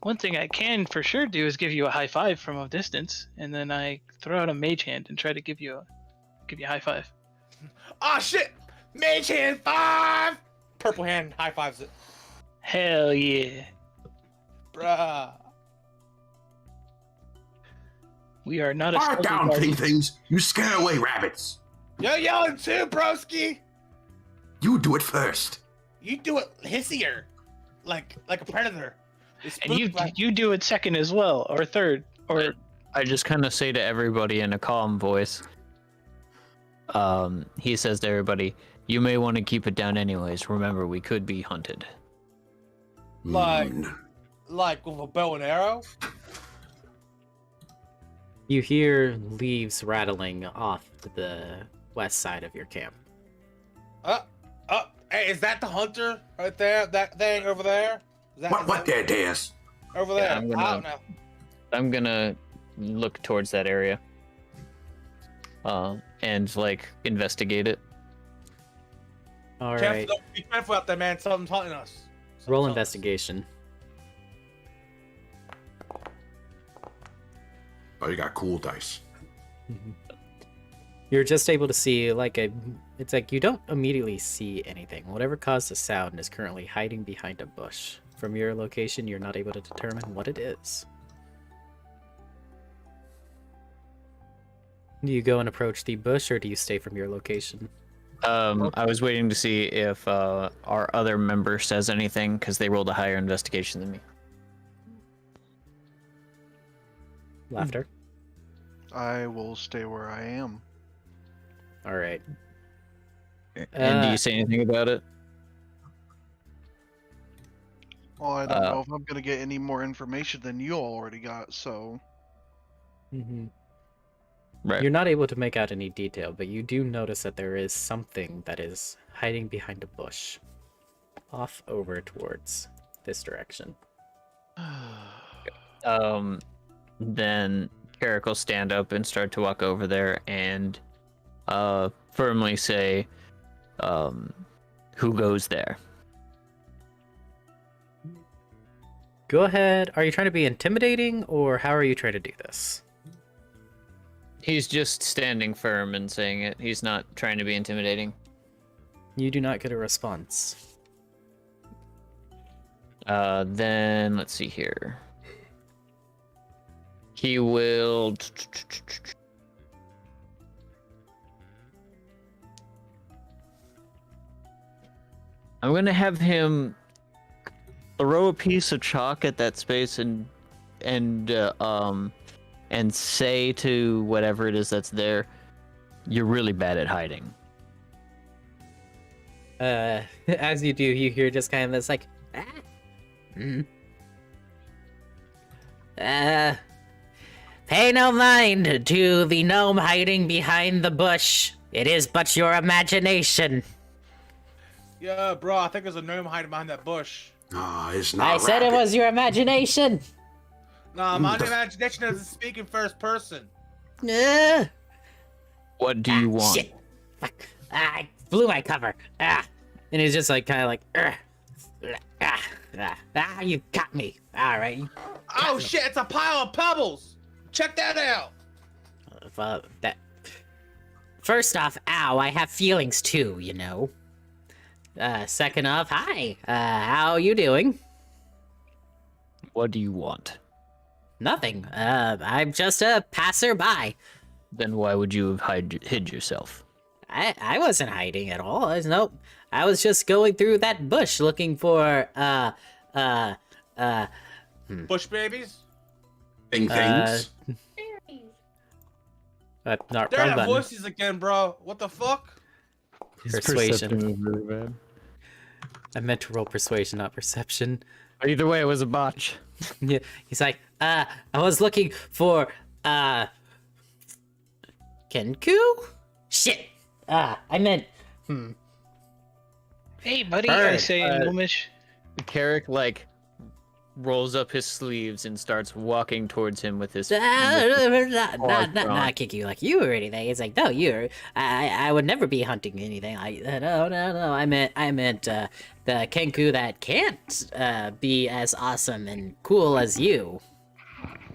One thing I can for sure do is give you a high five from a distance, and then I throw out a mage hand and try to give you a high five. Oh shit! Mage hand 5! Purple hand high fives it. Hell yeah. Bruh. We are not a Quiet stealthy down, party. things. You scare away rabbits. You're yelling too, broski! You do it first. You do it hissier. Like a predator. And you do it second as well, or third, or I just kind of say to everybody in a calm voice. He says to everybody, "You may want to keep it down anyways. Remember, we could be hunted." Like- Mm. like with a bow and arrow. You hear leaves rattling off to the west side of your camp. Hey, is that the hunter right there? That thing over there? Is that, What there, Deus? over there? Yeah, I don't know. I'm gonna look towards that area. And like investigate it. All right, Be careful out there, man. Something's hunting us. roll investigation. Oh, you got cool dice. You're just able to see it's like you don't immediately see anything. Whatever caused the sound is currently hiding behind a bush. From your location, you're not able to determine what it is. Do you go and approach the bush, or do you stay from your location? I was waiting to see if our other member says anything because they rolled a higher investigation than me. Laughter. I will stay where I am. All right. And do you say anything about it? Well, I don't know if I'm gonna get any more information than you already got, so Right. You're not able to make out any detail, but you do notice that there is something that is hiding behind a bush, off over towards this direction. Then Carrick will stand up and start to walk over there and firmly say, "Who goes there?" Go ahead. Are you trying to be intimidating, or how are you trying to do this? He's just standing firm and saying it. He's not trying to be intimidating. You do not get a response. Then let's see here. He will. I'm gonna have him throw a piece of chalk at that space and say to whatever it is that's there, "You're really bad at hiding." As you do, you hear just kind of this like, pay no mind to the gnome hiding behind the bush. It is but your imagination. Yeah, bro, I think there's a gnome hiding behind that bush. Ah, it's not. I said it was your imagination. Nah, my imagination doesn't speak in first person. What do you want? Shit. Fuck. I blew my cover. And he's just like, kind of like, you got me. All right. Oh shit! It's a pile of pebbles. Check that out. Well, that. First off, ow, I have feelings too, you know. Second off, hi. How you doing? What do you want? Nothing. I'm just a passerby. Then why would you have hid yourself? I wasn't hiding at all. Nope. I was just going through that bush looking for Bush babies. Things. Berries. not They're wrong at button. voices again, bro. What the fuck? Persuasion. I meant to roll persuasion, not perception. Either way, it was a botch. Yeah, he's like, I was looking for Kenku? Shit. I meant Hey, buddy, I Bird, say in Gnomish. Carrick like rolls up his sleeves and starts walking towards him with his. not kick you like you or anything. It's like, no, I would never be hunting anything like that. No. I meant the Kenku that can't be as awesome and cool as you.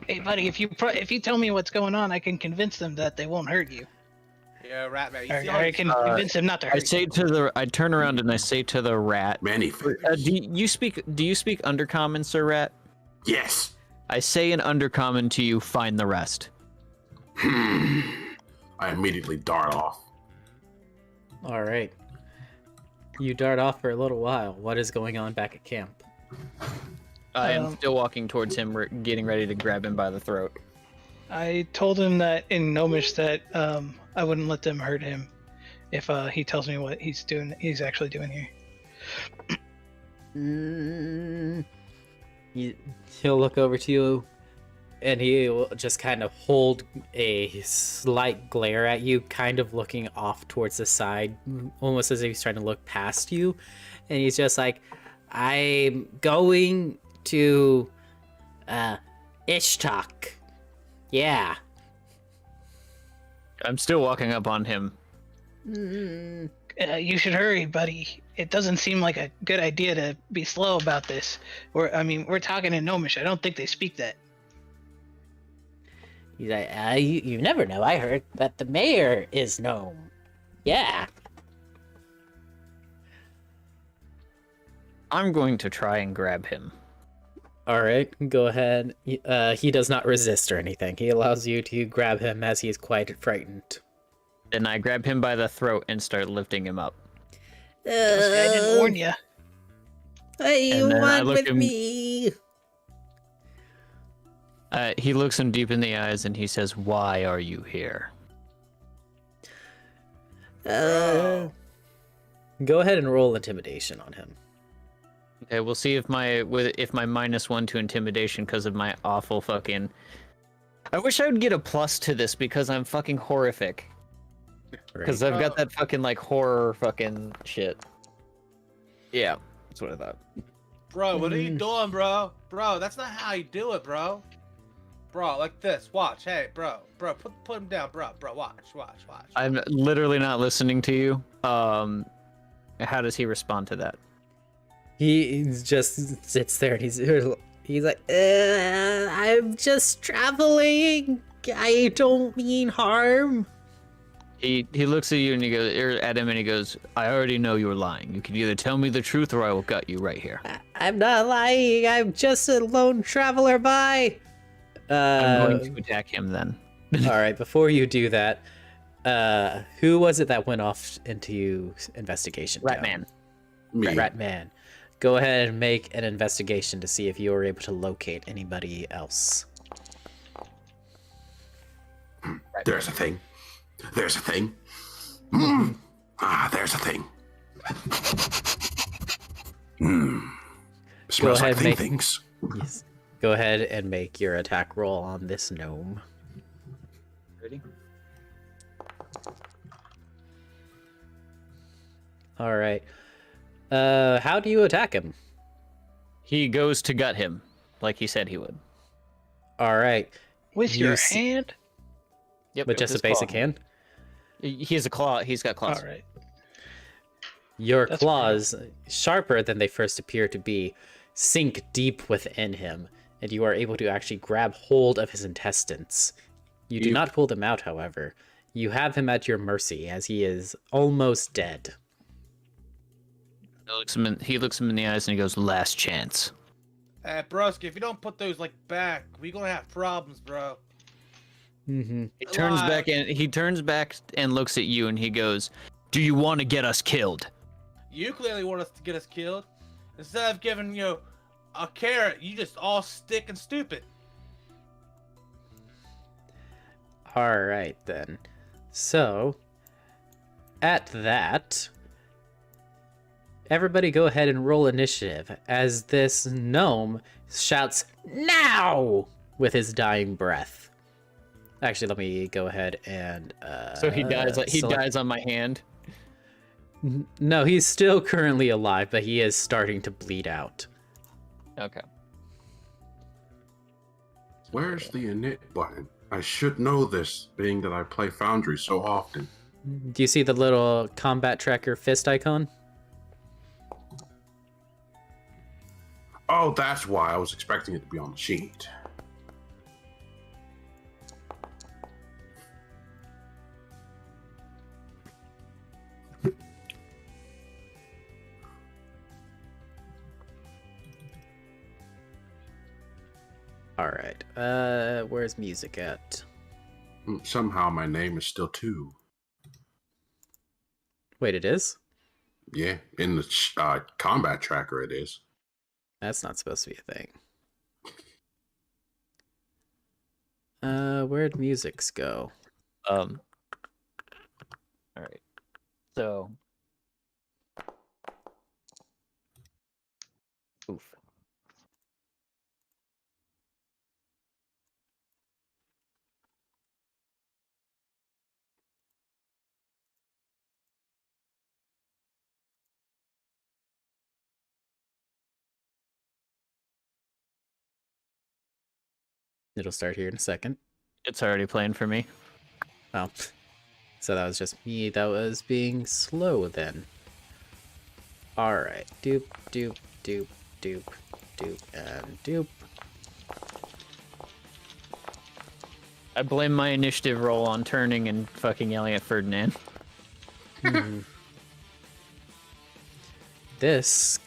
Hey, buddy, if you tell me what's going on, I can convince them that they won't hurt you. Yeah, rat man. You Or, see or how I he- can convince them not to hurt I turn around and I say to the rat. Many things. Do you speak Undercommon, Sir Rat? Yes. I say in Undercommon to you, find the rest. I immediately dart off. All right. You dart off for a little while. What is going on back at camp? I am still walking towards him, getting ready to grab him by the throat. you. I told him that in Gnomish that I wouldn't let them hurt him if he tells me what he's doing. He's actually doing here. He'll look over to you, and he'll just kind of hold a slight glare at you, kind of looking off towards the side, almost as if he's trying to look past you. And he's just like, I'm going to Ishtok. Yeah. I'm still walking up on him. You should hurry, buddy. It doesn't seem like a good idea to be slow about this. We're talking in Gnomish. I don't think they speak that. He's like, you never know. I heard that the mayor is gnome. Yeah. I'm going to try and grab him. All right, go ahead. He does not resist or anything. He allows you to grab him as he is quite frightened. Then I grab him by the throat and start lifting him up. I didn't warn you. What do you And then I want look with him- me? He looks him deep in the eyes and he says, "Why are you here?" Go ahead and roll intimidation on him. Okay, we'll see if my -1 to intimidation because of my awful fucking. I wish I would get a plus to this because I'm fucking horrific. Because I've got that fucking like horror fucking shit. Yeah, that's what I thought. Bro, what are you doing, bro? Bro, that's not how you do it, bro. Bro, like this. Watch. Hey, bro, put him down, bro. Watch. I'm literally not listening to you. How does he respond to that? He just sits there and he's like, I'm just traveling. I don't mean harm. He looks at you and he goes, or at him and he goes, "I already know you're lying. You can either tell me the truth or I will gut you right here." I'm not lying. I'm just a lone traveler by. I'm going to attack him then. All right, before you do that, who was it that went off into investigation? Ratman. Me. Ratman. Go ahead and make an investigation to see if you were able to locate anybody else. There's a thing. There's a thing. There's a thing. Smells ahead, like make- things. Yes. Go ahead and make your attack roll on this gnome. Ready? All right. How do you attack him? He goes to gut him, like he said he would. All right. With You your see- hand? Yep. with just a basic hand? He has a claw. He's got claws. All right. Your That's claws, sharper than they first appear to be, sink deep within him, and you are able to actually grab hold of his intestines. You do not pull them out, however. You have him at your mercy, as he is almost dead. He looks him in the eyes and he goes, "Last chance." Broski, if you don't put those like back, we gonna have problems, bro. Mm-hmm. He turns back and looks at you and he goes, "Do you want to get us killed?" You clearly want us to get us killed. Instead of giving you a carrot, you just all stick and stupid. All right, then. So, at that, everybody go ahead and roll initiative as this gnome shouts, "Now!" with his dying breath. Actually, let me go ahead and... So he dies. He select- dies on my hand. No, he's still currently alive, but he is starting to bleed out. Okay. Where's the init button? I should know this, being that I play Foundry so often. Do you see the little combat tracker fist icon? Oh, that's why I was expecting it to be on the sheet. All right. Where's music at? Somehow my name is still 2. Wait, it is? Yeah, in the combat tracker it is. That's not supposed to be a thing. Where'd musics go? All right. So. Oof. It'll start here in a second. It's already playing for me. Oh. So that was just me that was being slow then. Alright. Doop, doop, doop, doop, doop, and doop. I blame my initiative roll on turning and fucking yelling at Ferdinand. This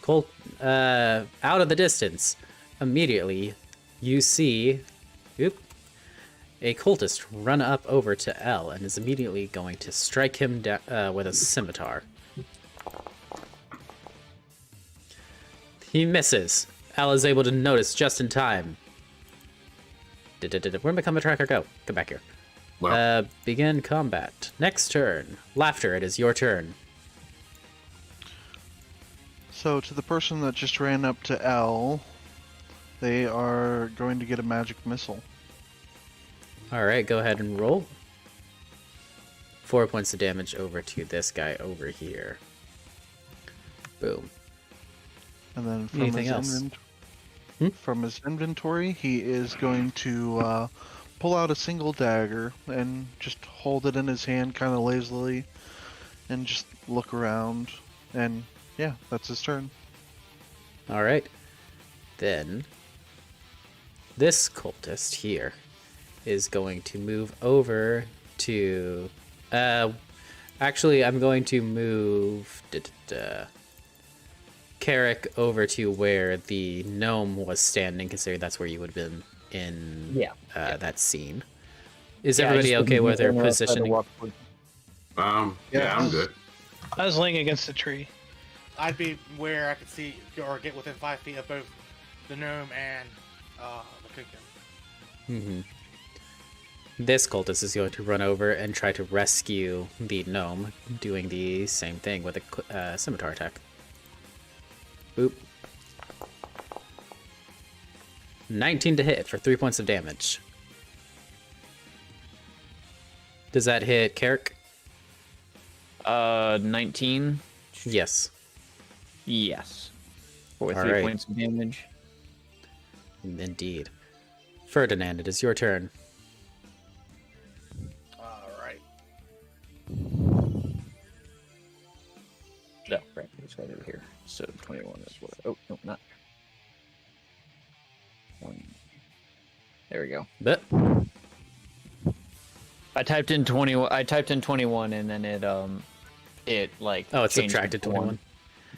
Colt out of the distance, immediately you see a cultist run up over to L and is immediately going to strike him with a scimitar. He misses. L is able to notice just in time. Where'd my combat tracker go? Come back here. Well, Begin combat. Next turn. Laughter, it is your turn. So to the person that just ran up to L, they are going to get a magic missile. Alright, go ahead and roll. 4 points of damage over to this guy over here. Boom. And then from Anything his else? from his inventory, he is going to pull out a single dagger and just hold it in his hand kind of lazily and just look around. And yeah, that's his turn. Alright. Then, this cultist here is going to move over to... actually, I'm going to move... Carrick over to where the gnome was standing, considering that's where you would have been in that scene. Is everybody okay with their positioning? yeah, I'm good. I was laying against a tree. I'd be where I could see or get within 5 feet of both the gnome and the cooking. This cultist is going to run over and try to rescue the gnome, doing the same thing with a scimitar attack. Boop. 19 to hit for 3 points of damage. Does that hit Carrick? 19. Yes. Yes. For All 3 right. points of damage. Indeed. Ferdinand, it is your turn. No, right. It's right over here. So 21 is what? Oh, no, not. There we go. But I typed in 21. I typed in 21, and then it like. oh, it changed subtracted to 1. 21.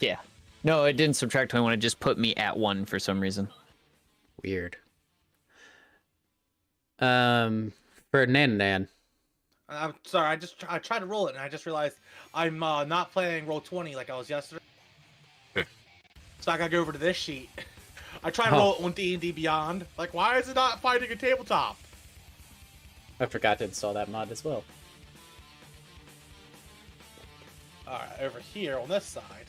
Yeah. No, it didn't subtract 21. It just put me at 1 for some reason. Weird. For Nan. I'm sorry. I tried to roll it and I just realized I'm not playing roll 20 like I was yesterday. So I gotta go over to this sheet. I tried to roll it on D&D Beyond. Like, why is it not finding a tabletop? I forgot to install that mod as well. All right, over here on this side,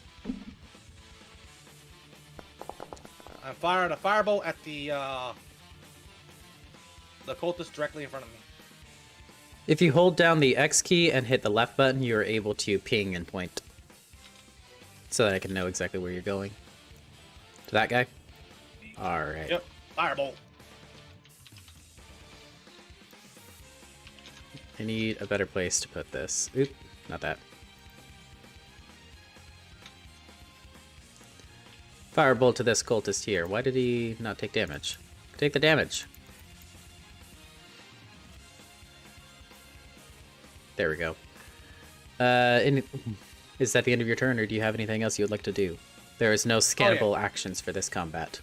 I'm firing a firebolt at the cultist directly in front of me. If you hold down the X key and hit the left button, you are able to ping and point. So that I can know exactly where you're going. To that guy? Alright. Yep, firebolt. I need a better place to put this. Oop, not that. Firebolt to this cultist here. Why did he not take damage? Take the damage. There we go. Is that the end of your turn, or do you have anything else you would like to do? There is no scannable actions for this combat.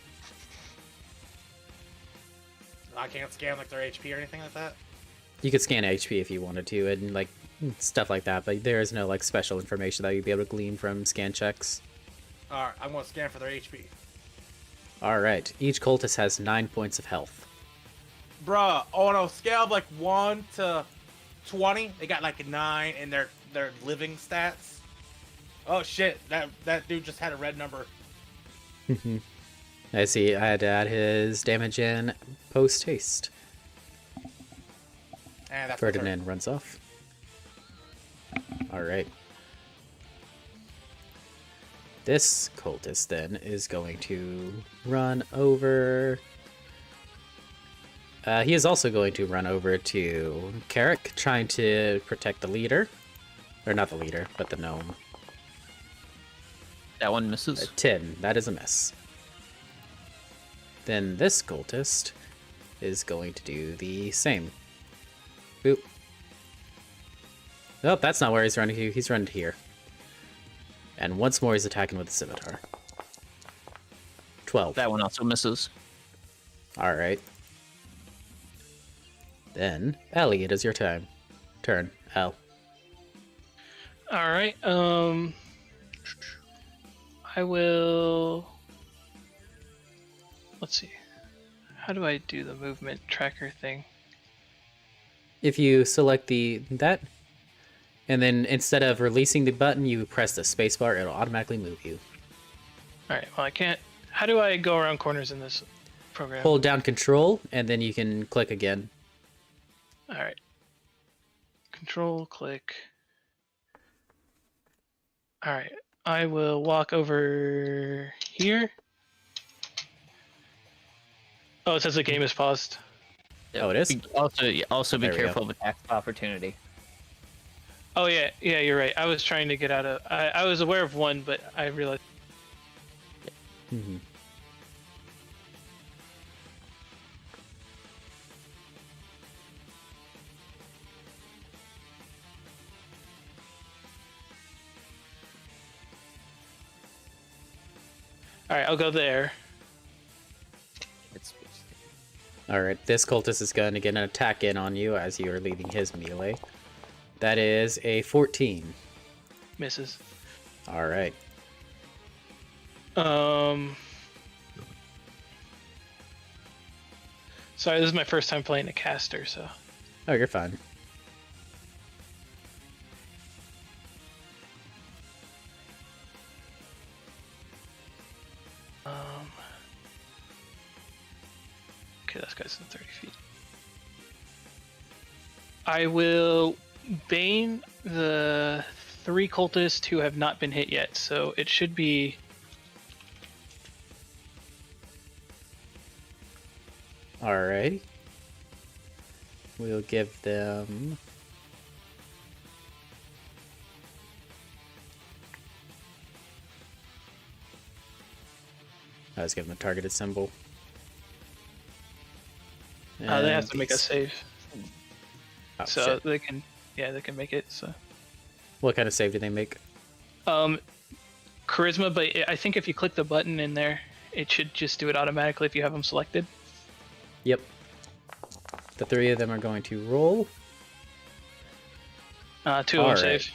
I can't scan like their HP or anything like that. You could scan HP if you wanted to, and like stuff like that, but there is no like special information that you'd be able to glean from scan checks. All right, I'm gonna scan for their HP. All right, each cultist has 9 points of health. Bruh, on a scale of like 1 to 20, they got like a 9 in their living stats. Oh shit, that dude just had a red number. I see. I had to add his damage in post haste. And that's my turn. Ferdinand runs off. All right. This cultist then is going to run over. He is also going to run over to Carrick, trying to protect the leader. Or not the leader, but the gnome. That one misses. 10. That is a miss. Then this cultist is going to do the same. Boop. Nope, that's not where he's running to. He's running to here. And once more, he's attacking with the scimitar. 12. That one also misses. Alright. Then, Ellie, it is your turn. Elle. All right. I will. Let's see. How do I do the movement tracker thing? If you select that, and then instead of releasing the button, you press the spacebar, it'll automatically move you. All right. Well, I can't. How do I go around corners in this program? Hold down Control, and then you can click again. All right. Control, click. All right. I will walk over here. Oh, it says the game is paused. Oh, it is? Also be There we careful of attack of opportunity. Oh yeah, you're right. I was trying to get out of. I was aware of one, but I realized. Mm-hmm. All right, I'll go there. Alright, this cultist is going to get an attack in on you as you are leaving his melee. That is a 14. Misses. Alright. Sorry, this is my first time playing a caster, so. Oh, you're fine. Okay, this guy's in 30 feet. I will bane the 3 cultists who have not been hit yet, so it should be. Alright. We'll give them... I was given a targeted symbol. They have And to make a these- save, Oh, so shit. they can, they can make it. So, What kind of save do they make? charisma, but I think if you click the button in there, it should just do it automatically if you have them selected. Yep. The 3 of them are going to roll. 2 of them Alright. save.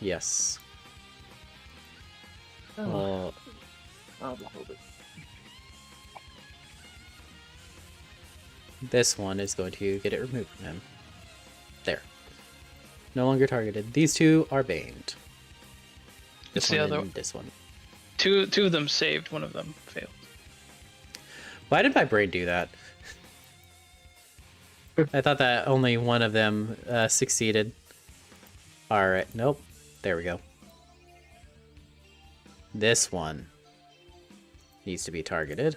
Yes. Oh. This one is going to get it removed from him. There. No longer targeted. These 2 are baned. It's This the one other and this one. Two of them saved. One of them failed. Why did my brain do that? I thought that only one of them succeeded. Alright, nope. There we go. This one needs to be targeted.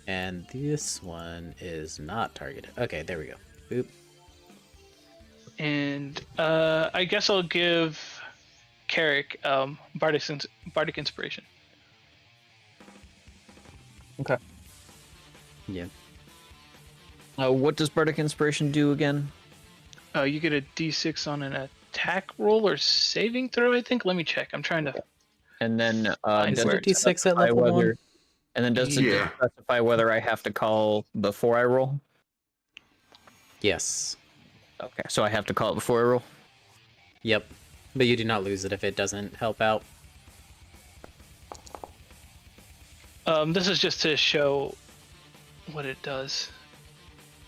And this one is not targeted. Okay, there we go. Boop. And I guess I'll give Carrick bardic inspiration. Okay. Yeah. What does Bardic Inspiration do again? You get a d6 on an attack roll or saving throw, I think. Let me check. I'm trying to. And then Find does where it it's at. D6 at specify level whether- 1? And then does it Yeah. specify whether I have to call before I roll? Yes. Okay, so I have to call it before I roll. Yep. But you do not lose it if it doesn't help out. This is just to show what it does.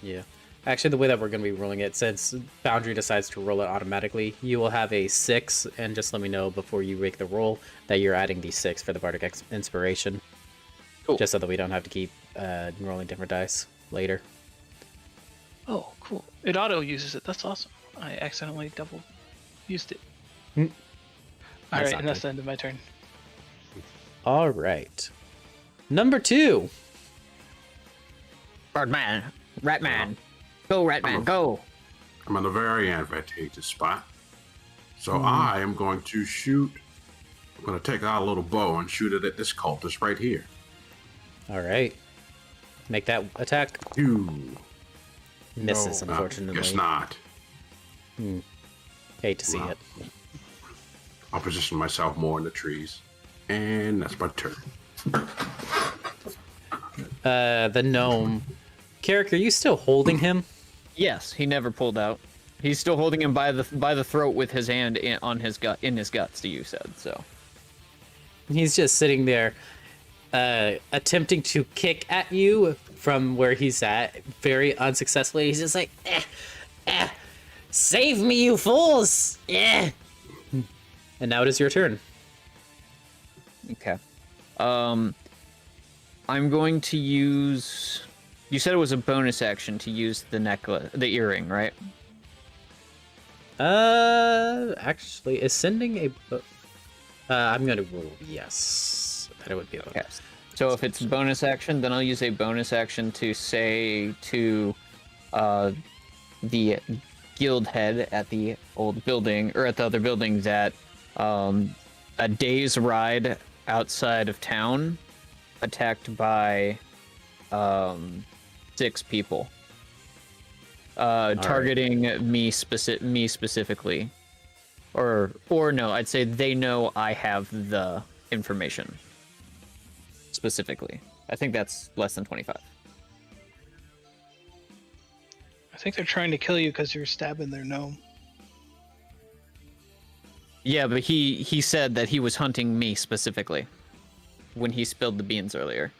Yeah. Actually, the way that we're going to be rolling it, since Boundary decides to roll it automatically, you will have a 6, and just let me know before you make the roll that you're adding the 6 for the Bardic Inspiration. Cool. Just so that we don't have to keep rolling different dice later. Oh, cool. It auto uses it. That's awesome. I accidentally double used it. Hmm. All That's right, not and that's good. the end of my turn. All right. Number 2. Birdman, Ratman, go Ratman, go! I'm in a very advantageous spot. So I am going to shoot. I'm going to take out a little bow and shoot it at this cultist right here. All right. Make that attack. 2. Misses, No, unfortunately. guess not. Hate to see Wow. it. I'll position myself more in the trees. And that's my turn. The gnome. Carrick, are you still holding him? Yes, he never pulled out. He's still holding him by the throat with his hand on his gut, in his guts. You said so. He's just sitting there, attempting to kick at you from where he's at, very unsuccessfully. He's just like, save me, you fools! And now it is your turn. Okay. I'm going to use. You said it was a bonus action to use the necklace, the earring, right? Actually, is sending a. I'm gonna rule yes. That it would be a Okay. So if it's bonus action, then I'll use a bonus action to say to the guild head at the old building, or at the other building, that a day's ride outside of town, attacked by 6 people. Targeting me specifically. Or no, I'd say they know I have the information. Specifically. I think that's less than 25. I think they're trying to kill you because you're stabbing their gnome. Yeah, but he said that he was hunting me specifically when he spilled the beans earlier.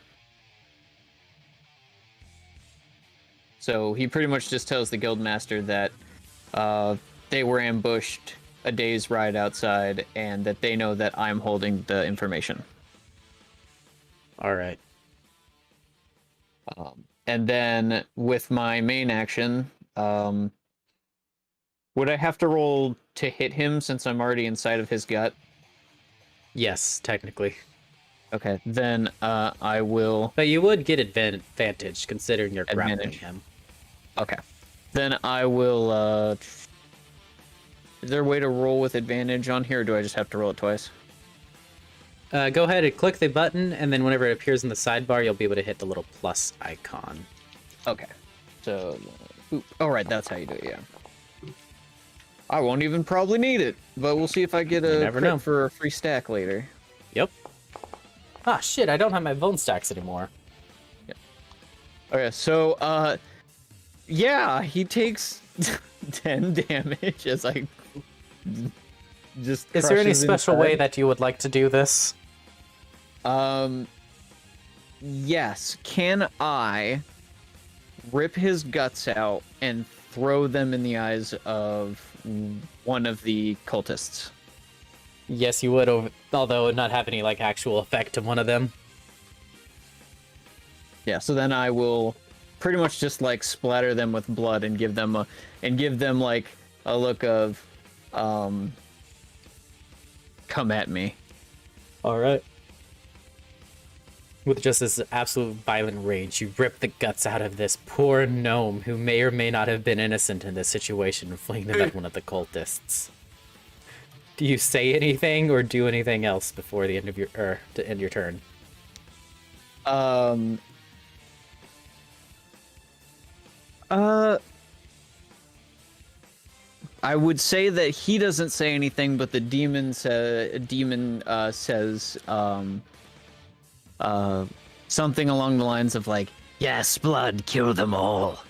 So he pretty much just tells the guildmaster that they were ambushed a day's ride outside and that they know that I'm holding the information. All right. And then with my main action, would I have to roll to hit him since I'm already inside of his gut? Yes, technically. Okay, then I will. But you would get advantage considering you're grappling Advantage. him. Okay, then I will. Is there a way to roll with advantage on here, or do I just have to roll it twice? Go ahead and click the button, and then whenever it appears in the sidebar, you'll be able to hit the little plus icon. Okay. So, oop. Oh, right, that's how you do it, yeah. I won't even probably need it, but we'll see if I get a never crit know. for a free stack later. Yep. Ah, shit, I don't have my bone stacks anymore. Okay, so, yeah, he takes 10 damage as I just Is there any crushes special way inside. that you would like to do this? Yes. Can I rip his guts out and throw them in the eyes of one of the cultists? Yes, you would, although it would not have any like actual effect to one of them. Yeah, so then I will pretty much just like splatter them with blood and give them like a look of come at me. All right. With just this absolute violent rage, you rip the guts out of this poor gnome who may or may not have been innocent in this situation and fling them at one of the cultists. Do you say anything or do anything else before the end of your to end your turn? I would say that he doesn't say anything, but the demon says something along the lines of like, "Yes, blood, kill them all,"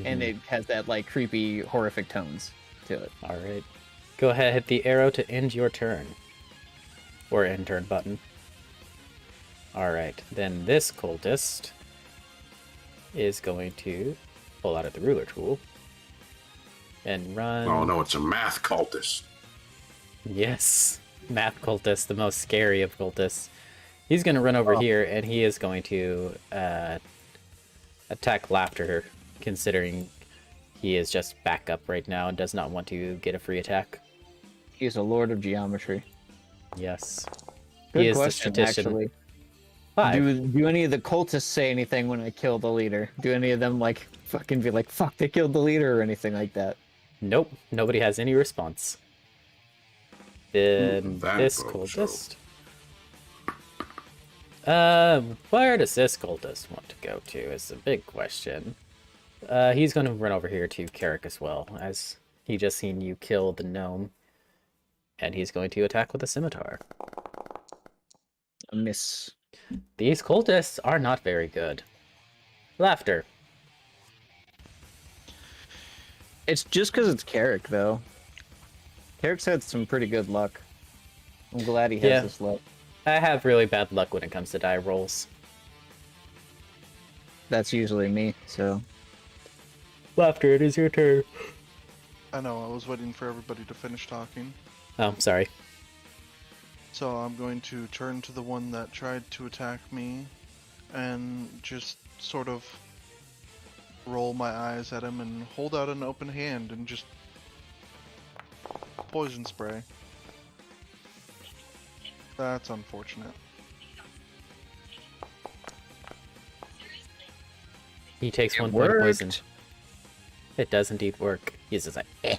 and it has that like creepy, horrific tones to it. All right. Go ahead, hit the arrow to end your turn. Or end turn button. All right. Then this cultist is going to pull out of the ruler tool and run. Oh no, it's a math cultist. Yes. Math cultist, the most scary of cultists. He's going to run over here and he is going to attack Laughter, considering he is just back up right now and does not want to get a free attack. He's a lord of geometry. Yes. Good He is the question, statistician. actually. 5. Do any of the cultists say anything when I kill the leader? Do any of them like fucking be like, "Fuck, they killed the leader" or anything like that? Nope. Nobody has any response. Then that this goes so. cultist. Where does this cultist want to go to is a big question. He's going to run over here to Carrick as well, as he just seen you kill the gnome. And he's going to attack with a scimitar. A miss. These cultists are not very good. Laughter. It's just because it's Carrick, though. Carrick's had some pretty good luck. I'm glad he has Yeah. this luck. I have really bad luck when it comes to die rolls. That's usually me, so. Laughter, it is your turn. I know, I was waiting for everybody to finish talking. Oh, sorry. So I'm going to turn to the one that tried to attack me and just sort of roll my eyes at him and hold out an open hand and just poison spray. That's unfortunate. He takes It 1 point of worked. poison. It does indeed work. He's just like, eh.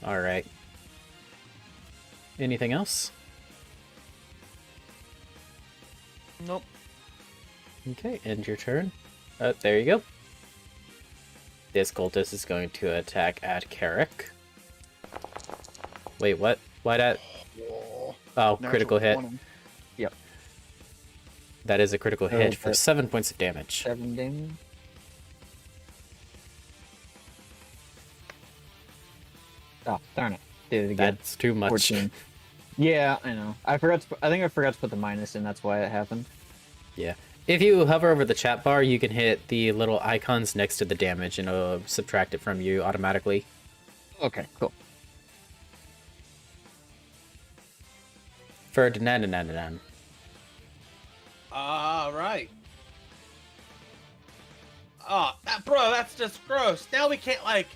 Alright. Anything else? Nope. Okay, end your turn. There you go. This cultist is going to attack at Carrick. Wait, what? Why that? Oh, critical hit. Natural 20. Yep. That is a critical hit for that- 7 points of damage. 7 damage. Oh, darn it. Did it again. That's too much. 14. Yeah, I know. I think I forgot to put the minus in, that's why it happened. Yeah. If you hover over the chat bar, you can hit the little icons next to the damage and it'll subtract it from you automatically. Okay, cool. Ferdinand. All right. Oh, bro, that's just gross. Now we can't like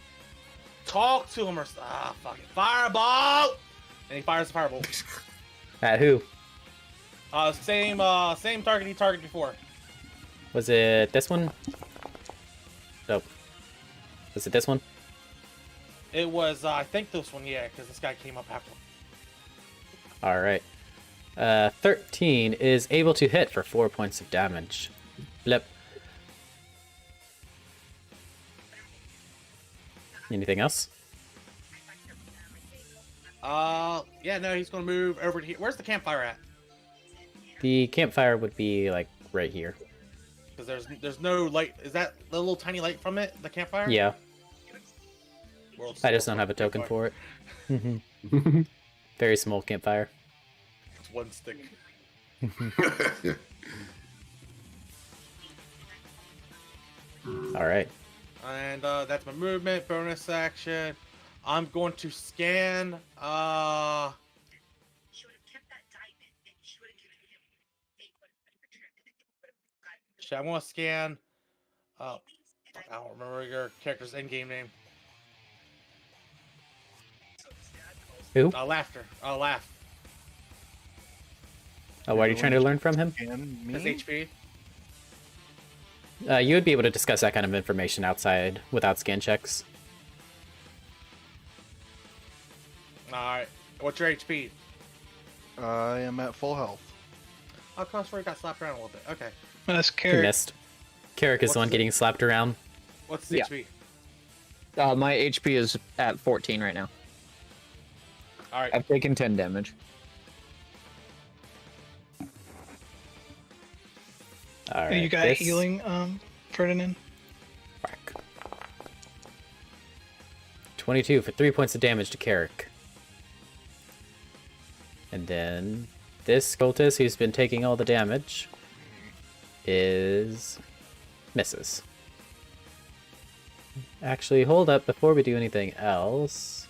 talk to him or fucking fireball. And he fires the fireball. At who? Same target he targeted before. Was it this one? Nope. Was it this one? It was I think this one, yeah, because this guy came up after. All right. 13 is able to hit for 4 points of damage. Blip. Anything else? Yeah, no, he's gonna move over to here. Where's the campfire at? The campfire would be like right here. Because there's no light. Is that the little tiny light from it? The campfire? Yeah, World's I just small don't have a token campfire. for it. Very small campfire. It's one stick. All right. And that's my movement bonus action. I'm going to scan. Shit, I want to scan. Fuck, I don't remember your character's in-game name. Who? Laughter. Laugh. Oh, what are you trying to learn from him? And His me? HP. You would be able to discuss that kind of information outside without scan checks. Alright. What's your HP? I am at full health. Oh, I swear he got slapped around a little bit. Okay. That's He Carrot. missed. Carrick is What's the one the- getting slapped around. What's the Yeah. HP? My HP is at 14 right now. Alright. I've taken 10 damage. All right. You got this- healing, Ferdinand? Whack. 22 for 3 points of damage to Carrick. And then this cultist who's been taking all the damage is misses. Actually, hold up before we do anything else.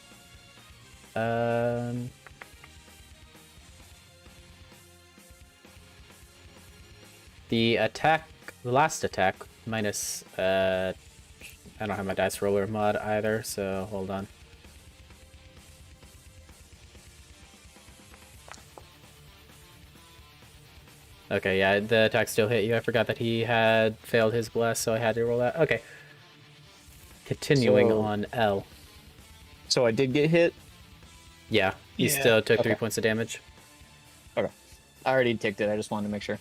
The last attack minus I don't have my dice roller mod either, so hold on. Okay, yeah, the attack still hit you. I forgot that he had failed his bless, so I had to roll that. Okay. Continuing So- on L. So I did get hit. Yeah, you Yeah. still took 3 Okay. points of damage. I already ticked it. I just wanted to make sure.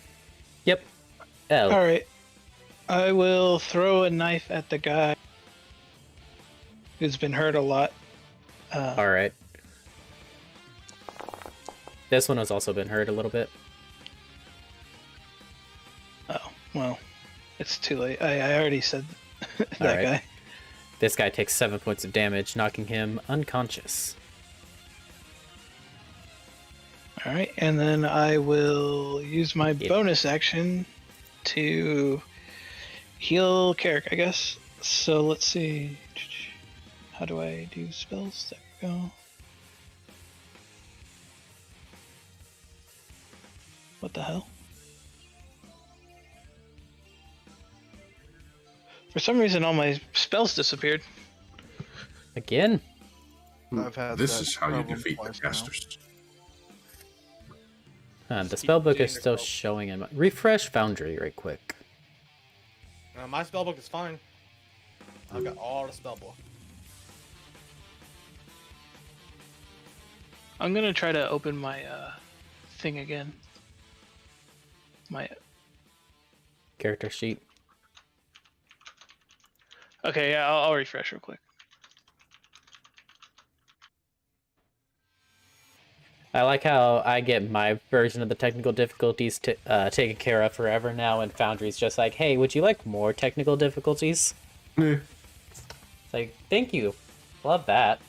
Yep. L. All right. I will throw a knife at the guy who's been hurt a lot. All right. This one has also been hurt a little bit. Oh, well, it's too late. I already said that Alright. guy. This guy takes 7 points of damage, knocking him unconscious. All right, and then I will use my Yep. bonus action to heal Carrick, I guess. So let's see. How do I do spells? There we go. What the hell? For some reason, all my spells disappeared. Again? I've had This that is how you problem defeat the twice now. casters. The Just keep spellbook doing is still your spell. showing in my... Refresh Foundry right quick. My spellbook is fine. I've got all the spellbook. I'm gonna try to open my thing again. My Character sheet. okay, yeah, I'll refresh real quick. I like how I get my version of the technical difficulties taken care of forever now, and Foundry's just like, hey, would you like more technical difficulties? Eh, It's like, thank you. Love that.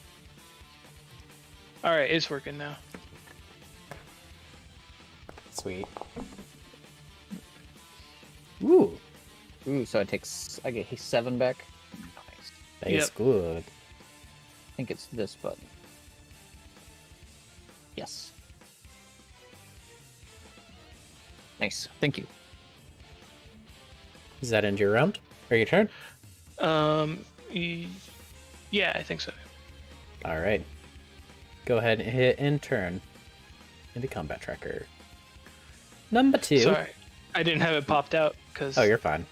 All right, it's working now. Sweet. Ooh, Ooh, so I get 7 back. Nice. that is Yep. good. I think it's this button. Yes. Nice. Thank you. Is that end your round? Or your turn? Yeah, I think so. Alright. Go ahead and hit end turn in the combat tracker. Number 2. Sorry, I didn't have it popped out because. Oh, you're fine.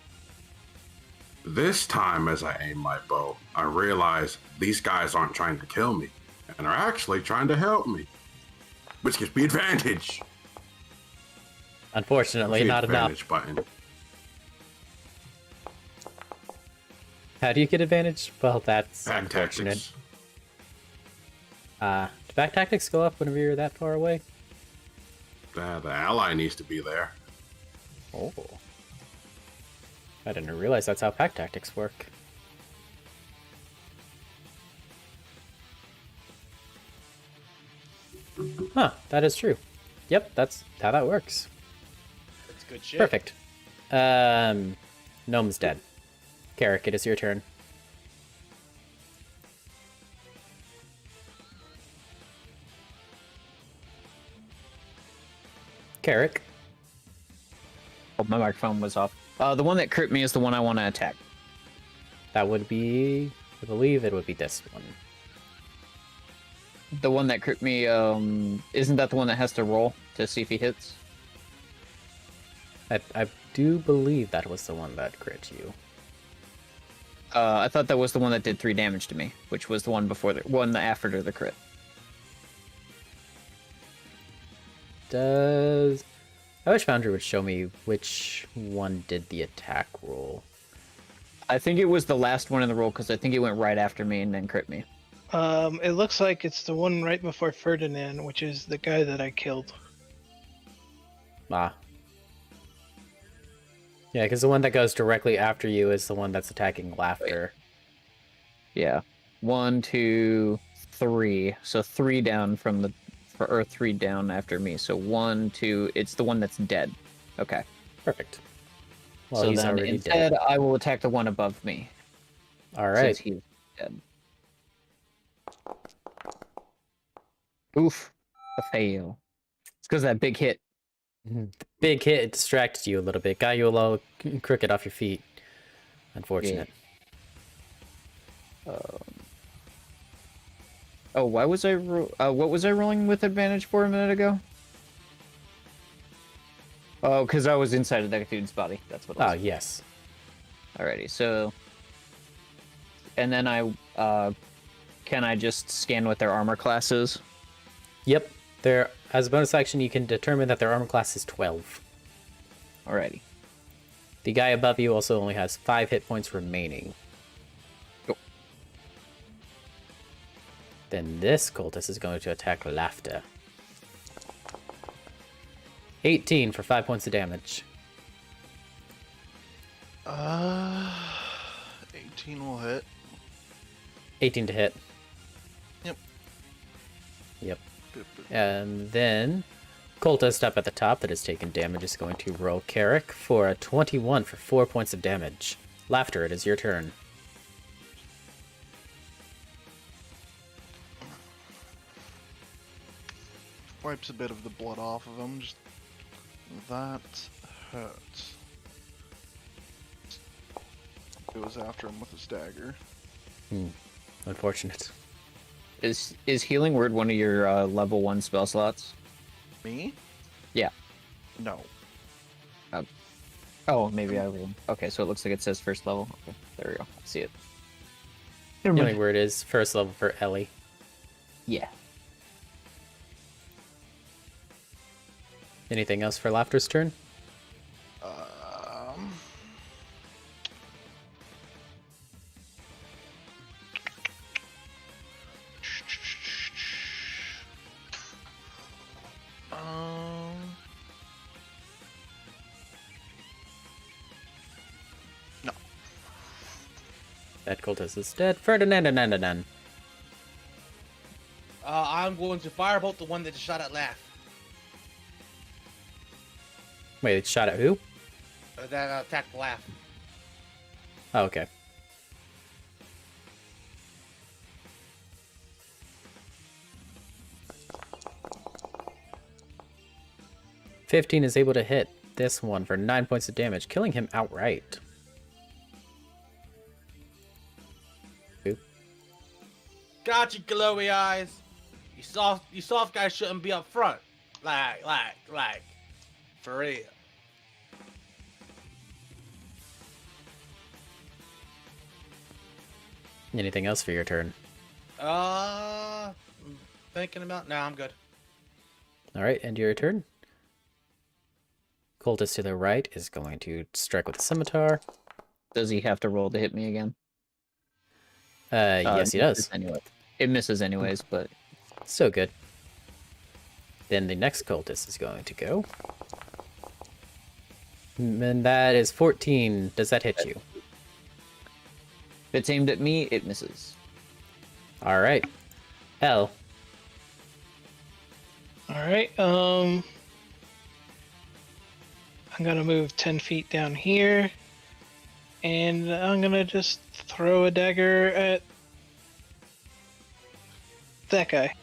This time, as I aim my bow, I realize these guys aren't trying to kill me, and are actually trying to help me. which gives me advantage. Unfortunately, The not enough. advantage button. How do you get advantage? Well, that's Pack unfortunate. tactics. Do back tactics go up whenever you're that far away? The ally needs to be there. Oh. I didn't realize that's how pack tactics work. Huh, that is true. Yep, that's how that works. That's good shit. Perfect. Gnome's dead. Carrick, it is your turn. Carrick. Oh, my microphone was off. The one that crit me is the one I want to attack. That would be... I believe it would be this one. The one that crit me, isn't that the one that has to roll to see if he hits? I do believe that was the one that crit you. I thought that was the one that did 3 damage to me, which was the one before the one after the crit. Does... I wish Foundry would show me which one did the attack roll. I think it was the last one in the roll because I think it went right after me and then crit me. It looks like it's the one right before Ferdinand, which is the guy that I killed. Ah. Yeah, because the one that goes directly after you is the one that's attacking Laughter. Yeah. 1, 2, 3. So 3 down from the... Or 3 down after me. So 1, 2... It's the one that's dead. Okay. Perfect. Well, so he's then already instead, dead. I will attack the one above me. Alright. Since he's dead. Oof. A fail. It's because that big hit. The big hit distracted you a little bit. Got you a little crooked off your feet. Unfortunate. Oh, why was I... what was I rolling with advantage for a minute ago? Oh, because I was inside of that dude's body. That's what it was. Oh, yes. Alrighty, so... And then can I just scan what their armor class is? Yep. There, as a bonus action, you can determine that their armor class is 12. Alrighty. The guy above you also only has 5 hit points remaining. Go. Then this cultist is going to attack Laughter. 18 for 5 points of damage. 18 will hit. 18 to hit. Yep. Yep. And then cultist up at the top that has taken damage is going to roll Carrick for a 21 for 4 points of damage. Laughter, it is your turn. Wipes a bit of the blood off of him. Just that hurts. Goes after him with his dagger. Unfortunate. Is Healing Word one of your level 1 spell slots? Me? Yeah. No. Oh, maybe I will. Okay, so it looks like it says first level. Okay, there we go. I see it. The only word is first level for Ellie. Yeah. Anything else for Laughter's turn? No. That cultist is dead. Ferdinand. I'm going to firebolt the one that just shot at Laugh. Wait, it shot at who? That attacked Laugh. Oh, okay. $15 is able to hit this one for 9 points of damage, killing him outright. Oop. Got you, glowy eyes. You soft guys shouldn't be up front. Like, for real. Anything else for your turn? I'm thinking about. No, I'm good. All right, end your turn. Cultist to the right is going to strike with the scimitar. Does he have to roll to hit me again? Yes, he It misses does. Anyway, it misses anyways, but So good. Then the next cultist is going to go. And that is 14. Does that hit you? if it's aimed at me, it misses. All right. L. All right. I'm gonna move 10 feet down here, and I'm gonna just throw a dagger at that guy.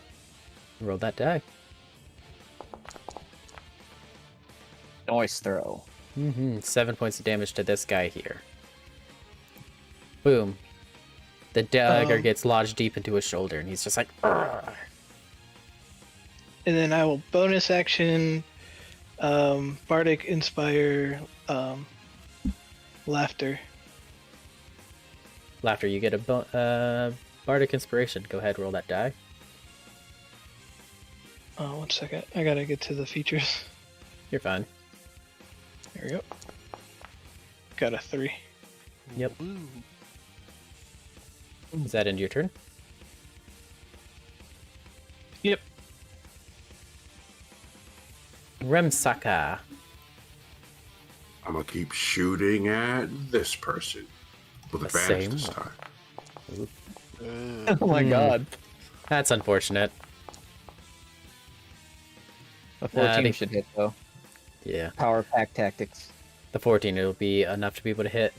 Roll that die. Nice throw. 7 points of damage to this guy here. Boom. The dagger gets lodged deep into his shoulder, and he's just like, "Argh." And then I will bonus action, Bardic Inspire, Laughter. Laughter, you get a Bardic Inspiration. Go ahead, roll that die. Oh, 1 second. I gotta get to the features. You're fine. There we go. Got a 3. Yep. Ooh. Is that end your turn? Yep. Remsaka. I'm gonna keep shooting at this person with The advantage same this one. time. Oh my god. That's unfortunate. A 14 they- should hit though. Yeah. Power pack tactics. The 14, it'll be enough to be able to hit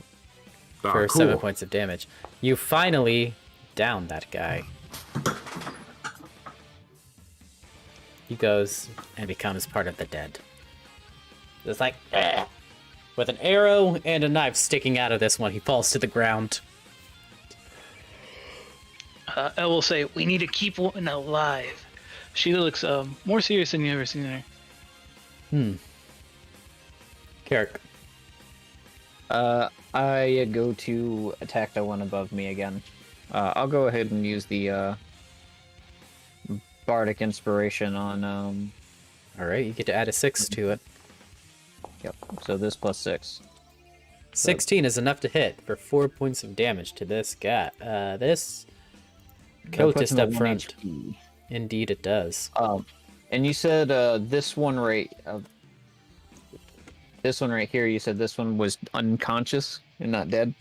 Ah, for cool. 7 points of damage. You finally down that guy. He goes and becomes part of the dead. It's like, "Eh." With an arrow and a knife sticking out of this one, he falls to the ground. I will say, we need to keep one alive. She looks more serious than you ever seen her. Carrick. I go to attack the one above me again. I'll go ahead and use the Bardic Inspiration on. Alright, you get to add a 6 to it. Yep. So this plus 6. 16 is enough to hit for 4 points of damage to this guy. This That puts cultist him at up 1 front. HP. Indeed, it does. And you said this one right here. You said this one was unconscious and not dead.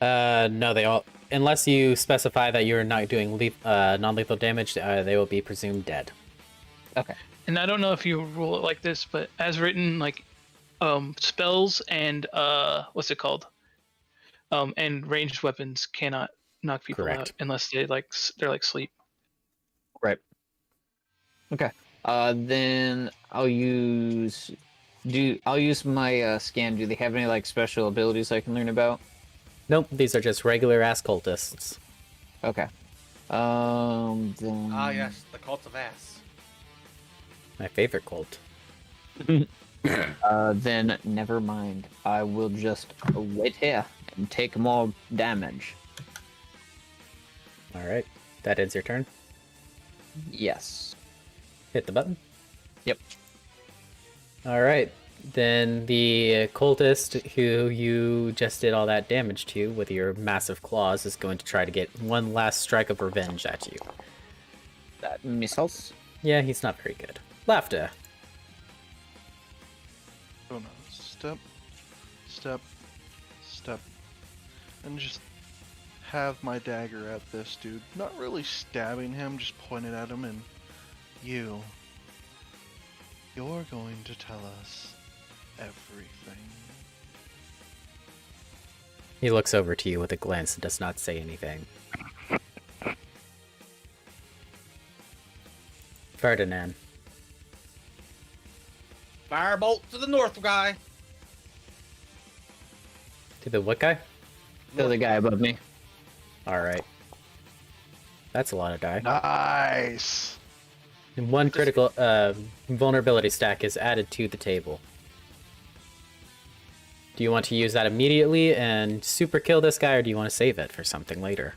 No, they all, unless you specify that you're not doing non-lethal damage, they will be presumed dead. Okay. And I don't know if you rule it like this, but as written, like spells and what's it called? And ranged weapons cannot knock people Correct. out unless they're like sleep. Right. Okay. Then I'll use my scan. Do they have any like special abilities I can learn about? Nope, these are just regular ass cultists. Okay. Then... Ah, yes, the cult of ass. My favorite cult. Then never mind. I will just wait here and take more damage. Alright, that ends your turn. Yes. Hit the button. Yep. Alright, then the cultist who you just did all that damage to with your massive claws is going to try to get one last strike of revenge at you. That missiles. Yeah, he's not very good. Laughter. Oh no. Step, step, step. And just have my dagger at this dude. Not really stabbing him, just point it at him and you're going to tell us everything. He looks over to you with a glance and does not say anything. Ferdinand. Firebolt to the north, guy. To the what guy? The other guy above me. Alright. That's a lot of die. Nice! And one critical vulnerability stack is added to the table. Do you want to use that immediately and super kill this guy, or do you want to save it for something later?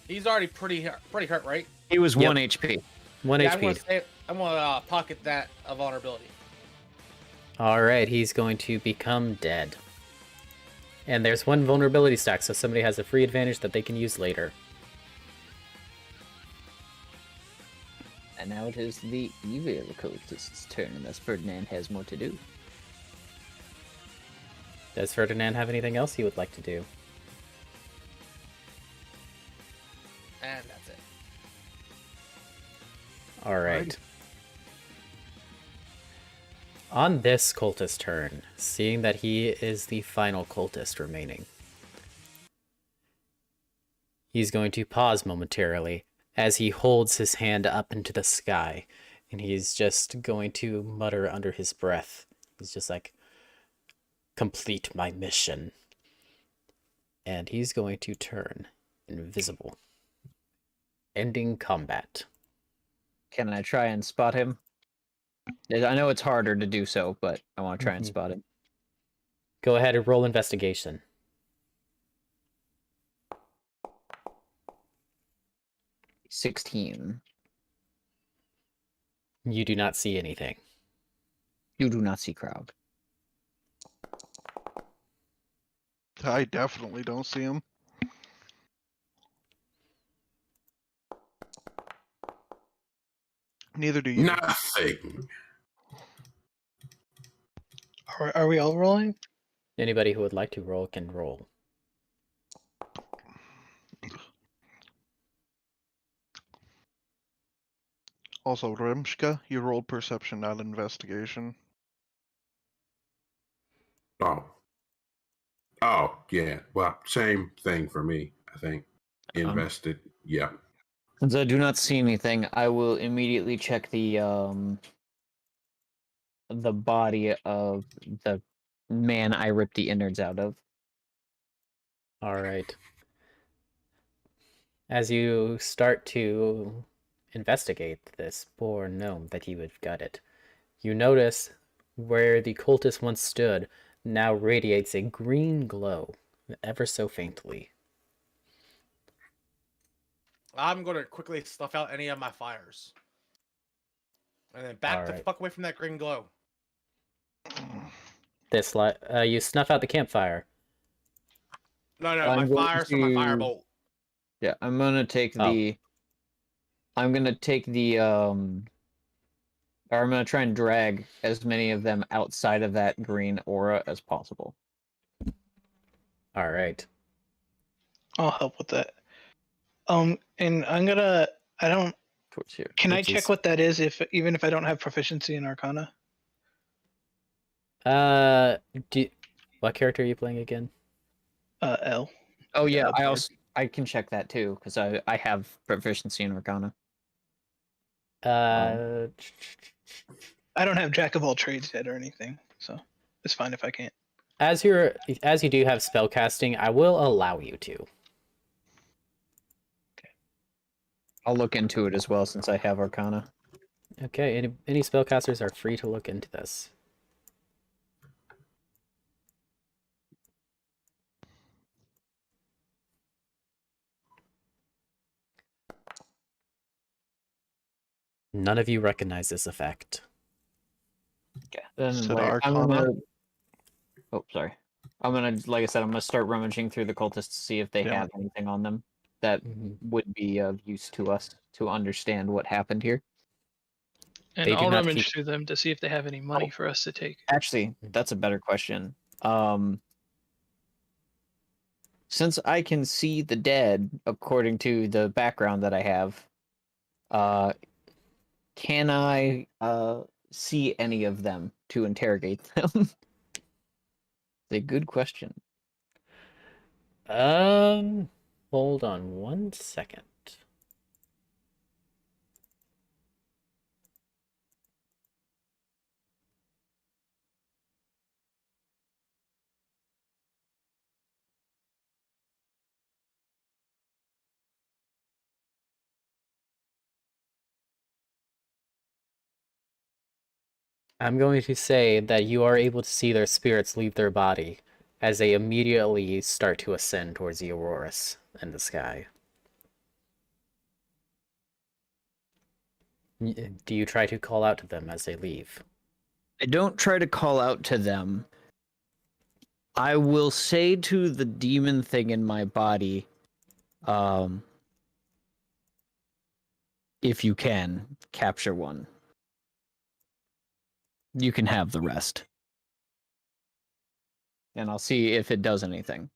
He's already pretty hurt, right? He was Yep. 1 HP. 1 Yeah, I'm HP. gonna I'm gonna pocket that vulnerability. Alright, he's going to become dead. And there's one vulnerability stack, so somebody has a free advantage that they can use later. And now it is the evil cultist's turn, unless Ferdinand has more to do. Does Ferdinand have anything else he would like to do? And that's it. Alright. On this cultist turn, seeing that he is the final cultist remaining, he's going to pause momentarily as he holds his hand up into the sky, and he's just going to mutter under his breath. He's just like, complete my mission. And he's going to turn invisible, ending combat. Can I try and spot him? I know it's harder to do so, but I want to try and spot him. Go ahead and roll investigation. 16. You do not see anything. You do not see crowd. I definitely don't see him. Neither do you. Nothing. Are we all rolling? Anybody who would like to roll can roll. Also, Rimshka, you rolled perception, not investigation. Oh. Oh, yeah. Well, same thing for me, I think. Invested. Yeah. Since I do not see anything, I will immediately check the body of the man I ripped the innards out of. All right. As you start to investigate this poor gnome that you have gutted, you notice where the cultist once stood now radiates a green glow, ever so faintly. I'm gonna quickly stuff out any of my fires. And then back the Alright. fuck away from that green glow. You snuff out the campfire. No, I'm my going fire, so my to- firebolt. Yeah, I'm gonna take the. I'm gonna take the Or I'm gonna try and drag as many of them outside of that green aura as possible. All right. I'll help with that. And I'm gonna. I don't. Towards here. Can I Which check is- what that is? Even if I don't have proficiency in Arcana. What character are you playing again? L. Oh yeah, Yeah, I can check that too because I have proficiency in Arcana. Uh, I don't have Jack of all trades yet or anything, so it's fine if I can't. as you do have spellcasting, I will allow you to. I'll look into it as well since I have Arcana. Okay, any spellcasters are free to look into this. None of you recognize this effect. Okay. Then Said like, I'm Arcana? gonna. Oh, sorry. I'm gonna, like I said, I'm gonna start rummaging through the cultists to see if they Yeah. have anything on them that would be of use to us to understand what happened here. And They do I'll not rummage keep- through them to see if they have any money for us to take. Actually, that's a better question. Since I can see the dead according to the background that I have, can I see any of them to interrogate them? It's a good question. Hold on one second. I'm going to say that you are able to see their spirits leave their body as they immediately start to ascend towards the auroras in the sky. Do you try to call out to them as they leave? I don't try to call out to them. I will say to the demon thing in my body, if you can, capture one. You can have the rest. And I'll see if it does anything.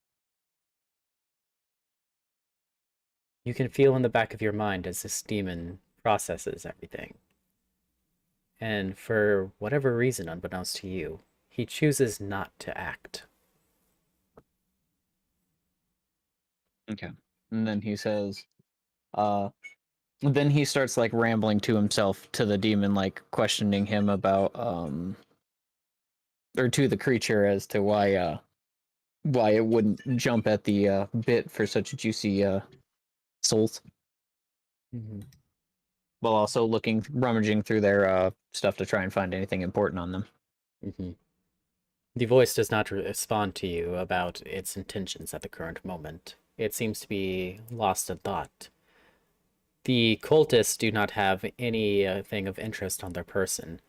You can feel in the back of your mind as this demon processes everything. And for whatever reason, unbeknownst to you, he chooses not to act. Okay. And then he says, then he starts like rambling to himself, to the demon, like questioning him about, or to the creature as to why it wouldn't jump at the bit for such juicy souls, while also rummaging through their stuff to try and find anything important on them. The voice does not respond to you about its intentions at the current moment. It seems to be lost in thought. The cultists do not have anything of interest on their person.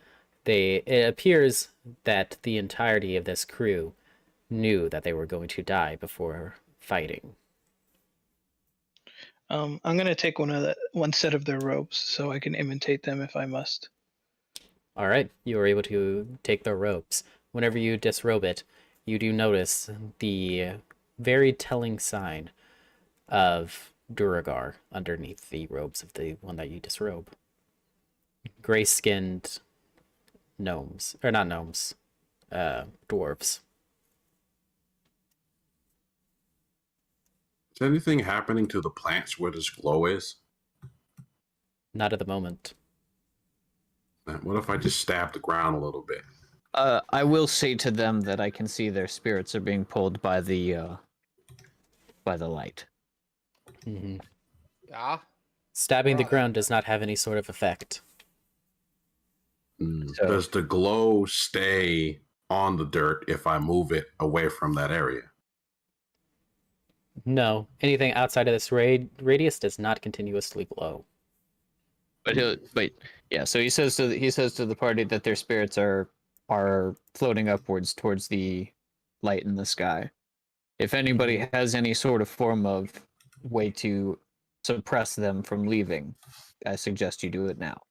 It appears that the entirety of this crew knew that they were going to die before fighting. I'm gonna take one set of their robes so I can imitate them if I must. All right, you are able to take their robes. Whenever you disrobe it, you do notice the very telling sign of Duragar underneath the robes of the one that you disrobe. Gray-skinned gnomes, or not gnomes, dwarves. Is anything happening to the plants where this glow is? Not at the moment. What if I just stab the ground a little bit? I will say to them that I can see their spirits are being pulled by the light. Yeah. Stabbing the Right. ground does not have any sort of effect. So- Does the glow stay on the dirt if I move it away from that area? No, anything outside of this radius does not continuously glow. But yeah, so he says to the party that their spirits are floating upwards towards the light in the sky. If anybody has any sort of form of way to suppress them from leaving, I suggest you do it now.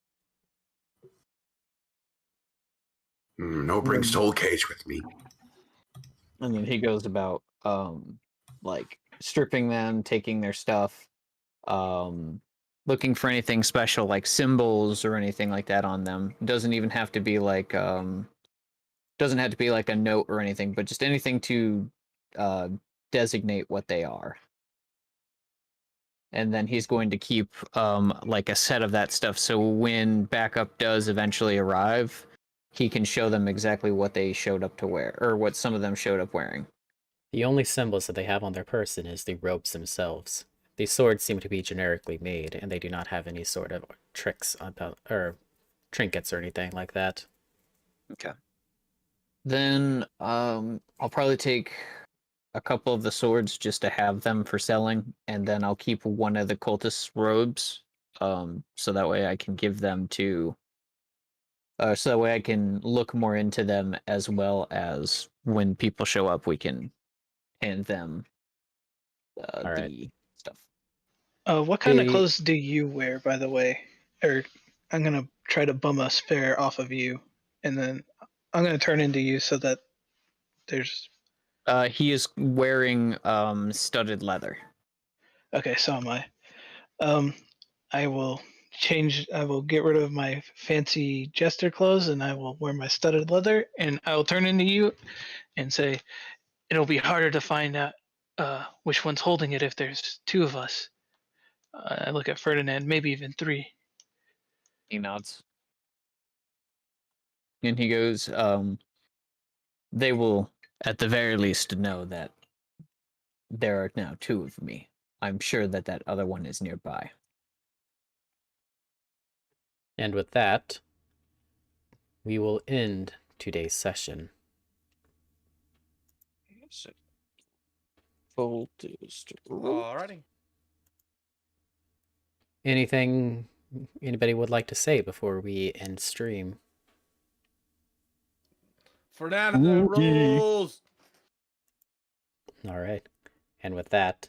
No, bring soul cage with me. And then he goes about like stripping them, taking their stuff, looking for anything special like symbols or anything like that on them. Doesn't even have to be like doesn't have to be like a note or anything, but just anything to designate what they are. And then he's going to keep like a set of that stuff, so when backup does eventually arrive, he can show them exactly what they showed up to wear, or what some of them showed up wearing. The only symbols that they have on their person is the robes themselves. The swords seem to be generically made, and they do not have any sort of tricks about, or trinkets or anything like that. Okay. Then I'll probably take a couple of the swords just to have them for selling, and then I'll keep one of the cultist robes, so that way I can give them to so that way I can look more into them, as well as when people show up, we can hand them All right. the stuff. What kind of Hey. clothes do you wear, by the way? Or I'm gonna try to bum a spare off of you, and then I'm gonna turn into you so that there's. He is wearing studded leather. Okay, so am I. I will I will get rid of my fancy jester clothes, and I will wear my studded leather, and I will turn into you, and say, "It'll be harder to find out which one's holding it if there's two of us." I look at Ferdinand, maybe even three. He nods. And he goes, they will at the very least know that there are now two of me. I'm sure that that other one is nearby. And with that, we will end today's session. Cultist. Alrighty. Anything anybody would like to say before we end stream? Fernando rules. All right. And with that,